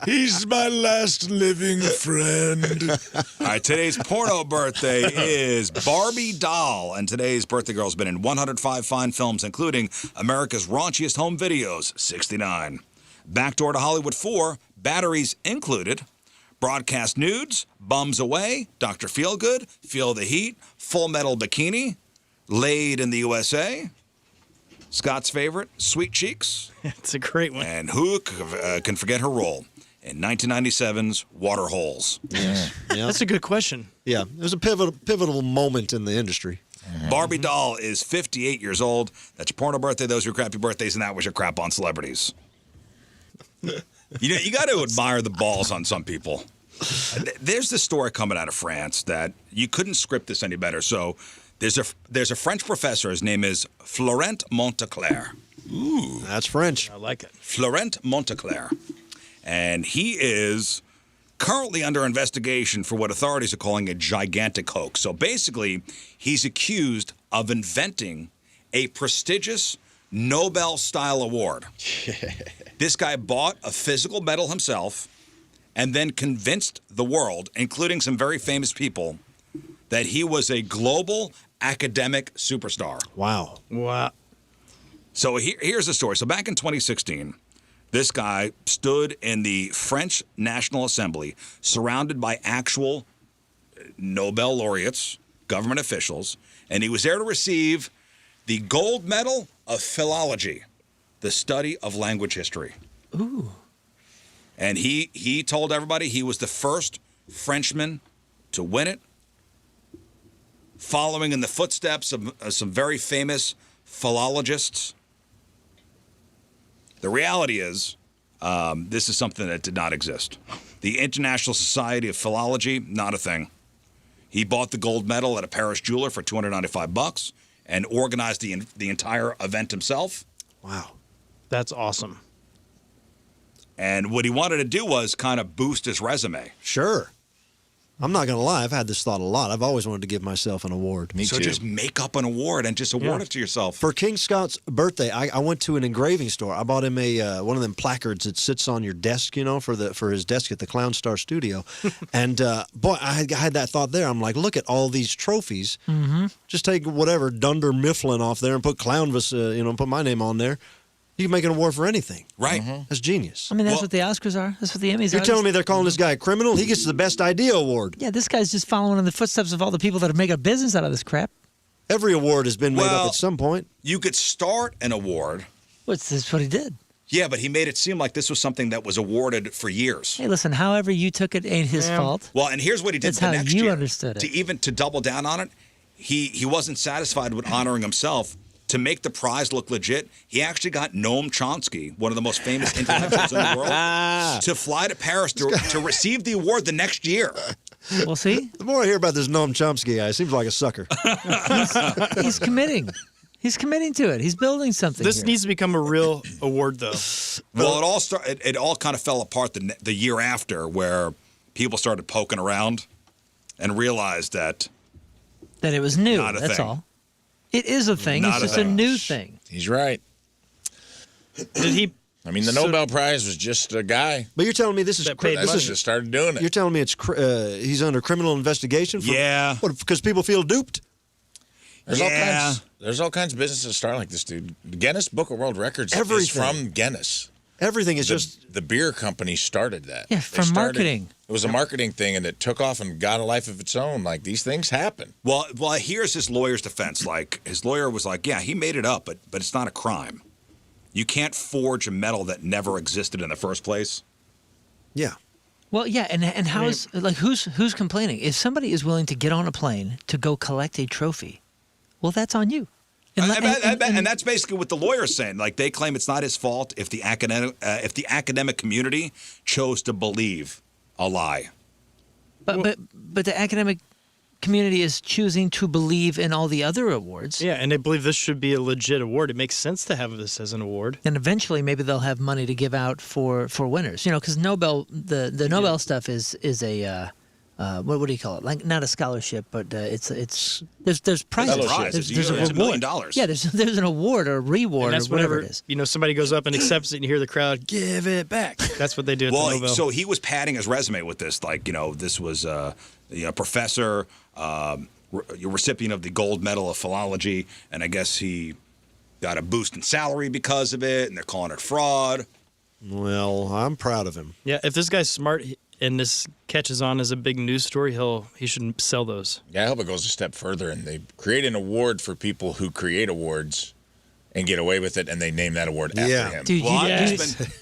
He's my last living friend. All right, today's porno birthday is Barbie Doll, and today's birthday girl's been in 105 fine films, including America's Raunchiest Home Videos, 69. Backdoor to Hollywood 4, Batteries Included, Broadcast Nudes, Bums Away, Dr. Feelgood, Feel the Heat, Full Metal Bikini, Laid in the USA, Scott's favorite, Sweet Cheeks, It's a great one. and who can forget her role in 1997's Water Holes. Yeah. That's a good question. Yeah. It was a pivotal moment in the industry. Barbie Doll is 58 years old. That's your porno birthday. Those are your crappy birthdays, and that was your crap on celebrities. You got to admire the balls on some people. There's this story coming out of France that you couldn't script this any better. So there's a French professor. His name is Florent Monteclair. That's French. I like it. Florent Monteclair. And he is currently under investigation for what authorities are calling a gigantic hoax. So basically, he's accused of inventing a prestigious Nobel-style award. This guy bought a physical medal himself and then convinced the world, including some very famous people, that he was a global academic superstar. Wow. Wow. So here's the story. So back in 2016, this guy stood in the French National Assembly surrounded by actual Nobel laureates, government officials, and he was there to receive the gold medal of philology, the study of language history. Ooh. And he told everybody he was the first Frenchman to win it, following in the footsteps of some very famous philologists. The reality is, this is something that did not exist. The International Society of Philology, not a thing. He bought the gold medal at a Paris jeweler for $295 and organized the entire event himself. Wow. That's awesome. And what he wanted to do was kind of boost his resume. Sure. I'm not going to lie. I've had this thought a lot. I've always wanted to give myself an award. Me So too. just make up an award and just award Yeah. it to yourself. For King Scott's birthday, I went to an engraving store. I bought him a one of them placards that sits on your desk, you know, for his desk at the Clown Star Studio. And boy, I had that thought there. I'm like, look at all these trophies. Mm-hmm. Just take whatever Dunder Mifflin off there and put Clownvis, put my name on there. You can make an award for anything. Right. That's genius. I mean, that's Well- what the Oscars are. That's what the Emmys are. You're telling me they're calling this guy a criminal? He gets the best idea award. Yeah, this guy's just following in the footsteps of all the people that have made a business out of this crap. Every award has been made Well- up at some point. You could start an award. That's what he did. Yeah, but he made it seem like this was something that was awarded for years. Hey, listen, however you took it ain't his fault. Well, and here's what he did That's the how next you year. understood it. To double down on it, he wasn't satisfied with honoring himself. To make the prize look legit, he actually got Noam Chomsky, one of the most famous intellectuals in the world, to fly to Paris to receive the award the next year. Well, see, The more I hear about this Noam Chomsky guy, he seems like a sucker. he's committing. He's committing to it. He's building something. This here. needs to become a real award, though. Well, it all kind of fell apart the year after, where people started poking around and realized that that it was new. Not a That's thing. all. It is a thing. Not It's a just thing. a new thing. He's right. Did he? I mean, the So- Nobel Prize was just a guy But you're telling me this is That paid that money. just started doing it. you're telling me it's he's under criminal investigation? For, Yeah. What, because people feel duped? There's all kinds of businesses start like this, dude. Guinness Book of World Records is Everything. from Guinness. Everything is just The beer company started that. Yeah, They from started- marketing. It was a marketing thing, and it took off and got a life of its own. Like, these things happen. Well, here's his lawyer's defense. Like, his lawyer was like, yeah, he made it up, but it's not a crime. You can't forge a medal that never existed in the first place. yeah. Well, yeah, and how's like who's complaining? If somebody is willing to get on a plane to go collect a trophy, well, that's on you. And that's basically what the lawyer's saying. Like, they claim it's not his fault if the academic community chose to believe a lie. But the academic community is choosing to believe in all the other awards. Yeah, and they believe this should be a legit award. It makes sense to have this as an award. And eventually, maybe they'll have money to give out for winners. You know, because the Nobel stuff is a what do you call it? Like, not a scholarship, but it's there's prizes. Prizes. There's a Usually it's reward. $1 million. Yeah, there's an award or a reward And that's or whatever whenever, it is. somebody goes up and accepts it and you hear the crowd, give it back. That's what they do at the Well, Nobel. so he was padding his resume with this. Like, this was professor, recipient of the gold medal of philology, and I guess he got a boost in salary because of it, and they're calling it fraud. Well, I'm proud of him. Yeah, if this guy's smart and this catches on as a big news story, he should sell those. Yeah, I hope it goes a step further, and they create an award for people who create awards and get away with it, and they name that award after Yeah. him. Dude, Well,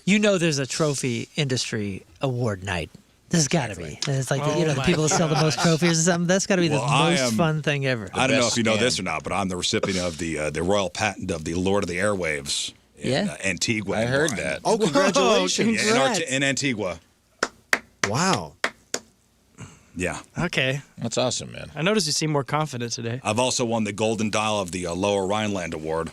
you know there's a trophy industry award night. There's got to be. It's like the people that sell the most trophies or something. That's got to be the most fun thing ever. I don't know if you know scam. this or not, but I'm the recipient of the royal patent of the Lord of the Airwaves in Antigua. I heard Brian. that. Oh, congratulations. Congrats. In Antigua. Wow. Yeah. Okay. That's awesome, man. I noticed you seem more confident today. I've also won the Golden Dial of the Lower Rhineland Award.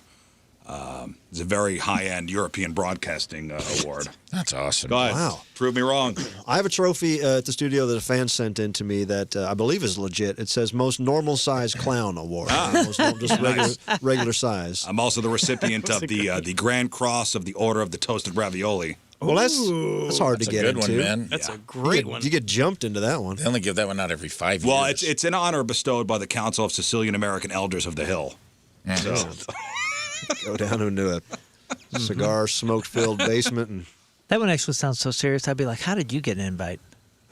It's a very high-end European broadcasting award. That's awesome. Go ahead. Wow. Prove me wrong. I have a trophy at the studio that a fan sent in to me that I believe is legit. It says most normal size clown award. Just regular size. I'm also the recipient of the Grand Cross of the Order of the Toasted Ravioli. Well, that's hard That's to a get good into. one, man. That's a great one. You get jumped into that one. They only give that one out every 5 years. Well, it's an honor bestowed by the Council of Sicilian American Elders of the Hill. So, Go down into a cigar smoke-filled basement and That one actually sounds so serious. I'd be like, how did you get an invite?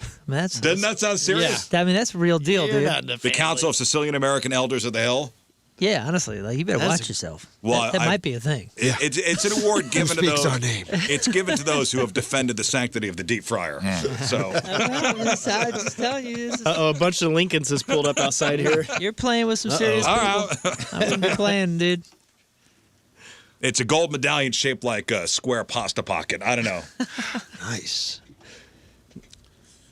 I mean, doesn't that sound serious? that's a real deal, You're dude. not in the The family. Council of Sicilian American Elders of the Hill. Yeah, honestly, like you better watch yourself. Well, that I- might be a thing. It's an award given to speaks those. our name? It's given to those who have defended the sanctity of the deep fryer. So I'm just telling you, this is, Uh-oh, a bunch of Lincolns has pulled up outside here. you're playing with some serious all people. right. I wouldn't be playing, dude. It's a gold medallion shaped like a square pasta pocket. I don't know. nice.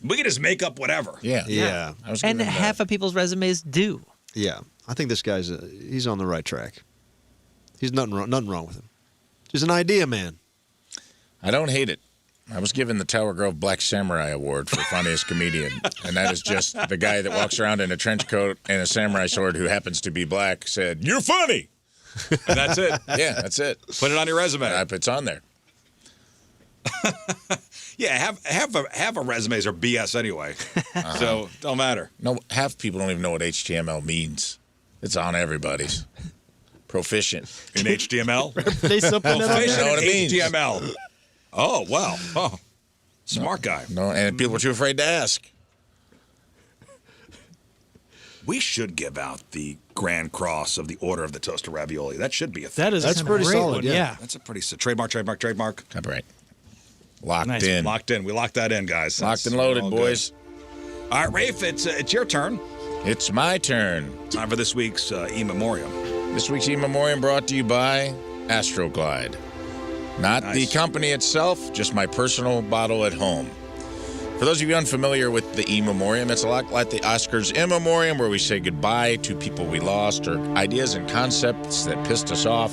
We can just make up whatever. Yeah. Yeah. I was And giving half of people's resumes do. Yeah. I think this guy's he's on the right track. He's nothing wrong with him. He's an idea man. I don't hate it. I was given the Tower Grove Black Samurai Award for funniest comedian, and that is just the guy that walks around in a trench coat and a samurai sword who happens to be black said, "You're funny." And that's it. Yeah, that's it. Put it on your resume. It's on there. Yeah, half of resumes are BS anyway. So don't matter. No, half people don't even know what HTML means. It's on everybody's. Proficient. In HTML. They supplement on Proficient You know what in it means. HTML. Oh, wow. Oh, smart guy. No, and people are too afraid to ask. We should give out the Grand Cross of the Order of the Toasted Ravioli. That should be a thing. That's pretty great solid, one, yeah. That's a pretty trademark. Copyright. Locked Nice. in. Locked in. We locked that in, guys. Locked and That's loaded, all good. boys. All right, Rafe, it's your turn. It's my turn. Time for this week's E-memoriam. This week's E-memoriam brought to you by Astroglide. Not the Nice. company itself, just my personal bottle at home. For those of you unfamiliar with the E-memoriam, it's a lot like the Oscars in memoriam, where we say goodbye to people we lost or ideas and concepts that pissed us off.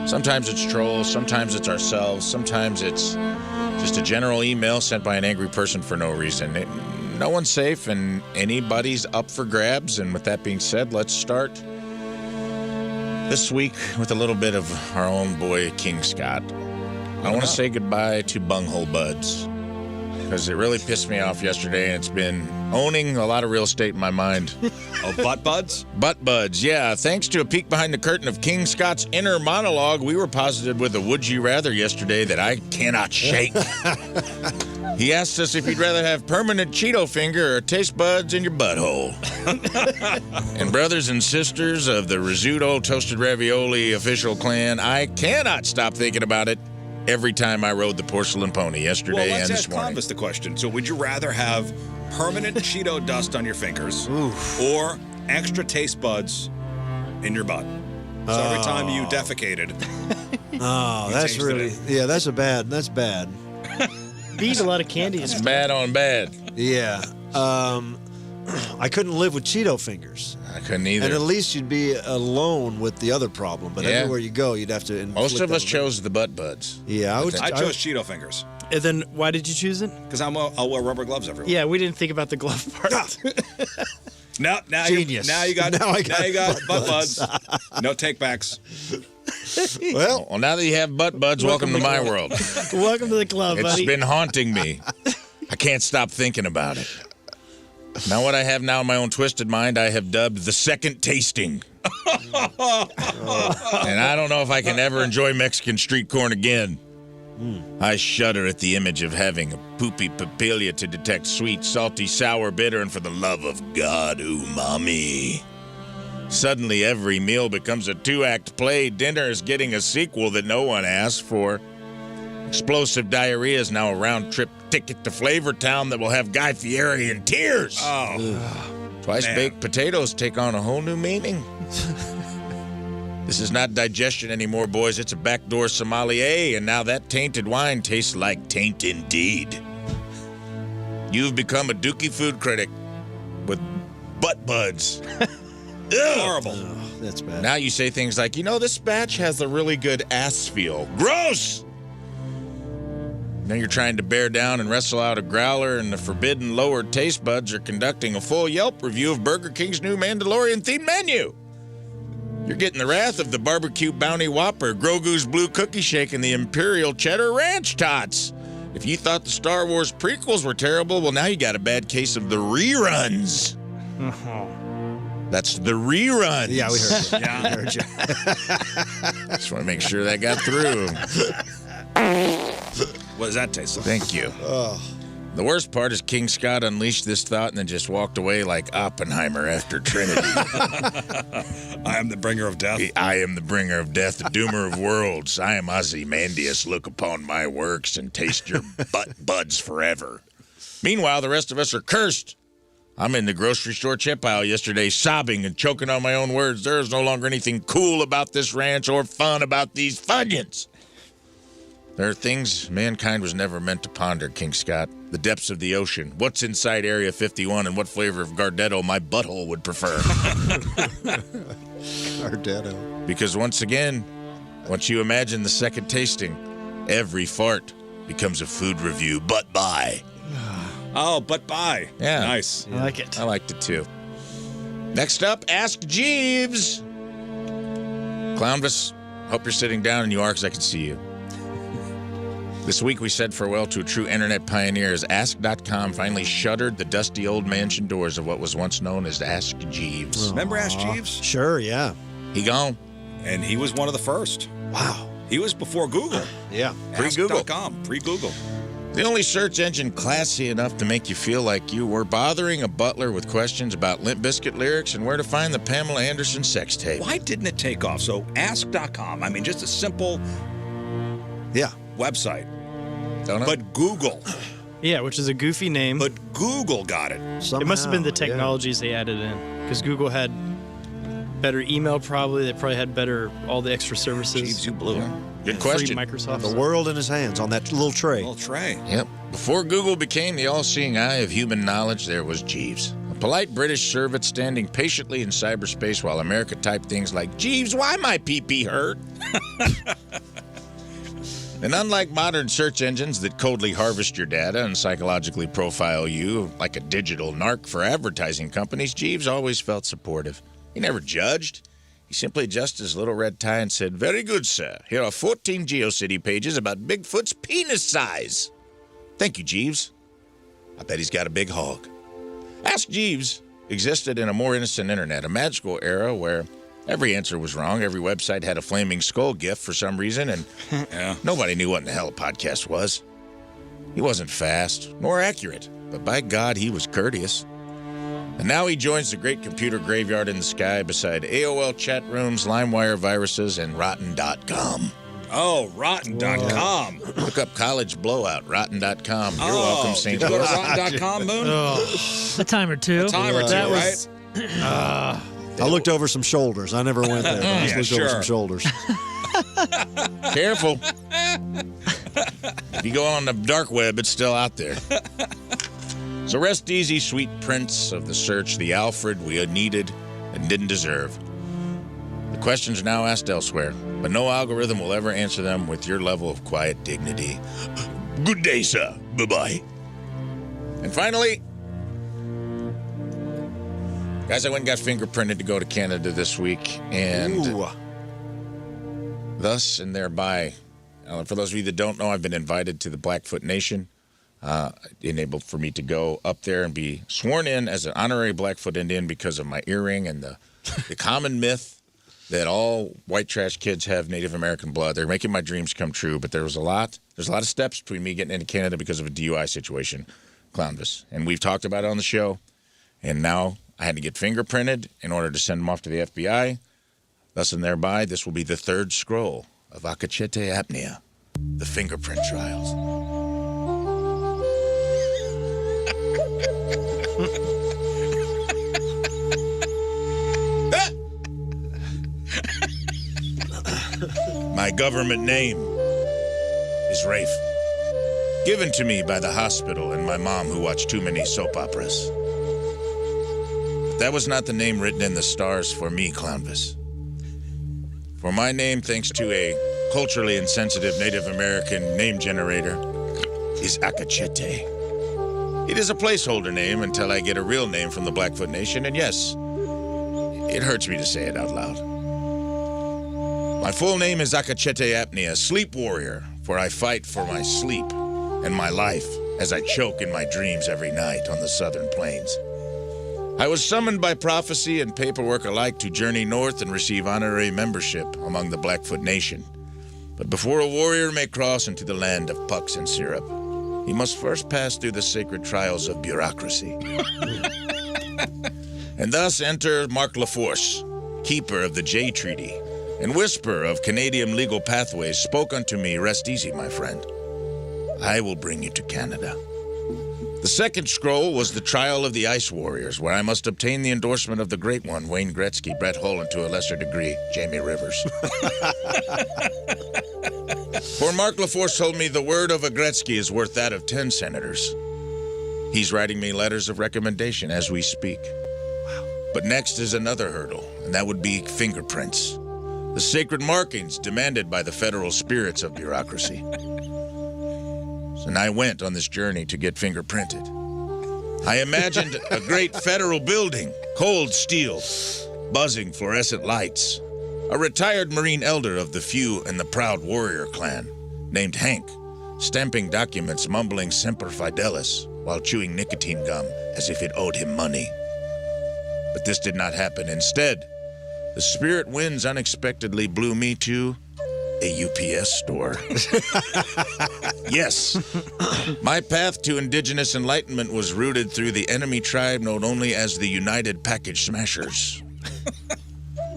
Sometimes it's trolls, sometimes it's ourselves, sometimes it's just a general email sent by an angry person for no reason. No one's safe and anybody's up for grabs. And with that being said, let's start this week with a little bit of our own boy, King Scott. I want to say goodbye to Bunghole Buds. because it really pissed me off yesterday, and it's been owning a lot of real estate in my mind. Oh, butt buds? Butt buds, yeah. Thanks to a peek behind the curtain of King Scott's inner monologue, we were posited with a would you rather yesterday that I cannot shake. He asked us if you'd rather have permanent Cheeto finger or taste buds in your butthole. And brothers and sisters of the Rizzuto Toasted Ravioli official clan, I cannot stop thinking about it every time I rode the porcelain pony yesterday and this morning. Let's ask Clownvis the question. So would you rather have permanent Cheeto dust on your fingers or extra taste buds in your butt? So every time you defecated. Oh, that's really, yeah, that's bad. Eat a lot of candy. It's bad on bad. Yeah. I couldn't live with Cheeto fingers. I couldn't either. And at least you'd be alone with the other problem. But everywhere you go, you'd have to. Most of us chose the butt buds. Yeah, I chose Cheeto fingers. And then why did you choose it? Because I'll wear rubber gloves everywhere. Yeah, we didn't think about the glove part. Now Genius. you got butt buds. No takebacks. Well, now that you have butt buds, welcome to my world. Welcome to the club, It's buddy. been haunting me. I can't stop thinking about it. Now what I have now in my own twisted mind, I have dubbed the second tasting. And I don't know if I can ever enjoy Mexican street corn again. I shudder at the image of having a poopy papilla to detect sweet, salty, sour, bitter, and for the love of God, umami. Suddenly, every meal becomes a 2-act play. Dinner is getting a sequel that no one asked for. Explosive diarrhea is now a round-trip ticket to Flavor Town that will have Guy Fieri in tears. Twice-baked potatoes take on a whole new meaning. This is not digestion anymore, boys. It's a backdoor sommelier, and now that tainted wine tastes like taint indeed. You've become a dookie food critic with butt buds. Horrible. oh, that's bad. Now you say things like, this batch has a really good ass feel. Gross! Now you're trying to bear down and wrestle out a growler, and the forbidden lower taste buds are conducting a full Yelp review of Burger King's new Mandalorian-themed menu. You're getting the wrath of the Barbecue Bounty Whopper, Grogu's Blue Cookie Shake, and the Imperial Cheddar Ranch Tots. If you thought the Star Wars prequels were terrible, well, now you got a bad case of the reruns. That's the reruns. Yeah, we heard you. Yeah. We heard you. Just want to make sure that got through. What does that taste like? Thank you. The worst part is King Scott unleashed this thought and then just walked away like Oppenheimer after Trinity. I am the bringer of death. I am the bringer of death, the doomer of worlds. I am Ozymandias. Look upon my works and taste your butt buds forever. Meanwhile, the rest of us are cursed. I'm in the grocery store chip aisle yesterday sobbing and choking on my own words. There is no longer anything cool about this ranch or fun about these Funyuns. There are things mankind was never meant to ponder, King Scott. The depths of the ocean, what's inside Area 51, and what flavor of Gardetto my butthole would prefer. Gardetto. Because once again, once you imagine the second tasting, every fart becomes a food review, but bye. Oh, but bye. Yeah. Nice. I like it. I liked it too. Next up, Ask Jeeves. Clownvis, hope you're sitting down, and you are, because I can see you. This week we said farewell to a true internet pioneer as Ask.com finally shuttered the dusty old mansion doors of what was once known as Ask Jeeves. Remember Ask Jeeves? Sure, yeah. He gone. And he was one of the first. Wow. He was before Google. Yeah. Pre-Google. Ask.com, pre-Google. The only search engine classy enough to make you feel like you were bothering a butler with questions about Limp Bizkit lyrics and where to find the Pamela Anderson sex tape. Why didn't it take off? So Ask.com, I mean, just a simple website. Don't know. But Google. Yeah, which is a goofy name. But Google got it. It must have been the technologies they added in, because Google had better email probably. They probably had better, all the extra services. Jeeves, you blew it. Good Free question. Microsoft. The world in his hands on that little tray. Little tray. Yep. Before Google became the all-seeing eye of human knowledge, there was Jeeves. A polite British servant standing patiently in cyberspace while America typed things like, "Jeeves, why my pee-pee hurt?" And unlike modern search engines that coldly harvest your data and psychologically profile you like a digital narc for advertising companies, Jeeves always felt supportive. He never judged. He simply adjusted his little red tie and said, "Very good, sir. Here are 14 GeoCity pages about Bigfoot's penis size." Thank you, Jeeves. I bet he's got a big hog. Ask Jeeves existed in a more innocent internet, a magical era where every answer was wrong. Every website had a flaming skull gif for some reason, and nobody knew what in the hell a podcast was. He wasn't fast, nor accurate, but by God, he was courteous. And now he joins the great computer graveyard in the sky beside AOL chat rooms, LimeWire viruses, and Rotten.com. Oh, Rotten.com. Look up College Blowout, Rotten.com. You're Oh, welcome, St. Did you go to Louis. Rotten.com, Moon? A time or two. A time or two, That right? was I looked over some shoulders. I never went there. But I just looked over some shoulders. Careful. If you go on the dark web, it's still out there. So rest easy, sweet prince of the search, the Alfred we needed and didn't deserve. The questions are now asked elsewhere, but no algorithm will ever answer them with your level of quiet dignity. Good day, sir. Bye-bye. And finally, guys, I went and got fingerprinted to go to Canada this week, and thus and thereby, for those of you that don't know, I've been invited to the Blackfoot Nation, enabled for me to go up there and be sworn in as an honorary Blackfoot Indian because of my earring and the common myth that all white trash kids have Native American blood. They're making my dreams come true, but there's a lot of steps between me getting into Canada because of a DUI situation, Clownvis. And we've talked about it on the show, and now I had to get fingerprinted in order to send them off to the FBI. Thus and thereby, this will be the third scroll of Akachete Apnea, the fingerprint trials. My government name is Rafe, given to me by the hospital and my mom who watched too many soap operas. But that was not the name written in the stars for me, Clownvis. For my name, thanks to a culturally insensitive Native American name generator, is Akachete. It is a placeholder name until I get a real name from the Blackfoot Nation, and yes, it hurts me to say it out loud. My full name is Akachete Apnea, sleep warrior, for I fight for my sleep and my life as I choke in my dreams every night on the southern plains. I was summoned by prophecy and paperwork alike to journey north and receive honorary membership among the Blackfoot Nation. But before a warrior may cross into the land of pucks and syrup, he must first pass through the sacred trials of bureaucracy. And thus enter Mark LaForce, keeper of the Jay Treaty, and whisper of Canadian legal pathways, spoke unto me, rest easy, my friend. I will bring you to Canada. The second scroll was the trial of the Ice Warriors, where I must obtain the endorsement of the great one, Wayne Gretzky, Brett Hull, and to a lesser degree, Jamie Rivers. For Mark LaForce told me the word of a Gretzky is worth that of 10 senators. He's writing me letters of recommendation as we speak. But next is another hurdle, and that would be fingerprints. The sacred markings demanded by the federal spirits of bureaucracy. And I went on this journey to get fingerprinted. I imagined a great federal building, cold steel, buzzing fluorescent lights. A retired Marine elder of the few and the proud warrior clan, named Hank, stamping documents mumbling Semper Fidelis while chewing nicotine gum as if it owed him money. But this did not happen. Instead, the spirit winds unexpectedly blew me to a UPS store. Yes, my path to indigenous enlightenment was rooted through the enemy tribe known only as the United Package Smashers.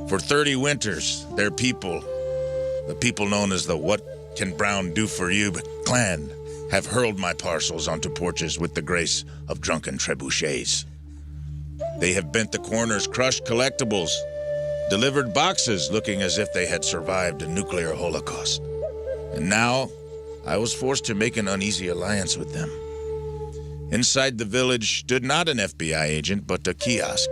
For 30 winters, their people, the people known as the What Can Brown Do For You clan, have hurled my parcels onto porches with the grace of drunken trebuchets. They have bent the corners, crushed collectibles, delivered boxes looking as if they had survived a nuclear holocaust. And now, I was forced to make an uneasy alliance with them. Inside the village stood not an FBI agent, but a kiosk.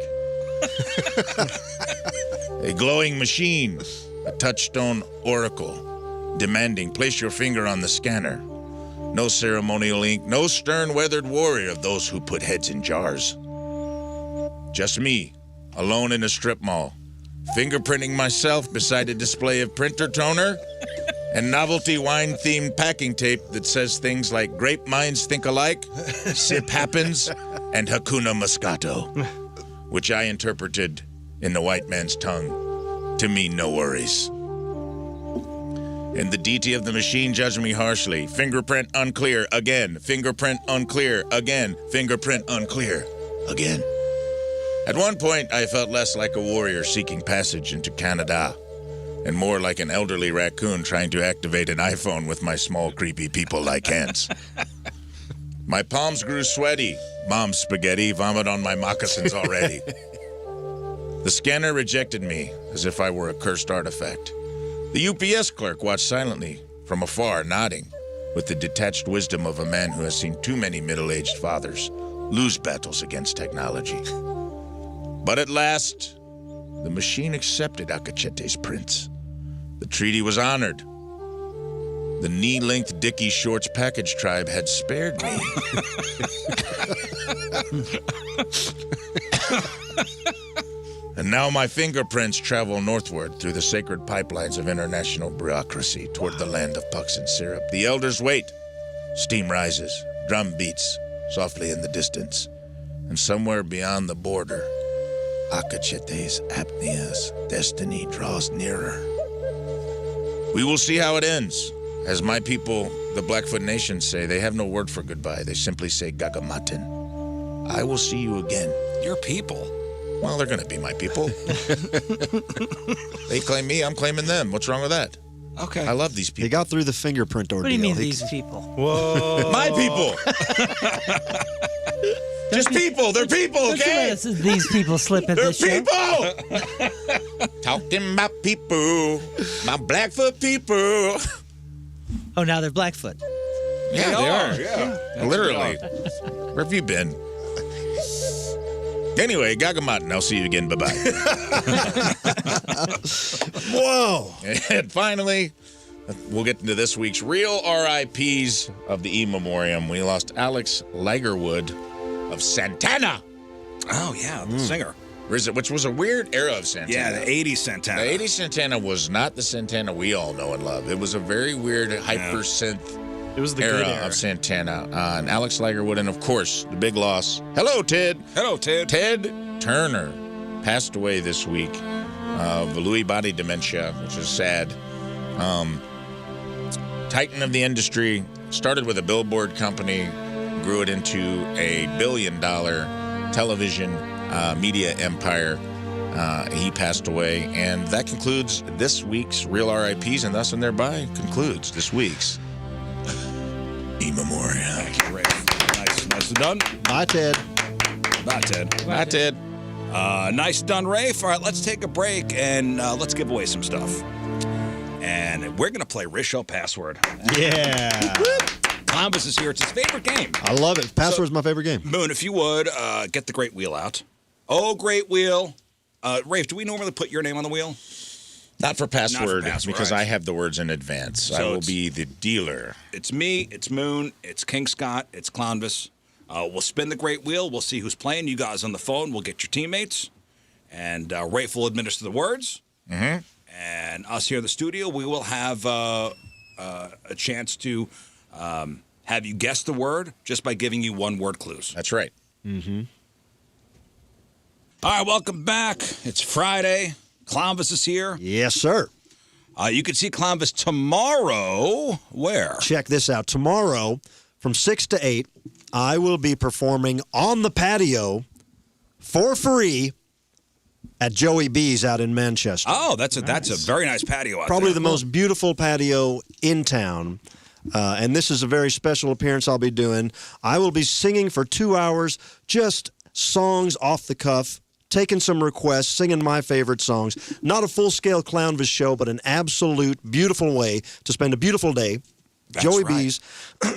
A glowing machine, a touchstone oracle, demanding, place your finger on the scanner. No ceremonial ink, no stern weathered warrior of those who put heads in jars. Just me, alone in a strip mall, fingerprinting myself beside a display of printer toner and novelty wine-themed packing tape that says things like grape minds think alike, sip happens, and Hakuna Moscato, which I interpreted in the white man's tongue to mean no worries. And the DT of the machine judged me harshly. Fingerprint unclear again. Fingerprint unclear again. Fingerprint unclear again. At one point, I felt less like a warrior seeking passage into Canada and more like an elderly raccoon trying to activate an iPhone with my small, creepy people-like hands. My palms grew sweaty. Mom's spaghetti, vomit on my moccasins already. The scanner rejected me as if I were a cursed artifact. The UPS clerk watched silently from afar, nodding with the detached wisdom of a man who has seen too many middle-aged fathers lose battles against technology. But at last, the machine accepted Akachete's prints. The treaty was honored. The knee-length Dickie Shorts package tribe had spared me. And now my fingerprints travel northward through the sacred pipelines of international bureaucracy toward the land of pucks and syrup. The elders wait. Steam rises. Drum beats softly in the distance. And somewhere beyond the border, Akachete's apnea's destiny draws nearer. We will see how it ends. As my people, the Blackfoot Nation, say, they have no word for goodbye. They simply say gagamatin. I will see you again. Your people. Well, they're going to be my people. They claim me, I'm claiming them. What's wrong with that? Okay. I love these people. He got through the fingerprint ordeal. What do you mean these people? Whoa. My people. Just people. They're people, Don't you okay? let us- these people slip at They're this show. people. Talking about people. My Blackfoot people. Oh, now they're Blackfoot. Yeah, they are. Yeah. Literally. Where have you been? Anyway, Gagamatin, I'll see you again. Bye-bye. Whoa. And finally, we'll get into this week's real RIPs of the E-memoriam. We lost Alex Ligerwood of Santana. Oh, yeah, the singer. Which was a weird era of Santana. Yeah, the 80s Santana. The 80s Santana was not the Santana we all know and love. It was a very weird hyper-synth It was the good era era of Santana. And Alex Ligerwood, and of course, the big loss. Hello, Ted. Hello, Ted. Ted Turner passed away this week of Lewy body dementia, which is sad. Titan of the industry, started with a billboard company, grew it into a billion-dollar television media empire. He passed away, and that concludes this week's Real RIPs, and thus and thereby concludes this week's E-memoriam. Great. Nicely done. Bye, Ted. Bye, Ted. Bye, Ted. Nice done, Rafe. All right, let's take a break and let's give away some stuff. And we're going to play Rizzuto Password. Yeah. Clownvis is here. It's his favorite game. I love it. Password's my favorite game. Moon, if you would, get the great wheel out. Oh, great wheel. Rafe, do we normally put your name on the wheel? Not for password, password, because right. I have the words in advance. So I will it's- be the dealer. It's me, it's Moon, it's King Scott, it's Clownvis. We'll spin the great wheel. We'll see who's playing. You guys on the phone. We'll get your teammates. And Rafe will administer the words. Mm-hmm. And us here in the studio, we will have a chance to have you guess the word just by giving you one-word clues. That's right. Mm-hmm. All right, welcome back. It's Friday. Clownvis is here. Yes, sir. You can see Clownvis tomorrow. Where? Check this out. Tomorrow, from 6 to 8, I will be performing on the patio for free at Joey B's out in Manchester. Oh, that's a very nice patio out Probably there. the most beautiful patio in town. And this is a very special appearance I'll be doing. I will be singing for 2 hours, just songs off the cuff, taking some requests, singing my favorite songs. Not a full-scale Clownvis show, but an absolute beautiful way to spend a beautiful day. That's Joey right. B's,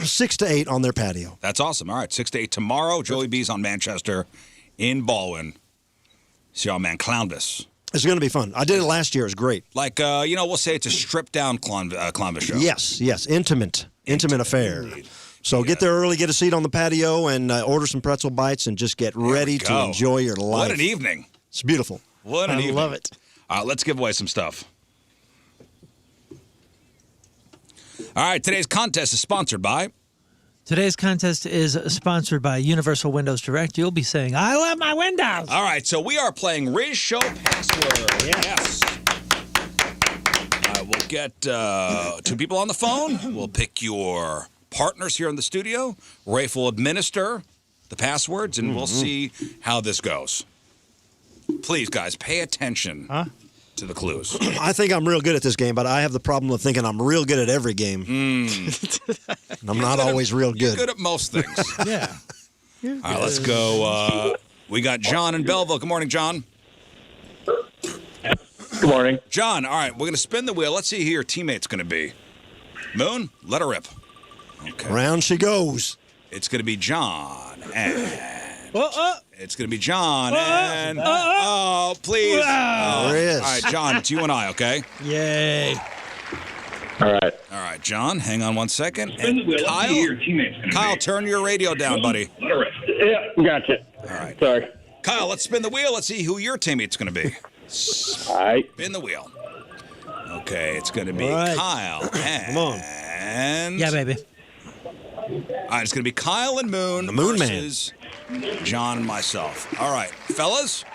6 to 8 on their patio. That's awesome. All right, 6 to 8 tomorrow. Joey B's on Manchester in Baldwin. See our man Clownvis. It's going to be fun. I did it last year. It was great. Like, we'll say it's a stripped-down Clownvis show. Yes. Intimate affair. Indeed. So get there early, get a seat on the patio, and order some pretzel bites, and just get ready to go. enjoy your life. What an evening. It's beautiful. What an evening. I love it. Let's give away some stuff. All right, today's contest is sponsored by... Today's contest is sponsored by Universal Windows Direct. You'll be saying, I love my windows. All right, so we are playing Rizz Show Password. Yes. All right, we'll get 2 people on the phone. We'll pick your partners here in the studio. Rafe will administer the passwords, and we'll see how this goes. Please, guys, pay attention to the clues. I think I'm real good at this game, but I have the problem of thinking I'm real good at every game. And I'm not always real good. You're good at most things. Yeah. All right, let's go. We got John in Belleville. Good morning, John. Good morning. John, all right, we're going to spin the wheel. Let's see who your teammate's going to be. Moon, let her rip. Okay. Round she goes. It's going to be John and... It's going to be John and... please. Rizz. All right, John, it's you and I, okay? Yay. All right. All right, John, hang on one second. And Kyle, turn your radio down, buddy. Yeah, gotcha. All right. Sorry. Kyle, let's spin the wheel. Let's see who your teammate's going to be. All right. Spin the wheel. Okay, it's going to be All right. Kyle and... Come on. Yeah, baby. All right, it's going to be Kyle and Moon The Moon Man. versus John and myself. All right, fellas.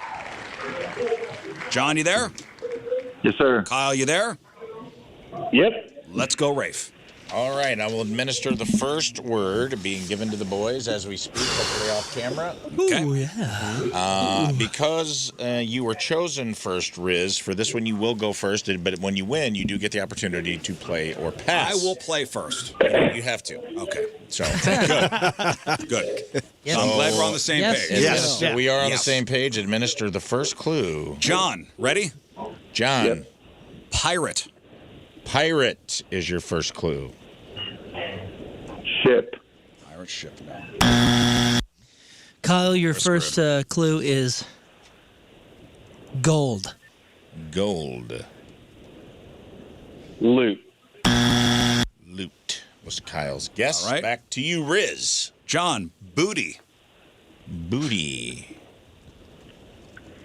John, you there? Yes, sir. Kyle, you there? Yep. Let's go, Rafe. All right, I will administer the first word being given to the boys as we speak, hopefully off camera. Okay. Ooh, yeah. Because you were chosen first, Rizz, for this one you will go first, but when you win, you do get the opportunity to play or pass. I will play first. You have to. Okay. So, Good. Yes. So I'm glad we're on the same Yes. page. Yes. so we are on Yes. the same page. Administer the first clue. John, ready? John, Yep. Pirate. pirate is your first clue. Ship. Pirate ship. Kyle, your first clue is gold. Gold. Loot. Loot was Kyle's guess. All right. Back to you, Rizz. John, booty. Booty.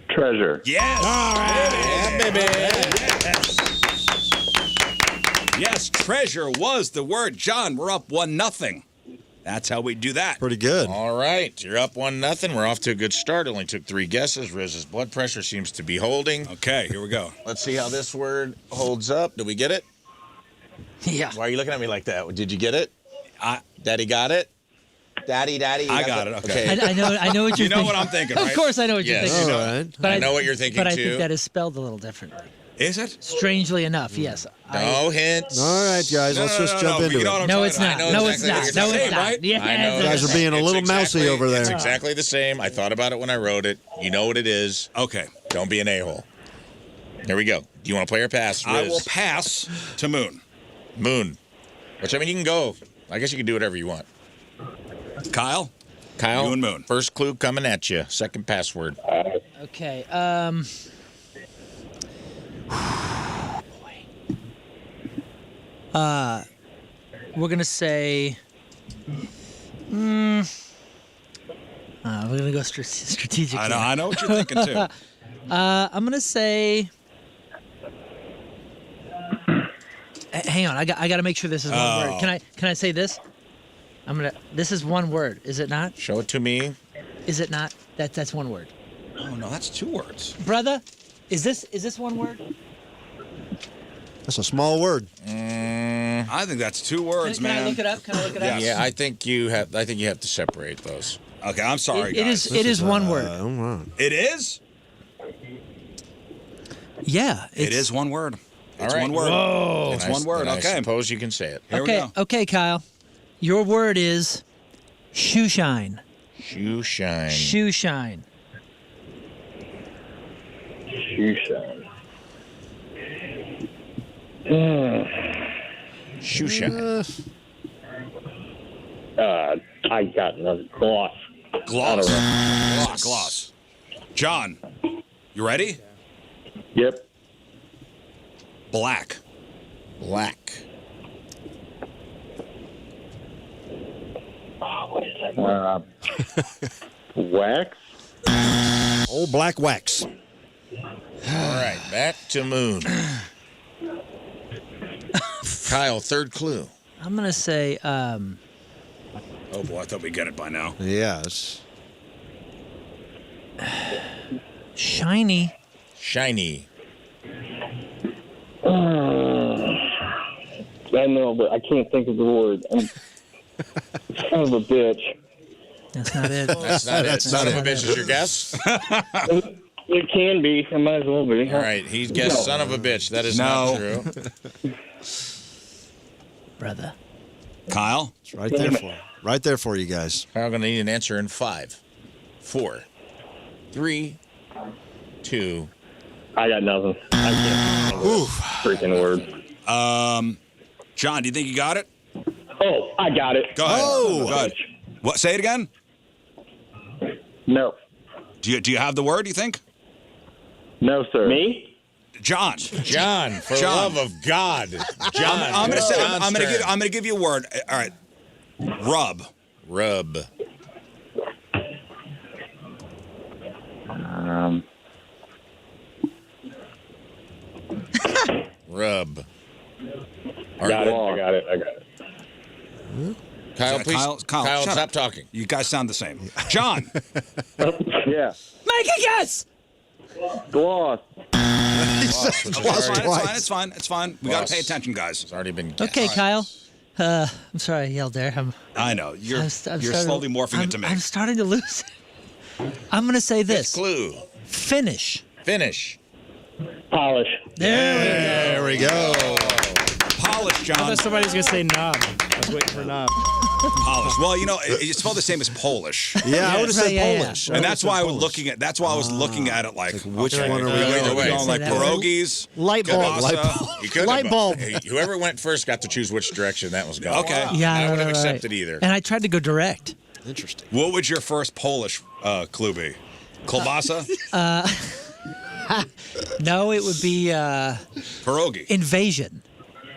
Treasure. Yes. Yeah, baby. Yes, treasure was the word. John, we're up 1-0. That's how we do that. Pretty good. All right, you're up 1-0. We're off to a good start. Only took 3 guesses. Rizz's blood pressure seems to be holding. Okay, here we go. Let's see how this word holds up. Did we get it? Yeah. Why are you looking at me like that? Did you get it? I Daddy got it? Daddy. I got it, okay. I know what you're You know thinking. what I'm thinking, right? Of course I know what you're Yes. thinking. All right. But I know what you're thinking, But I too. think that is spelled a little differently. Is it? Strangely enough, yes. No hints. All right, guys, let's just jump into you know it. what I'm No, talking it's about. not. I know No, exactly it's what not. you're No, it's saying, not. right? Yeah, I know. You guys are being a little mousy over there. It's exactly the same. I thought about it when I wrote it. You know what it is. Okay. Don't be an a-hole. Here we go. Do you want to play or pass, Rizz? I will pass to Moon. Moon. Which, I mean, you can go. I guess you can do whatever you want. Kyle? Kyle, You and Moon. first clue coming at you. Second password. Okay. We're gonna say. We're gonna go strategically. I know what you're thinking, too. I'm gonna say. Hang on, I got to make sure this is one word. Can I say this? This is one word, is it not? Show it to me. Is it not? That's one word. Oh, no, that's 2 words. Brother, is this one word? That's a small word. I think that's 2 words, Can I man. look it up? Can I look it up? Yes. Yeah, I think you have to separate those. Okay, I'm sorry, It guys. is one word. All right. It is? Yeah. It is one word. It's right. one word. Whoa. It's one word. I Okay. suppose you can say it. Here we Okay, go. okay, Kyle. Your word is shoe shine. Shoe shine. Shoe shine. Shoe shine. Shoe shine. I got another gloss. Gloss. Gloss. John, you ready? Yep. Black. Black. What is that? Wax. Old black wax. All right, back to Moon. Kyle, third clue. I'm gonna say Oh boy, I thought we'd get it by now. Yeah. It's, shiny. Shiny. I know, but I can't think of the word. Son of a bitch. That's not it. That's not it. Son of a bitch is your guess? It can be. It might as well be. All right, he guessed son of a bitch. That is not true. Brother. Kyle? it's right there for you. Right there for you guys. I'm going to need an answer in 5, 4, 3, 2. I got nothing. I can't think of the freaking word. John, do you think you got it? Oh, I got it. Go ahead. Oh. Go ahead. What? Say it again. No. Do you have the word? Do you think? No, sir. Me? John. John, for John. the love of God. John. I'm gonna say. John's I'm turn. gonna give you a word. All right. Rub. Rub. Rub. Got it. I got it. Kyle, please. Kyle, shut stop up. talking. You guys sound the same. John. Yeah. Make a guess. Gloss. It's fine. It's fine. We gotta pay attention, guys. It's already been guessed. Okay, Kyle. I'm sorry I yelled there. I know you're I'm slowly morphing into me. I'm starting to lose it. I'm gonna say this. Clue. Finish. Finish. Polish. There we go. Polish, I John. thought somebody was going to say knob. I was waiting for knob. Polish. Well, you know, it's spelled the same as Polish. Yeah, I would have said Yeah. Polish. And that's why I was looking at. That's why I was looking at it like, which okay, one are we either way. going like Say that pierogies? Light bulb. kielbasa. You could Light bulb. Hey, whoever went first got to choose which direction that was going. Okay. Yeah, I would have right. accepted either. And I tried to go direct. Interesting. What would your first Polish clue be? Kielbasa? No, it would be Pierogi? invasion.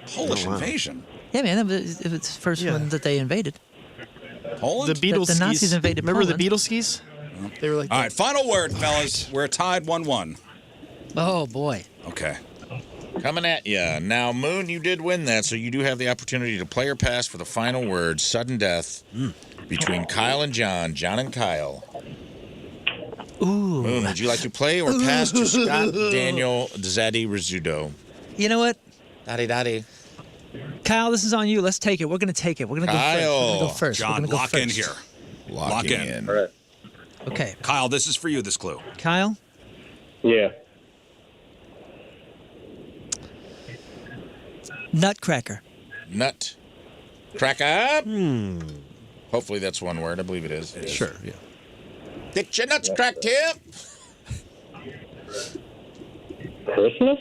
Polish invasion? Yeah, man, it's the first one that they invaded. Poland? The Beatles. The Nazis invaded Remember Poland. the Beatleskies? They were like, All right, final word, fellas. We're tied 1-1. Oh boy. Okay. Coming at you. Now, Moon, you did win that, so you do have the opportunity to play or pass for the final word, sudden death, between Kyle and John, John and Kyle. Ooh. Moon, would you like to play or pass to Scott, Daniel, Zaddy, Rizzuto? You know what? Daddy. Kyle, this is on you. Let's take it. We're going to take it. We're going to go first. We're Kyle. going to go first. John, We're gonna go lock in first. here. Locking in. All right. Okay. Kyle, this is for you, this clue. Kyle, Yeah. nutcracker. Nut. Crack up. Hopefully that's one word. I believe it is. Sure. Yeah. Get your nuts cracked here. Christmas?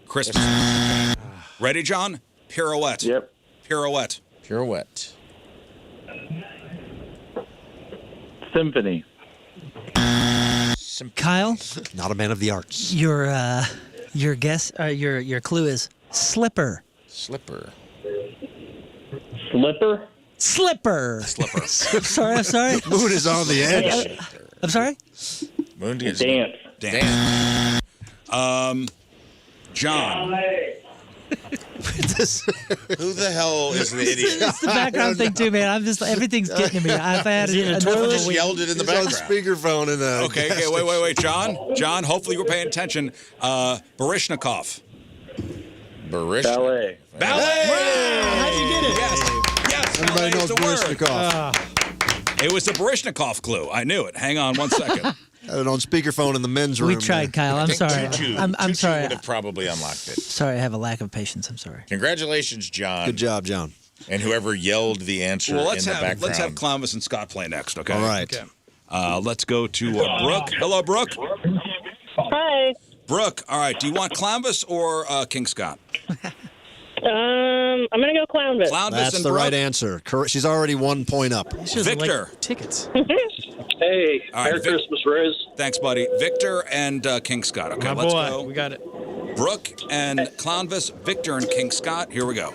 Christmas. Ready, John? Pirouette. Yep. Pirouette. Pirouette. Symphony. Kyle, Not a man of the arts. your guess, your clue is slipper. Slipper. Slipper? Slipper. Slipper. I'm sorry. Moon is on the edge. I'm sorry. Moon gets Dance. Damn. John. Who the hell is the idiot? It's the background thing too, man. I'm just everything's getting to me. I've had it. Who enough just of it. yelled it in the He's on background? speakerphone in the. Okay, wait. John, hopefully you were paying attention. Baryshnikov. Barish. Ballet. Ballet! how'd you get it? Yes, Everybody ballet is knows the word. Baryshnikov. It was the Baryshnikov clue. I knew it. Hang on one second. Have it on speakerphone in the men's room. We tried, Kyle. I'm sorry. I'm Tutu sorry. would have probably unlocked it. Sorry, I have a lack of patience. I'm sorry. Congratulations, John. Good job, John. And whoever yelled the answer Well, in the background. let's have Clownvis and Scott play next, okay? All right. Okay. Let's go to Brooke. Hello, Brooke. Hi. Brooke, all right. Do you want Clownvis or King Scott? I'm gonna go Clownvis. Clownvis That's and the Brooke. right answer. Correct. She's already 1 point up. She doesn't like Victor. tickets. Hey, All right, Merry Christmas, Rizz. Thanks, buddy. Victor and King Scott. Okay, My let's boy, go. we got it. Brooke and Clownvis, Victor and King Scott. Here we go.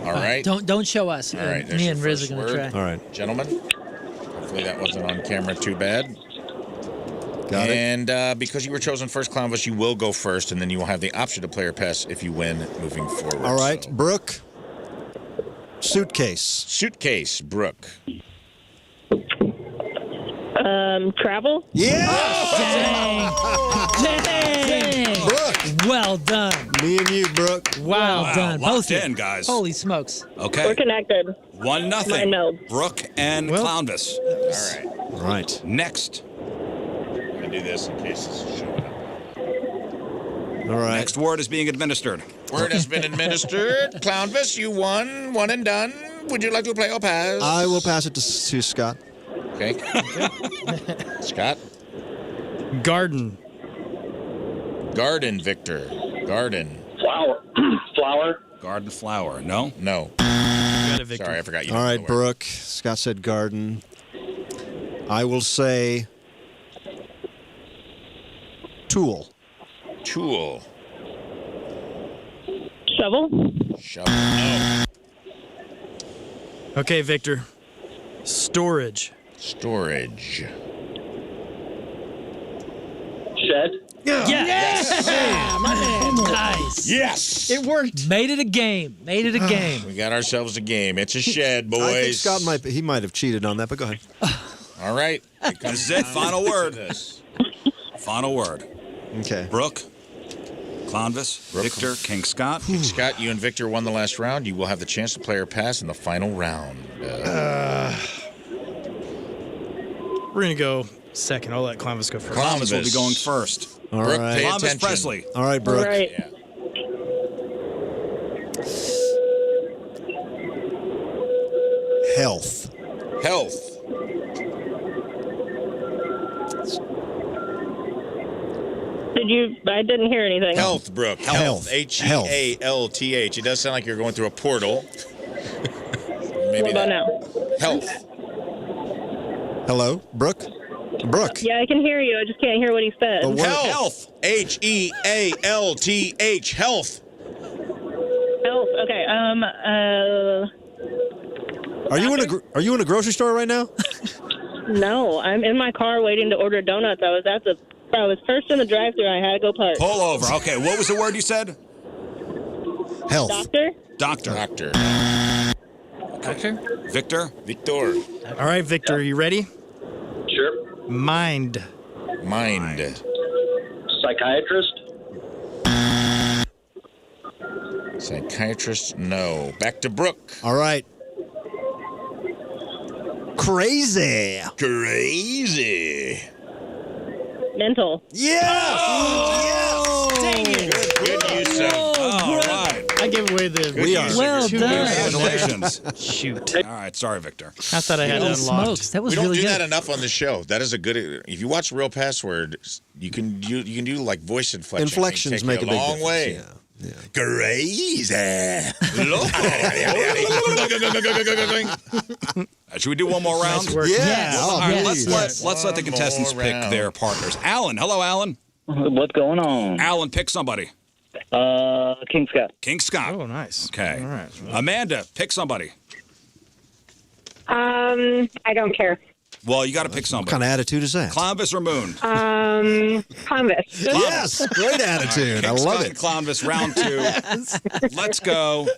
All right. Don't show us. All right. there's Me your and Rizz first are gonna word. try. All right. Gentlemen, hopefully that wasn't on camera too bad. Got it. And because you were chosen first, Clownvis, you will go first, and then you will have the option to player pass if you win moving forward. All right, So. Brooke. Suitcase. Suitcase, Brooke. Travel? Yeah! Dang. Brooke. Well done. Me and you, Brooke. Well done. Locked Both of in, you. guys. Holy smokes. Okay. We're connected. 1-0. Mine no. Brooke and Well- Clownvis. All right. All right. Next. I'm going to do this in case this is showing up. All right. Next word is being administered. Word has been administered. Clownvis, you won. One and done. Would you like to play or pass? I will pass it to Scott. Okay. Scott? Garden. Garden, Victor. Garden. Flower. Flower. Garden flower. No? No. Got it, Victor. Sorry, I forgot you. All didn't right, know the word. Brooke. Scott said garden. I will say tool. Tool. Shovel? Shovel. No. Okay, Victor. Storage. Storage. Shed. Yes. Nice. Yes. It worked. Made it a game. Made it a game. We got ourselves a game. It's a shed, boys. I think Scott might have cheated on that, but go ahead. All right. This is it. Final word. This. Final word. Okay. Brooke, Clownvis, Victor, King Scott. Scott, you and Victor won the last round. You will have the chance to play or pass in the final round. We're going to go second. I'll let Clownvis go first. Clownvis will be going first. All Brooke, right. pay Clownvis attention. Presley. All right, Brooke. All right. Yeah. Health. Health. I didn't hear anything. Health, Brooke. Health. H-E-A-L-T-H. It does sound like you're going through a portal. Maybe What about that. now? Health. Hello, Brooke. Brooke. Yeah, I can hear you. I just can't hear what he said. Oh, what- Health. H-E-A-L-T-H. Health. Health. Okay. Are you in a grocery store right now? No, I'm in my car waiting to order donuts. I was first in the drive-thru. I had to go park. Pull over. Okay, what was the word you said? Health. Doctor? Doctor. Doctor. Victor? Victor. All right, Victor, you ready? Sure. Mind. Mind. Psychiatrist. Psychiatrist, no. Back to Brooke. All right. Crazy. Crazy. Mental. Yes. Dang it. Good use of. All right. I gave away the. We are. Well Two done. years. Congratulations. Shoot. All right, sorry, Victor. I thought I had it Holy unlocked. smokes. That was We don't really do good. that enough on the show. That is a good. If you watch Real Password, you can do like voice inflections. Inflections Take make you a big long difference. way. Yeah. Yeah. Crazy. Should we do one more round? Nice work. Yeah. Oh, All right, please. let's let the One contestants more pick round. their partners. Alan, hello, Alan. What's going on? Alan, pick somebody. King Scott. King Scott. Oh, nice. Okay. All right. Amanda, pick somebody. I don't care. Well, you got to pick What somebody. kind of attitude is that? Clownvis or Moon? Clownvis. Yes. Great attitude. I King love Scott it. and Clownvis, round 2. Let's go.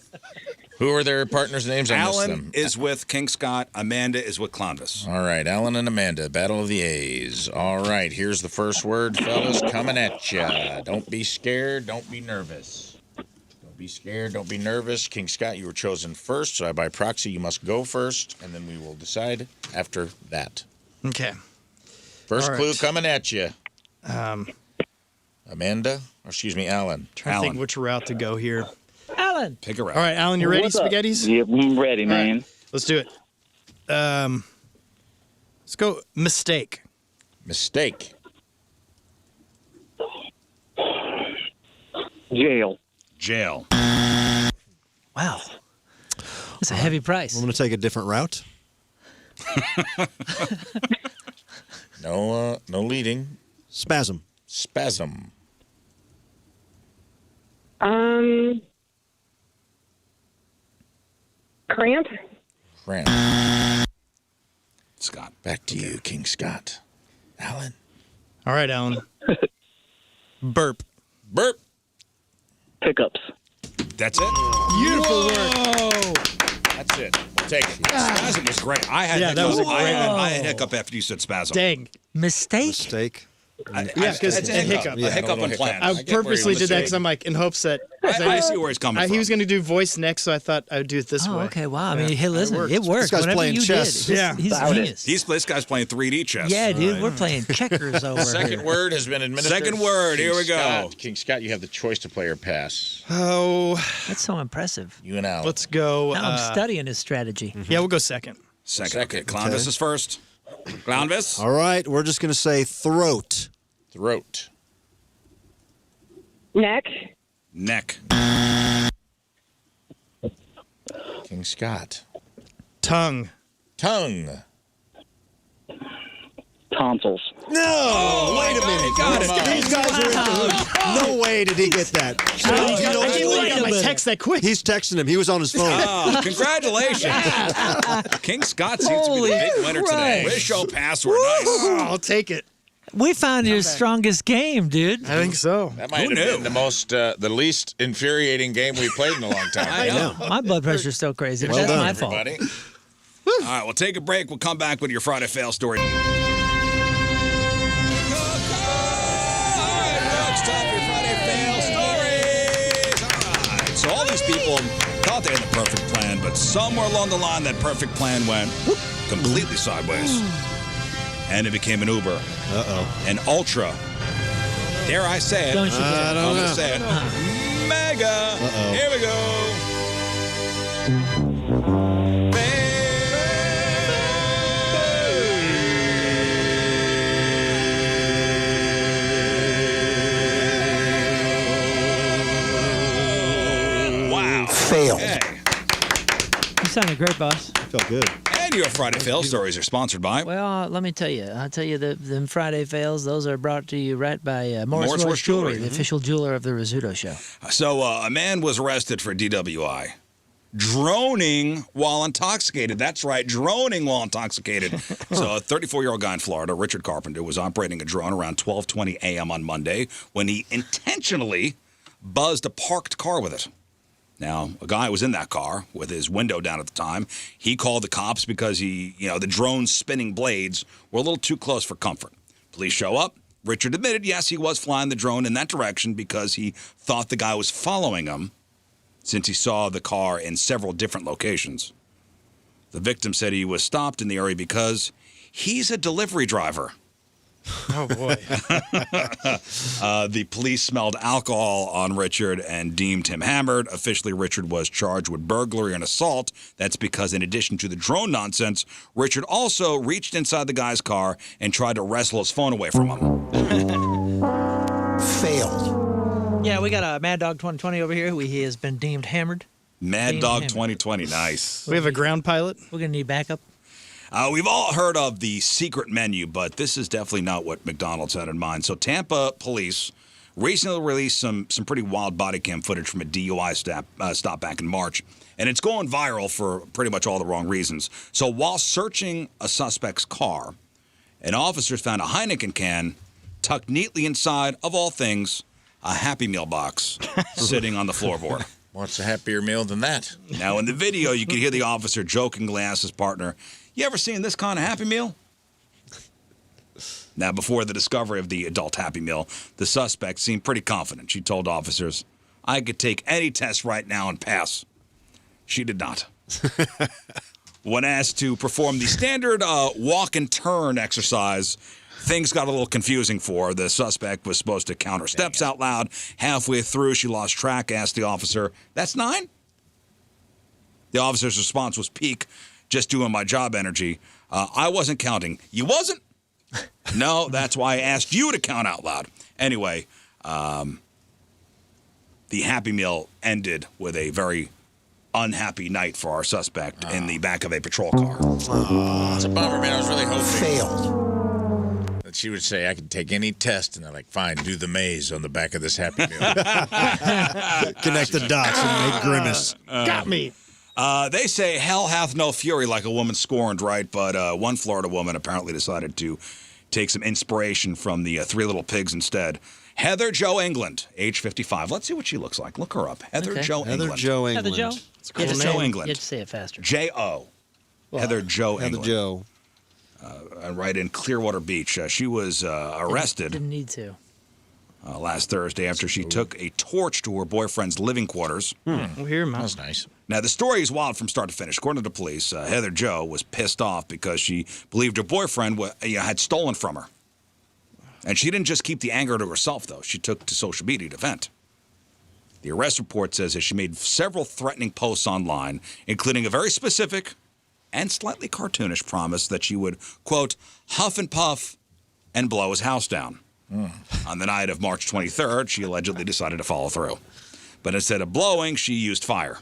Who are their partners' names? I missed Alan them. is with King Scott. Amanda is with Clownvis. All right, Alan and Amanda, Battle of the A's. All right, here's the first word, fellas, coming at ya. Don't be scared. Don't be nervous. Don't be scared. Don't be nervous. King Scott, you were chosen first, so by proxy, you must go first, and then we will decide after that. Okay. First All right. clue coming at you. Amanda, or excuse me, Alan. Trying to Alan. think which route to go here. Alan. Pick a round. All right, Alan, you ready, What's up? spaghettis? Yep, I'm ready, All man. right, let's do it. Let's go mistake. Mistake. Jail. Jail. Wow. That's a heavy price. I'm going to take a different route. No leading. Spasm. Spasm. Cramp. Cramp. Scott. Back to you, King Scott. Alan. All right, Alan. Burp. Burp. Pickups. That's it. Beautiful work. That's it. We'll take it. Spasm was great. I had Yeah, that was hiccup. a great I had hiccup after you said spasm. Dang. Mistake? Mistake. Yeah, 'cause it's a hiccup. A hiccup Yeah. unplanned. I get where purposely you're did that because saying. I'm like in hopes that I see where he's coming from. he was going to do voice next, so I thought I would do it this Oh, way. okay. Wow. I mean, Yeah, hey, listen, worked. it worked. This guy's Whatever playing you chess. did. Yeah. He's About it. genius. This guy's playing 3D chess. Yeah, dude, we're playing checkers over Second here. word has been administered. Second word, here we go. Scott. King Scott, you have the choice to play or pass. Oh, That's so impressive. You and Alan. let's go. Now I'm studying his strategy. Yeah, we'll go second. Second. Okay, Clownvis is first. Clownvis. All right, we're just going to say throat. Throat. Neck. Neck. King Scott. Tongue. Tongue. Tonsils. No, wait a minute. got it. These guys are. No way did he get that. I can't believe I got my text that quick. He's texting him. He was on his phone. Oh, congratulations. King Scott seems to be the big winner today. Christ. Wish show password. Nice. Oh, I'll take it. We found your strongest game, dude. I think so. That might Who have knew? been the least infuriating game we played in a long time. I know. My blood pressure's still crazy. But Well that's done, my fault. Everybody. All right, we'll take a break. We'll come back with your Friday fail story. It's time for your Friday fail stories. All right. So all these people thought they had the perfect plan, but somewhere along the line, that perfect plan went whoop, completely sideways. And it became an Uber. Uh-oh. An Ultra. Dare I say it? Don't you dare. I don't I'm know. going to say it. Mega. Uh-oh. Here we go. Wow. Failed. Okay. You sounded great, boss. Felt good. And your Friday fail stories are sponsored by Well, let me tell you. I'll tell you that them Friday fails, those are brought to you right by Morris Morris Royce Jewelry, Jewelry. the official jeweler of the Rizzuto Show. So a man was arrested for DWI. Droning while intoxicated. That's right, droning while intoxicated. So a 34-year-old guy in Florida, Richard Carpenter, was operating a drone around 12:20 a.m. on Monday when he intentionally buzzed a parked car with it. Now, a guy was in that car with his window down at the time. He called the cops because the drone's spinning blades were a little too close for comfort. Police show up. Richard admitted, yes, he was flying the drone in that direction because he thought the guy was following him since he saw the car in several different locations. The victim said he was stopped in the area because he's a delivery driver. Oh, boy. The police smelled alcohol on Richard and deemed him hammered. Officially, Richard was charged with burglary and assault. That's because, in addition to the drone nonsense, Richard also reached inside the guy's car and tried to wrestle his phone away from him. Failed. Yeah, we got a Mad Dog 2020 over here. He has been deemed hammered. Mad Deemed Dog hammered. 2020, nice. We have a ground pilot. We're going to need backup. We've all heard of the secret menu, but this is definitely not what McDonald's had in mind. So Tampa police recently released some pretty wild body cam footage from a DUI stop back in March, and it's going viral for pretty much all the wrong reasons. So while searching a suspect's car, an officer found a Heineken can tucked neatly inside, of all things, a Happy Meal box sitting on the floorboard. What's a happier meal than that? Now, in the video, you can hear the officer jokingly ask his partner, "You ever seen this kind of Happy Meal?" Now, before the discovery of the adult Happy Meal, the suspect seemed pretty confident. She told officers, "I could take any test right now and pass." She did not. When asked to perform the standard walk and turn exercise, things got a little confusing for her. The suspect was supposed to count her steps out loud. Halfway through, she lost track, asked the officer, "That's 9?" The officer's response was peak, "Just doing my job energy. I wasn't counting." "You wasn't?" "No, that's why I asked you to count out loud." Anyway, the Happy Meal ended with a very unhappy night for our suspect in the back of a patrol car. It's a bummer, man. I was really hoping Failed. that she would say, "I can take any test," and they're like, "Fine, do the maze on the back of this Happy Meal." Connect the dots and make grimace. Got me. They say hell hath no fury like a woman scorned, right? But one Florida woman apparently decided to take some inspiration from the Three Little Pigs instead. Heather Jo England, age 55. Let's see what she looks like. Look her up. Heather Jo England. Heather Jo England. Heather Jo? It's a cool name. Jo England. You have to say it faster. J-O. Heather Jo England. Heather Jo. Right in Clearwater Beach. She was arrested Didn't need to. last Thursday after she took a torch to her boyfriend's living quarters. We'll hear him out. That's nice. Now, the story is wild from start to finish. According to the police, Heather Jo was pissed off because she believed her boyfriend had stolen from her. And she didn't just keep the anger to herself, though. She took to social media to vent. The arrest report says that she made several threatening posts online, including a very specific and slightly cartoonish promise that she would, quote, huff and puff and blow his house down. On the night of March 23rd, she allegedly decided to follow through. But instead of blowing, she used fire.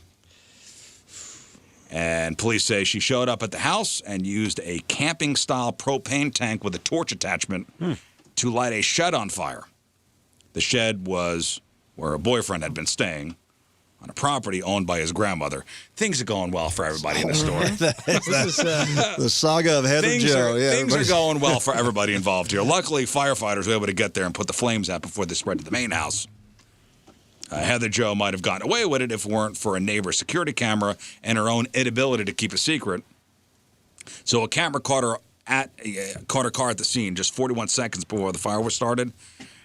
And police say she showed up at the house and used a camping-style propane tank with a torch attachment to light a shed on fire. The shed was where her boyfriend had been staying on a property owned by his grandmother. Things are going well for everybody in the store. The saga of Heather Jo. Things are going well for everybody involved here. Luckily, firefighters were able to get there and put the flames out before they spread to the main house. Heather Jo might have gotten away with it if it weren't for a neighbor's security camera and her own inability to keep a secret. So a camera caught her car at the scene just 41 seconds before the fire was started.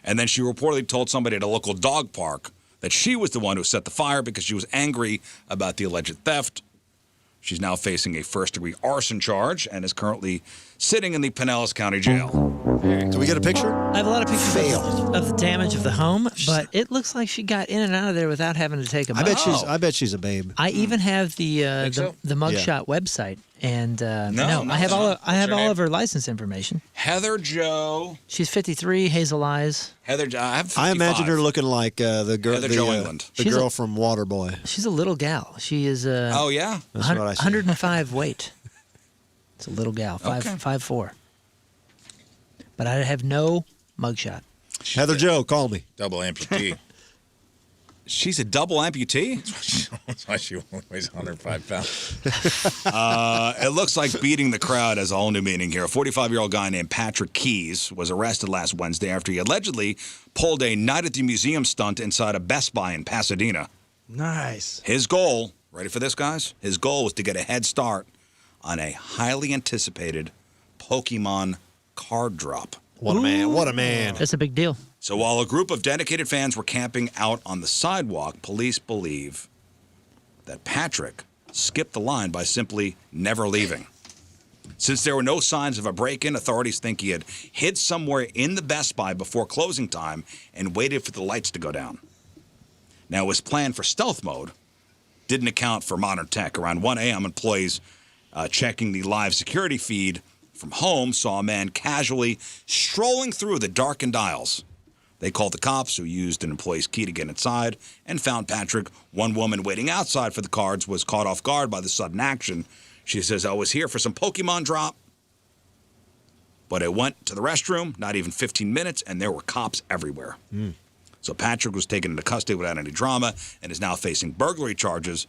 And then she reportedly told somebody at a local dog park that she was the one who set the fire because she was angry about the alleged theft. She's now facing a first-degree arson charge and is currently sitting in the Pinellas County Jail. Can we get a picture? I have a lot of pictures of the damage of the home, but it looks like she got in and out of there without having to take a mug. I bet she's a babe. I even have the mugshot website, and I have all of her license information. Heather Jo. She's 53, hazel eyes. Heather Jo. I imagine her looking like the girl, Heather Jo England. the girl from Waterboy. She's a little gal. She is Oh yeah, That's what I see. 105 weight. It's a little gal, 5'4". But I have no mugshot. Heather Jo, call me. Double amputee. She's a double amputee? That's why she only weighs 105 pounds. It looks like beating the crowd has a whole new meaning here. A 45-year-old guy named Patrick Geese was arrested last Wednesday after he allegedly pulled a night at the museum stunt inside a Best Buy in Pasadena. Nice. His goal, ready for this, guys? His goal was to get a head start on a highly anticipated Pokemon card drop. What a man. What a man. That's a big deal. So while a group of dedicated fans were camping out on the sidewalk, police believe that Patrick skipped the line by simply never leaving. Since there were no signs of a break-in, authorities think he had hid somewhere in the Best Buy before closing time and waited for the lights to go down. Now, his plan for stealth mode didn't account for modern tech. Around 1 a.m., employees checking the live security feed from home saw a man casually strolling through the darkened aisles. They called the cops, who used an employee's key to get inside, and found Patrick. One woman waiting outside for the cards was caught off guard by the sudden action. She says, I was here for some Pokemon drop, but I went to the restroom, not even 15 minutes, and there were cops everywhere. So Patrick was taken into custody without any drama and is now facing burglary charges.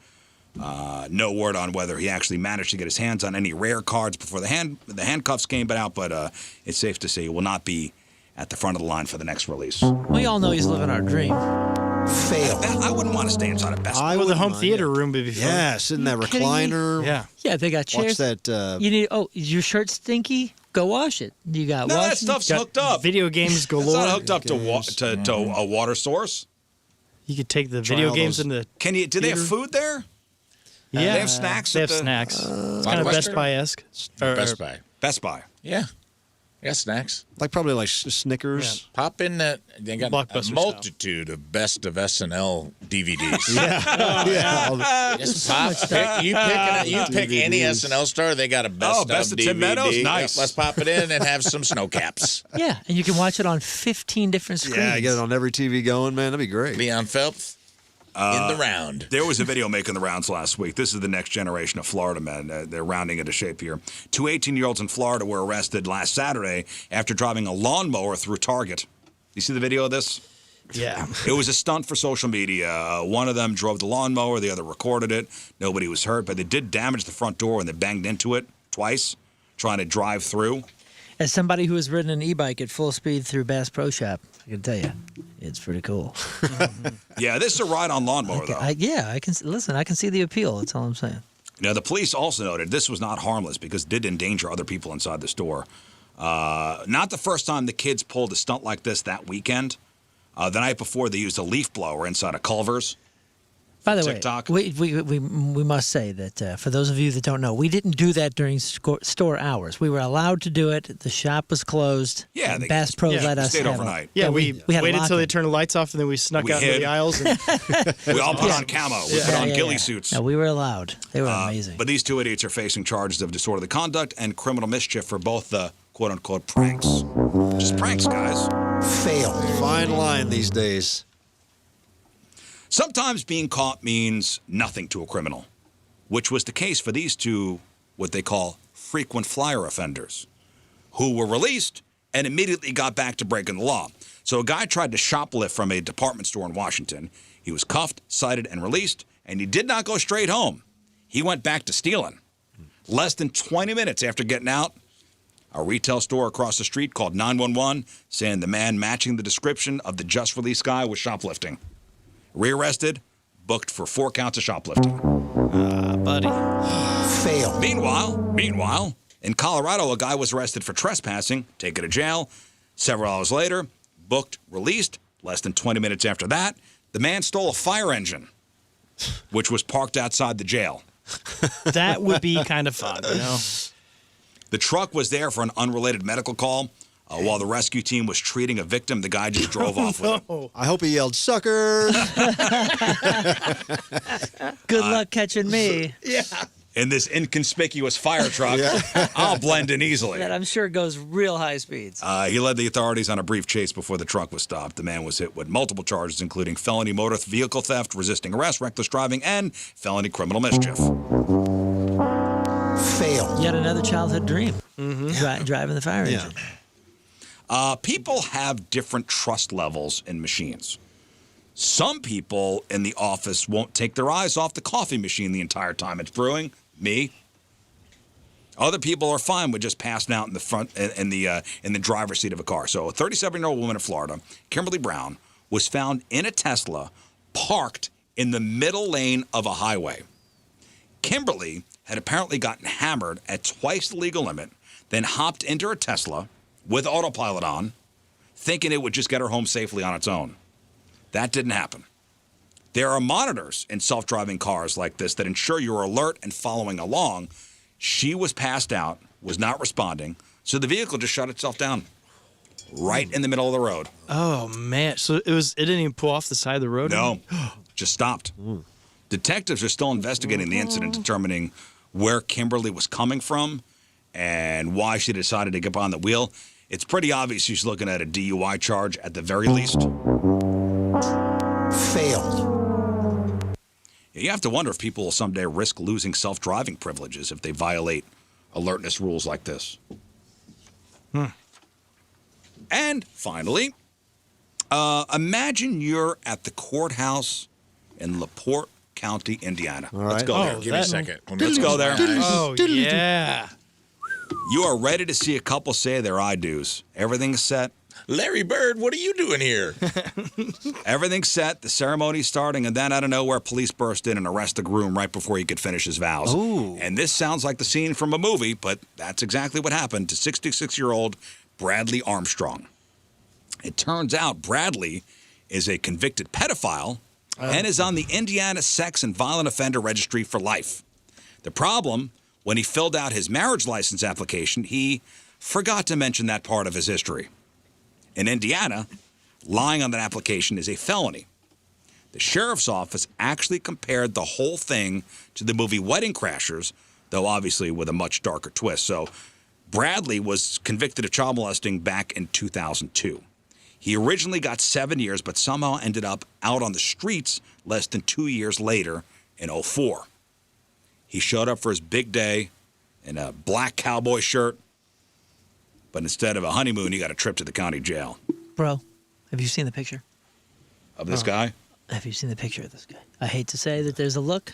No word on whether he actually managed to get his hands on any rare cards before the handcuffs came out, but it's safe to say he will not be at the front of the line for the next release. We all know he's living our dream. Fail. I wouldn't want to stay inside a Best Buy. Well, the home theater room would be fun. Yeah, sit in that recliner. Yeah. Yeah, they got chairs. Watch that. You need. Oh, is your shirt stinky? Go wash it. You got. No, washing? that stuff's Got hooked up. Video games galore. It's not hooked up to a water source. You could take the video games in the. Can you? Do they have food there? Yeah. They have snacks. They have snacks. It's kind of Best Buy-esque. Best Buy. Best Buy. Yeah. Yeah, snacks. Like probably like Snickers. Pop in that. They got Blockbuster a multitude of best of SNL DVDs. Yeah. Just pop. You pick any SNL star. They got a best of DVD. Tim Meadows? Nice. Yep, let's pop it in and have some snow caps. Yeah, and you can watch it on 15 different screens. Yeah, get it on every TV going, man. That'd be great. Leon Phelps in the round. There was a video making the rounds last week. This is the next generation of Florida men. They're rounding into shape here. 2 18-year-olds in Florida were arrested last Saturday after driving a lawnmower through Target. You see the video of this? Yeah. It was a stunt for social media. One of them drove the lawnmower. The other recorded it. Nobody was hurt, but they did damage the front door and they banged into it twice trying to drive through. As somebody who has ridden an e-bike at full speed through Bass Pro Shop, I can tell you, it's pretty cool. Yeah, this is a ride-on lawnmower, though. I can listen. I can see the appeal. That's all I'm saying. Now, the police also noted this was not harmless because it did endanger other people inside the store. Not the first time the kids pulled a stunt like this that weekend. The night before, they used a leaf blower inside a Culver's. By the TikTok. way, we must say that for those of you that don't know, we didn't do that during store hours. We were allowed to do it. The shop was closed. Yeah, Bass Pro let us stayed have overnight. Yeah, we had a waited lock till they in. turned the lights off, and then we snuck We out into hid. the aisles. And We all put on camo. We put on ghillie suits. No, we were allowed. They were amazing. But these two idiots are facing charges of disorderly conduct and criminal mischief for both the quote-unquote pranks. Just pranks, guys. Fail. Fine line these days. Sometimes being caught means nothing to a criminal, which was the case for these two, what they call frequent flyer offenders, who were released and immediately got back to breaking the law. So a guy tried to shoplift from a department store in Washington. He was cuffed, cited, and released, and he did not go straight home. He went back to stealing. Less than 20 minutes after getting out, a retail store across the street called 911, saying the man matching the description of the just-released guy was shoplifting. Rearrested, booked for 4 counts of shoplifting. buddy. Fail. Meanwhile, in Colorado, a guy was arrested for trespassing, taken to jail. Several hours later, booked, released. Less than 20 minutes after that, the man stole a fire engine, which was parked outside the jail. That would be kind of fun, you know? The truck was there for an unrelated medical call. While the rescue team was treating a victim, the guy just drove off with it. I hope he yelled, suckers. Good luck catching me. Yeah. In this inconspicuous fire truck, I'll blend in easily. That I'm sure goes real high speeds. He led the authorities on a brief chase before the truck was stopped. The man was hit with multiple charges, including felony motor vehicle theft, resisting arrest, reckless driving, and felony criminal mischief. Fail. Yet another childhood dream. Driving the fire engine. People have different trust levels in machines. Some people in the office won't take their eyes off the coffee machine the entire time it's brewing. Me. Other people are fine with just passing out in the front in the driver's seat of a car. So a 37-year-old woman in Florida, Kimberly Brown, was found in a Tesla parked in the middle lane of a highway. Kimberly had apparently gotten hammered at twice the legal limit, then hopped into her Tesla with autopilot on, thinking it would just get her home safely on its own. That didn't happen. There are monitors in self-driving cars like this that ensure you're alert and following along. She was passed out, was not responding, so the vehicle just shut itself down right in the middle of the road. Oh, man. So it didn't even pull off the side of the road? No, just stopped. Detectives are still investigating the incident, determining where Kimberly was coming from and why she decided to get behind the wheel. It's pretty obvious she's looking at a DUI charge at the very least. Failed. You have to wonder if people will someday risk losing self-driving privileges if they violate alertness rules like this. And finally, imagine you're at the courthouse in LaPorte County, Indiana. All Let's right. go there. Give me a second. Let's go there. Oh, yeah. You are ready to see a couple say their I-do's. Everything's set. Larry Bird, what are you doing here? Everything's set. The ceremony's starting, and then out of nowhere, police burst in and arrest the groom right before he could finish his vows. Ooh. And this sounds like the scene from a movie, but that's exactly what happened to 66-year-old Bradley Armstrong. It turns out Bradley is a convicted pedophile and is on the Indiana Sex and Violent Offender Registry for life. The problem, when he filled out his marriage license application, he forgot to mention that part of his history. In Indiana, lying on that application is a felony. The sheriff's office actually compared the whole thing to the movie Wedding Crashers, though obviously with a much darker twist. So Bradley was convicted of child molesting back in 2002. He originally got 7 years, but somehow ended up out on the streets less than 2 years later in 2004. He showed up for his big day in a black cowboy shirt, but instead of a honeymoon, he got a trip to the county jail. Bro, have you seen the picture? Of this guy? Have you seen the picture of this guy? I hate to say that there's a look,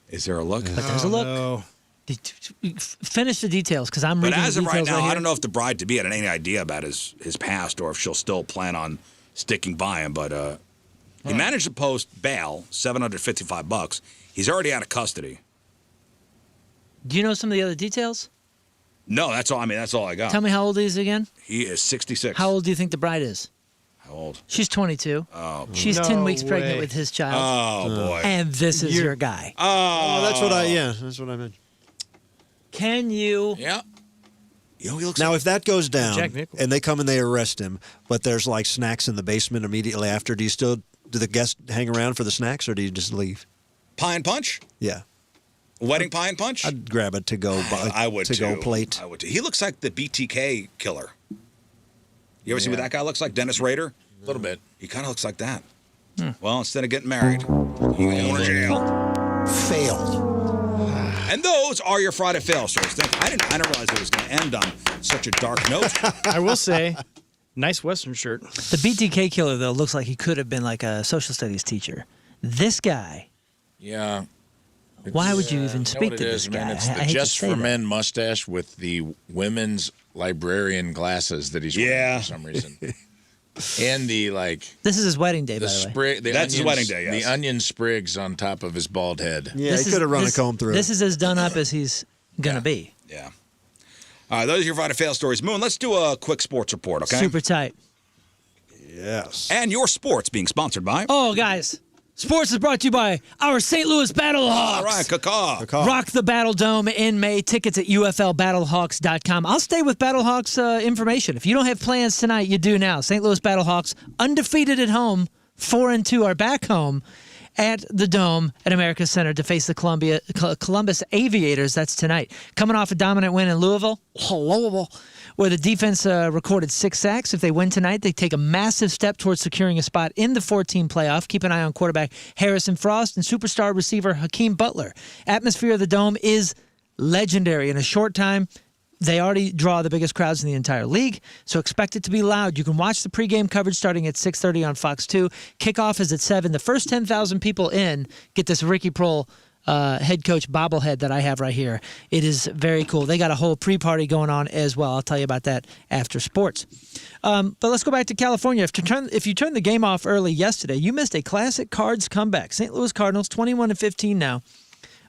Is there a look? but there's a look. No. Finish the details, because I'm But reading as the of right details now, here. I don't know if the bride-to-be had any idea about his past or if she'll still plan on sticking by him. But he managed to post bail, $755. He's already out of custody. Do you know some of the other details? No, that's all. I mean, that's all I got. Tell me how old he is again. He is 66. How old do you think the bride is? How old? She's 22. Oh, boy. She's 10 weeks pregnant with his child. Oh, boy. And this is your guy. Oh, that's what I meant. Can you? Yeah. You know, he looks Now, if that goes down Jack Nicholson. and they come and they arrest him, but there's like snacks in the basement immediately after, do the guests hang around for the snacks or do you just leave? Pie and punch? Yeah. Wedding pie and punch? I'd grab a to-go I would to-go too. plate. I would too. He looks like the BTK killer. You ever see what that guy looks like? Dennis Rader? A little bit. He kind of looks like that. Well, instead of getting married, you go to jail. Failed. And those are your Friday fail stories. I didn't realize it was going to end on such a dark note. I will say, nice Western shirt. The BTK killer, though, looks like he could have been like a social studies teacher. This guy, Yeah. why would you even know speak what to it this is, guy? man? It's I the hate to Just say for that. Men mustache with the women's librarian glasses that he's wearing for some reason. And the This is his wedding day, by the way. That's his wedding day, yes. The onion sprigs on top of his bald head. Yeah, he could have run a comb through. This is as done up as he's going to be. Yeah. All right, those are your Friday fail stories. Moon, let's do a quick sports report, okay? Super tight. Yes. And your sports being sponsored by. Oh, guys. Sports is brought to you by our St. Louis Battlehawks. All right, caw. Rock the Battle Dome in May. Tickets at UFLBattlehawks.com. I'll stay with Battlehawks information. If you don't have plans tonight, you do now. St. Louis Battlehawks, undefeated at home, 4-2, are back home at the Dome at America's Center to face the Columbus Aviators. That's tonight. Coming off a dominant win in Louisville, where the defense recorded 6 sacks. If they win tonight, they take a massive step towards securing a spot in the 14 playoff. Keep an eye on quarterback Harrison Frost and superstar receiver Hakeem Butler. Atmosphere of the Dome is legendary. In a short time, they already draw the biggest crowds in the entire league, so expect it to be loud. You can watch the pregame coverage starting at 6:30 on Fox 2. Kickoff is at 7. The first 10,000 people in get this Ricky Prohl head coach bobblehead that I have right here. It is very cool. They got a whole pre-party going on as well. I'll tell you about that after sports. But let's go back to California. If you turned the game off early yesterday, you missed a classic Cards comeback. St. Louis Cardinals, 21-15 now,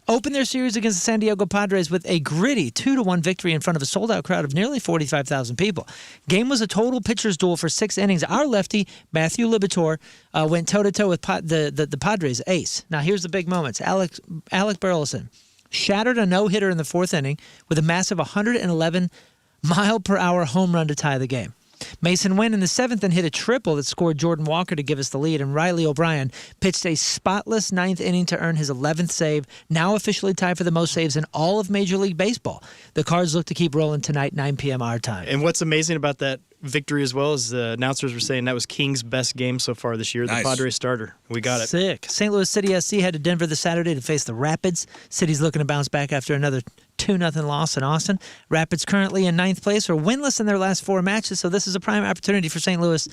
opened their series against the San Diego Padres with a gritty 2-1 victory in front of a sold-out crowd of nearly 45,000 people. Game was a total pitcher's duel for 6 innings. Our lefty, Matthew Liberatore, went toe-to-toe with the Padres ace. Now, here's the big moments. Alec Burleson shattered a no-hitter in the 4th inning with a massive 111-mile-per-hour home run to tie the game. Mason Wynn in the 7th and hit a triple that scored Jordan Walker to give us the lead, and Riley O'Brien pitched a spotless 9th inning to earn his 11th save, now officially tied for the most saves in all of Major League Baseball. The Cards look to keep rolling tonight, 9 p.m. our time. And what's amazing about that victory as well is the announcers were saying that was King's best game so far this year, Nice. the Padres starter. We got it. Sick. St. Louis City SC head to Denver this Saturday to face the Rapids. City's looking to bounce back after another 2-0 loss in Austin. Rapids currently in 9th place, are winless in their last 4 matches, so this is a prime opportunity for St. Louis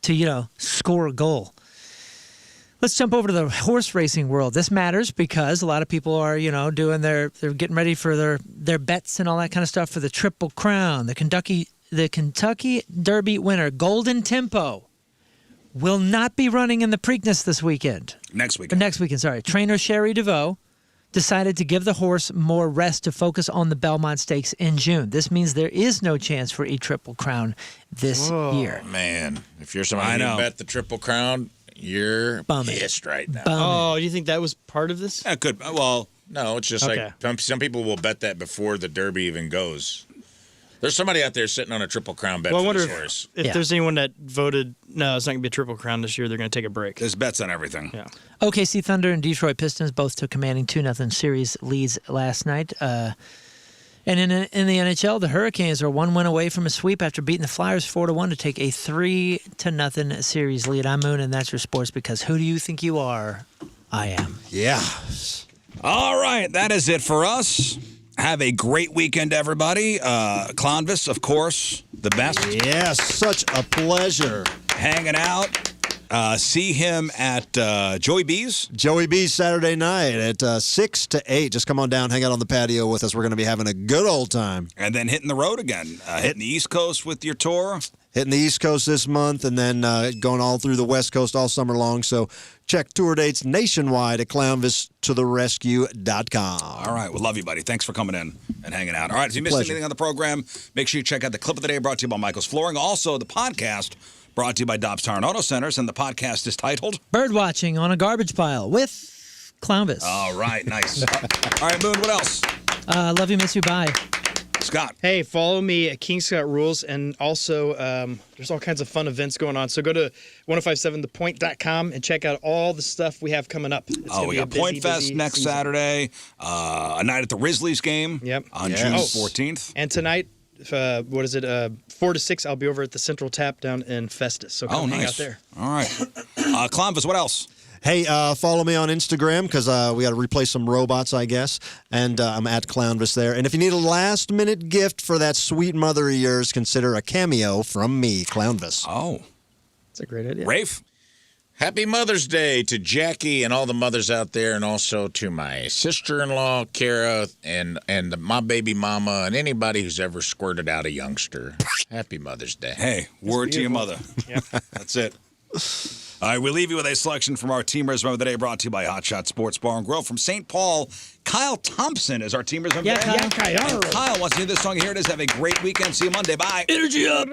to, score a goal. Let's jump over to the horse racing world. This matters because a lot of people are, doing they're getting ready for their bets and all that kind of stuff for the Triple Crown. The Kentucky Derby winner, Golden Tempo, will not be running in the Preakness this weekend. Next weekend. Sorry. Trainer Sherry DeVoe decided to give the horse more rest to focus on the Belmont Stakes in June. This means there is no chance for a Triple Crown this year. Man, if you're somebody who bet the Triple Crown, you're pissed right now. Oh, do you think that was part of this? That could. Well, no, it's just Okay. like some people will bet that before the Derby even goes. There's somebody out there sitting on a Triple Crown bet Well, I for wonder this horse. if there's anyone that voted, no, it's not going to be a Triple Crown this year. They're going to take a break. There's bets on everything. Yeah. OKC Thunder and Detroit Pistons both took commanding 2-0 series leads last night. And in the NHL, the Hurricanes are 1 win away from a sweep after beating the Flyers 4-1 to take a 3-0 series lead. I'm Moon, and that's your sports, because who do you think you are? I am. Yeah. All right, that is it for us. Have a great weekend, everybody. Clownvis, of course, the best. Yes, such a pleasure. Hanging out. See him at Joey B's. Joey B's Saturday night at 6 to 8. Just come on down, hang out on the patio with us. We're going to be having a good old time. And then hitting the road again. Hitting the East Coast with your tour. Hitting the East Coast this month and then going all through the West Coast all summer long. So check tour dates nationwide at clownvistotherescue.com. All right. Well, love you, buddy. Thanks for coming in and hanging out. All right. If you missed anything on the program, make sure you check out the clip of the day brought to you by Michael's Flooring. Also, the podcast brought to you by Dobbs Tire and Auto Centers. And the podcast is titled Birdwatching on a Garbage Pile with Clownvis. All right. Nice. All right, Moon, what else? Love you, miss you, bye. Scott. Hey, follow me at King Scott Rules, and also there's all kinds of fun events going on. So go to 1057thepoint.com and check out all the stuff we have coming up. We got Point Fest next season. Saturday, a night at the Rizzlies game on June 14th. And tonight, 4 to 6, I'll be over at the Central Tap down in Festus. So come hang out there. All right. Clownvis, what else? Hey, follow me on Instagram because we got to replace some robots, I guess. And I'm at Clownvis there. And if you need a last-minute gift for that sweet mother of yours, consider a cameo from me, Clownvis. Oh. That's a great idea. Rafe? Happy Mother's Day to Jackie and all the mothers out there, and also to my sister-in-law, Kara, and my baby mama, and anybody who's ever squirted out a youngster. Happy Mother's Day. Hey, word to your mother. Yep. That's it. All right, we'll leave you with a selection from our Teamers Member of the Day brought to you by Hot Shot Sports Bar and Grill. From St. Paul, Kyle Thompson is our Teamers Member of the Day. Kyle. And Kyle wants to do this song. Here it is. Have a great weekend. See you Monday. Bye. Energy up.